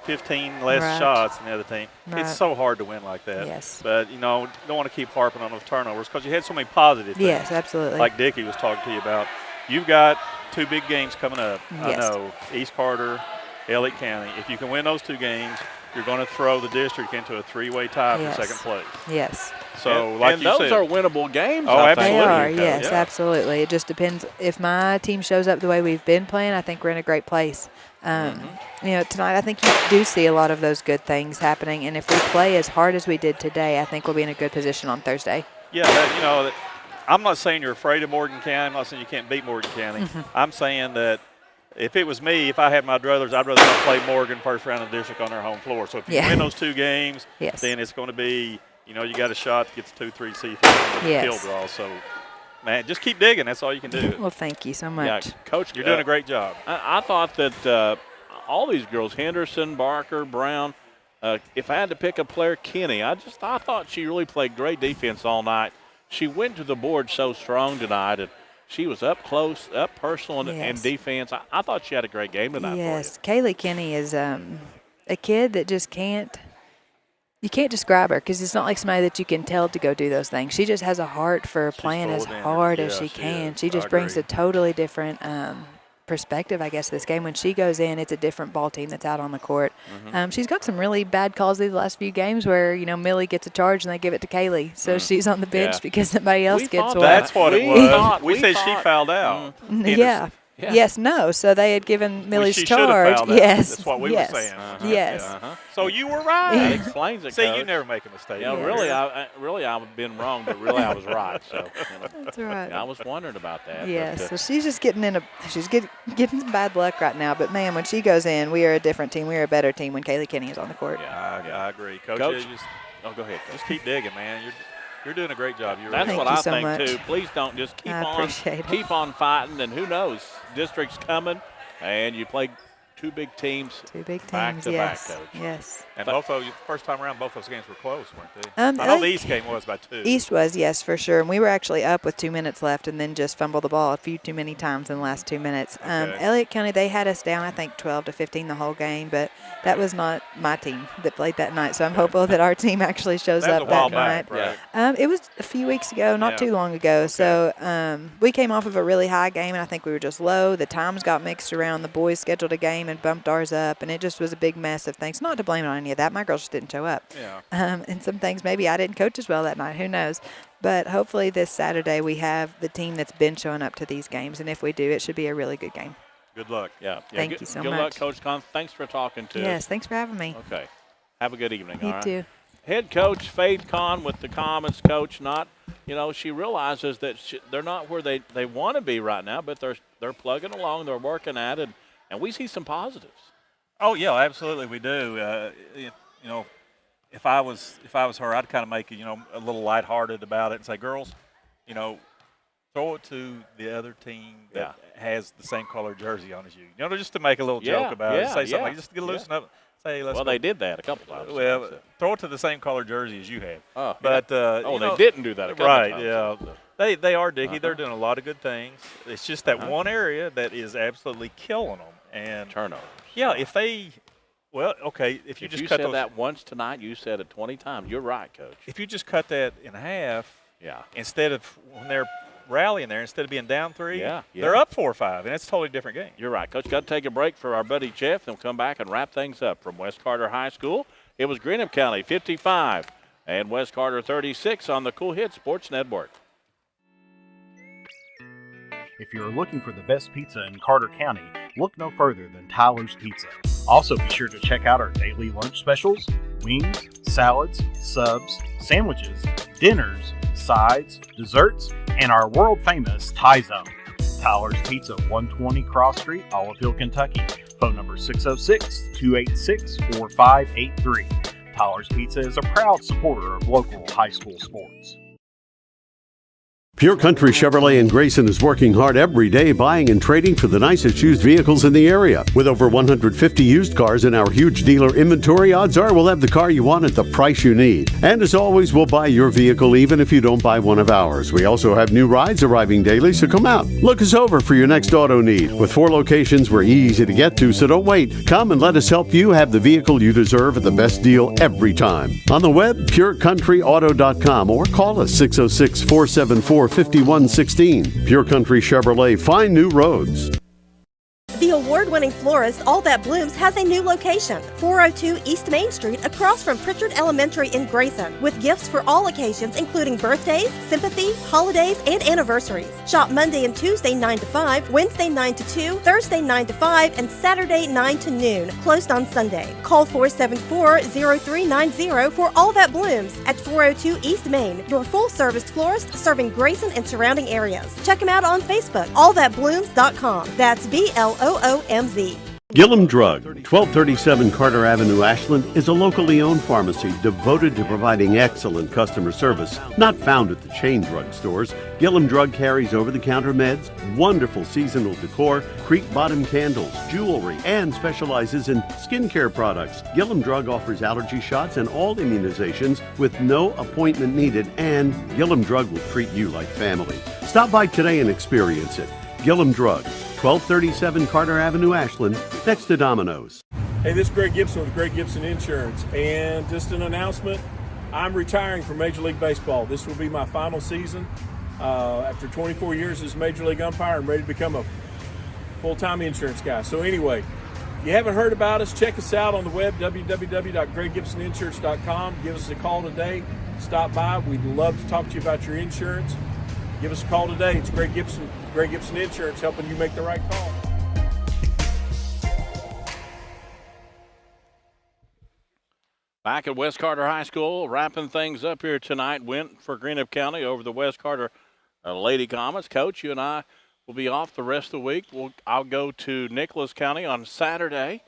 15 less shots than the other team, it's so hard to win like that. Yes. But, you know, don't want to keep harping on those turnovers because you had so many positive things. Yes, absolutely. Like Dickie was talking to you about. You've got 2 big games coming up. Yes. I know, East Carter, Elliott County. If you can win those 2 games, you're going to throw the district into a 3-way tie for second place. Yes. So, and, like and you those said, are winnable games. Oh, absolutely. They are, yes, absolutely. It just depends. If my team shows up the way we've been playing, I think we're in a great place. You know, tonight I think you do see a lot of those good things happening, and if we play as hard as we did today, I think we'll be in a good position on Thursday. Yeah, you know, I'm not saying you're afraid of Morgan County. I'm not saying you can't beat Morgan County. I'm saying that if it was me, if I had my druthers, I'd rather not play Morgan first round of the district on their home floor. So if you win those 2 games, then it's going to be, you know, you got a shot to get the 2-3 C3 kill draw. So, man, just keep digging. That's all you can do. Well, thank you so much. Yeah, Coach, you're doing a great job. I thought that all these girls, Henderson, Barker, Brown, if I had to pick a player, Kenny, I thought she really played great defense all night. She went to the board so strong tonight, and she was up close, up personal, and defense. I thought she had a great game tonight. Yes, Kaylee Kenny is a kid that just you can't describe her because it's not like somebody that you can tell to go do those things. She just has a heart for playing as hard as she can. She just brings a totally different perspective, I guess, this game. When she goes in, it's a different ball team that's out on the court. She's got some really bad calls these last few games where, you know, Millie gets a charge and they give it to Kaylee. So she's on the bench because somebody else gets one. That's what it was. We said she fouled out. Yeah. Yes, no. So they had given Millie's charge. Yes. That's what we were saying. Yes. So you were right. That explains it. See, Coach. you never make a mistake. Yeah, really, I've been wrong, but really, I was right. So that's right. I was wondering about that. Yes. So she's just getting getting some bad luck right now. But man, when she goes in, we are a different team. We are a better team when Kaylee Kenny is on the court. Yeah, I agree, Coach. Go ahead. Just keep digging, man. You're doing a great job. That's what I think much. too. Please don't just keep on fighting, and who knows, district's coming, and you play 2 big teams. 2 big teams, back to back, Coach. Yes. And first time around, both those games were close, weren't they? I know the East game was by 2. East was, yes, for sure. And we were actually up with 2 minutes left and then just fumbled the ball a few too many times in the last 2 minutes. Elliott County, they had us down, I think, 12-15 the whole game, but that was not my team that played that night. So I'm hopeful that our team actually shows up that night. Right? It was a few weeks ago, not too long ago. So we came off of a really high game, and I think we were just low. The times got mixed around. The boys scheduled a game and bumped ours up, and it just was a big mess of things. Not to blame on any of that. My girls just didn't show up. And some things maybe I didn't coach as well that night. Who knows? But hopefully this Saturday we have the team that's been showing up to these games, and if we do, it should be a really good game. Good luck. Yeah. Thank you so much. Good luck, Coach Conn. Thanks for talking to us. Yes, thanks for having me. Okay. Have a good evening. You all right? too. Head coach Faith Conn with the Commons coach. She realizes that they're not where they want to be right now, but they're plugging along. They're working at it, and we see some positives. Oh yeah, absolutely we do. If I was her, I'd kind of make it, a little lighthearted about it and say, girls, throw it to the other team that has the same color jersey on as you. Just to make a little joke about it. Say something, just to loosen up. Say, let's go. They did that a couple times. Well, throw it to the same color jersey as you have. Oh, but they didn't do that a couple times. Right, They are, Dickie. They're doing a lot of good things. It's just that one area that is absolutely killing them. And turnovers. Yeah, if you just cut said those, that once tonight, you said it 20 times. You're right, Coach. If you just cut that in half, instead of when they're rallying there, instead of being down 3, they're up 4 or 5, and it's a totally different game. You're right, Coach. Got to take a break for our buddy Jeff, and we'll come back and wrap things up. From West Carter High School, it was Greenup County 55 and West Carter 36 on the Cool Hit Sports Network. If you're looking for the best pizza in Carter County, look no further than Tyler's Pizza. Also, be sure to check out our daily lunch specials, wings, salads, subs, sandwiches, dinners, sides, desserts, and our world-famous Thai Zone. Tyler's Pizza, 120 Cross Street, Olive Hill, Kentucky. Phone number 606-286-4583. Tyler's Pizza is a proud supporter of local high school sports. Pure Country Chevrolet in Grayson is working hard every day buying and trading for the nicest used vehicles in the area. With over 150 used cars in our huge dealer inventory, odds are we'll have the car you want at the price you need. And as always, we'll buy your vehicle even if you don't buy one of ours. We also have new rides arriving daily, so come out. Look us over for your next auto need. With 4 locations, we're easy to get to, so don't wait. Come and let us help you have the vehicle you deserve at the best deal every time. On the web, purecountryauto.com, or call us 606-474-5116. Pure Country Chevrolet, find new roads. The award-winning florist All That Blooms has a new location, 402 East Main Street, across from Pritchard Elementary in Grayson, with gifts for all occasions including birthdays, sympathy, holidays, and anniversaries. Shop Monday and Tuesday 9 to 5, Wednesday 9 to 2, Thursday 9 to 5, and Saturday 9 to noon, closed on Sunday. Call 474-0390 for All That Blooms at 402 East Main, your full-service florist serving Grayson and surrounding areas. Check them out on Facebook, allthatblooms.com. That's BLOOMZ. Gillum Drug, 1237 Carter Avenue, Ashland, is a locally owned pharmacy devoted to providing excellent customer service, not found at the chain drug stores. Gillum Drug carries over-the-counter meds, wonderful seasonal decor, creek bottom candles, jewelry, and specializes in skincare products. Gillum Drug offers allergy shots and all immunizations with no appointment needed, and Gillum Drug will treat you like family. Stop by today and experience it. Gillum Drug, 1237 Carter Avenue, Ashland, next to Domino's. Hey, this is Greg Gibson with Greg Gibson Insurance, and just an announcement, I'm retiring from Major League Baseball. This will be my final season. After 24 years as Major League umpire, I'm ready to become a full-time insurance guy. So anyway, if you haven't heard about us, check us out on the web, www.greggibsoninsurance.com. Give us a call today. Stop by. We'd love to talk to you about your insurance. Give us a call today. It's Greg Gibson Insurance, helping you make the right call. Back at West Carter High School, wrapping things up here tonight. Went for Greenup County over the West Carter Lady Comets. Coach, you and I will be off the rest of the week. I'll go to Nicholas County on Saturday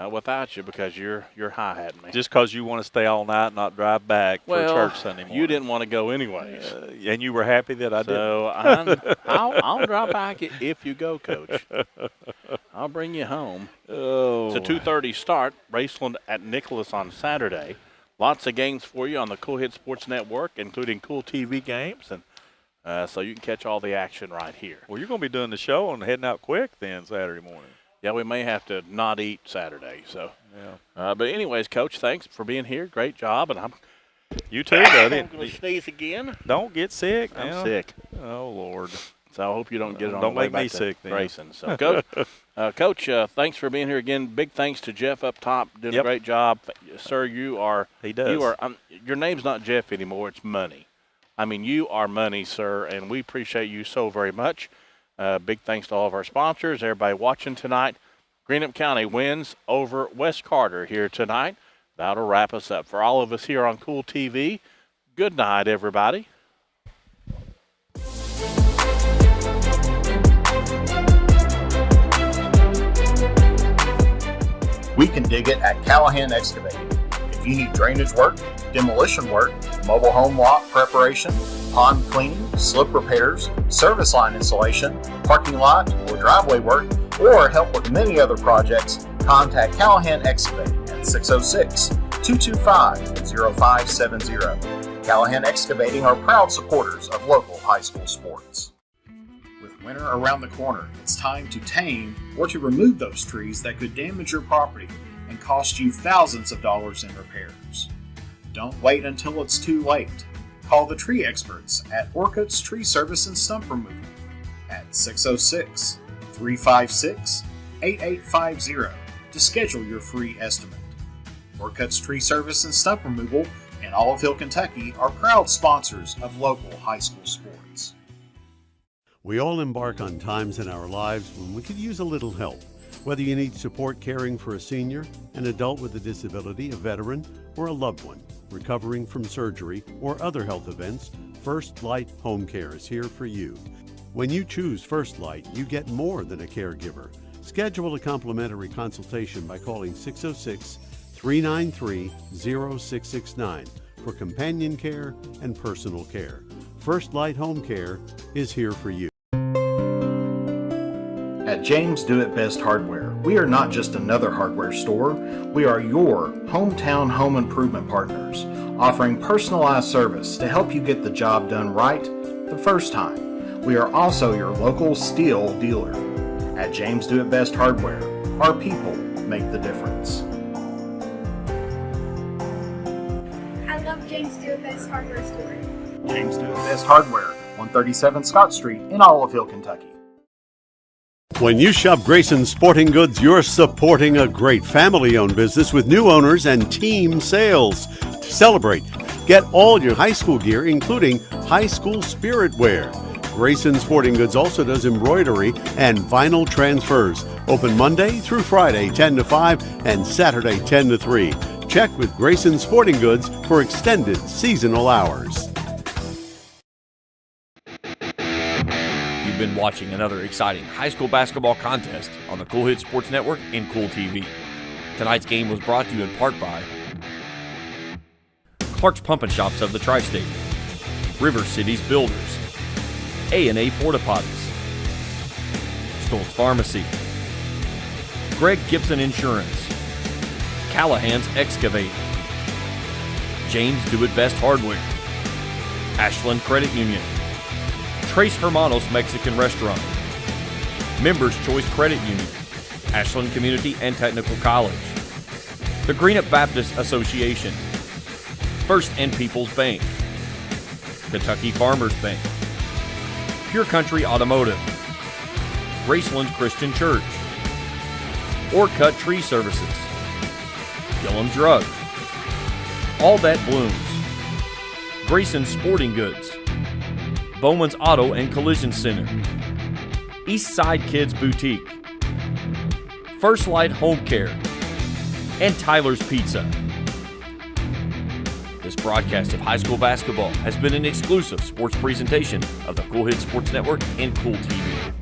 without you because you're high-hatting me. Just because you want to stay all night and not drive back for church Sunday morning. You didn't want to go anyways. And you were happy that I did. So I'll drop back if you go, Coach. I'll bring you home. Oh. It's a 2:30 start. Raceland at Nicholas on Saturday. Lots of games for you on the Cool Hit Sports Network, including Cool TV games, and so you can catch all the action right here. Well, you're going to be doing the show and heading out quick then Saturday morning. Yeah, we may have to not eat Saturday. So, yeah. But anyways, Coach, thanks for being here. Great job, and you too, buddy. I'm going to sneeze again. Don't get sick. I'm sick. Oh Lord. So I hope you don't get it on don't the way make back me to sick, Grayson. So, Coach, thanks for being here again. Big thanks to Jeff up top. Did a great job, sir. You are. He does. You are. Your name's not Jeff anymore. It's Money. I mean, you are money, sir, and we appreciate you so very much. Big thanks to all of our sponsors, everybody watching tonight. Greenup County wins over West Carter here tonight. That'll wrap us up. For all of us here on Cool TV, good night, everybody. We can dig it at Callahan Excavating. If you need drainage work, demolition work, mobile home lot preparation, pond cleaning, slip repairs, service line installation, parking lot or driveway work, or help with many other projects, contact Callahan Excavating at 606-225-0570. Callahan Excavating are proud supporters of local high school sports. With winter around the corner, it's time to tame or to remove those trees that could damage your property and cost you thousands of dollars in repairs. Don't wait until it's too late. Call the tree experts at Orcutt's Tree Service and Stump Removal at 606-356-8850 to schedule your free estimate. Orcutt's Tree Service and Stump Removal in Olive Hill, Kentucky are proud sponsors of local high school sports. We all embark on times in our lives when we could use a little help. Whether you need support caring for a senior, an adult with a disability, a veteran, or a loved one recovering from surgery or other health events, First Light Home Care is here for you. When you choose First Light, you get more than a caregiver. Schedule a complimentary consultation by calling 606-393-0669 for companion care and personal care. First Light Home Care is here for you. At James Do It Best Hardware, we are not just another hardware store, we are your hometown home improvement partners, offering personalized service to help you get the job done right the first time. We are also your local steel dealer. At James Do It Best Hardware, our people make the difference. I love James Do It Best Hardware store. James Do It Best Hardware, 137 Scott Street in Olive Hill, Kentucky. When you shop Grayson Sporting Goods, you're supporting a great family-owned business with new owners and team sales. To celebrate, get all your high school gear, including high school spirit wear. Grayson Sporting Goods also does embroidery and vinyl transfers. Open Monday through Friday, 10 to 5, and Saturday, 10 to 3. Check with Grayson Sporting Goods for extended seasonal hours. You've been watching another exciting high school basketball contest on the Cool Hit Sports Network and Cool TV. Tonight's game was brought to you in part by Clark's Pump and Shops of the Tri-State, River Cities Builders, A&A Porta Potties, Stoltz Pharmacy, Greg Gibson Insurance, Callahan's Excavate, James Do It Best Hardware, Ashland Credit Union, Trace Hermanos Mexican Restaurant, Members Choice Credit Union, Ashland Community and Technical College, the Greenup Baptist Association, First and People's Bank, Kentucky Farmers Bank, Pure Country Automotive, Graceland Christian Church, Orcut Tree Services, Gillum Drug, All That Blooms, Grayson Sporting Goods, Bowman's Auto and Collision Center, East Side Kids Boutique, First Light Home Care, and Tyler's Pizza. This broadcast of high school basketball has been an exclusive sports presentation of the Cool Hit Sports Network and Cool TV.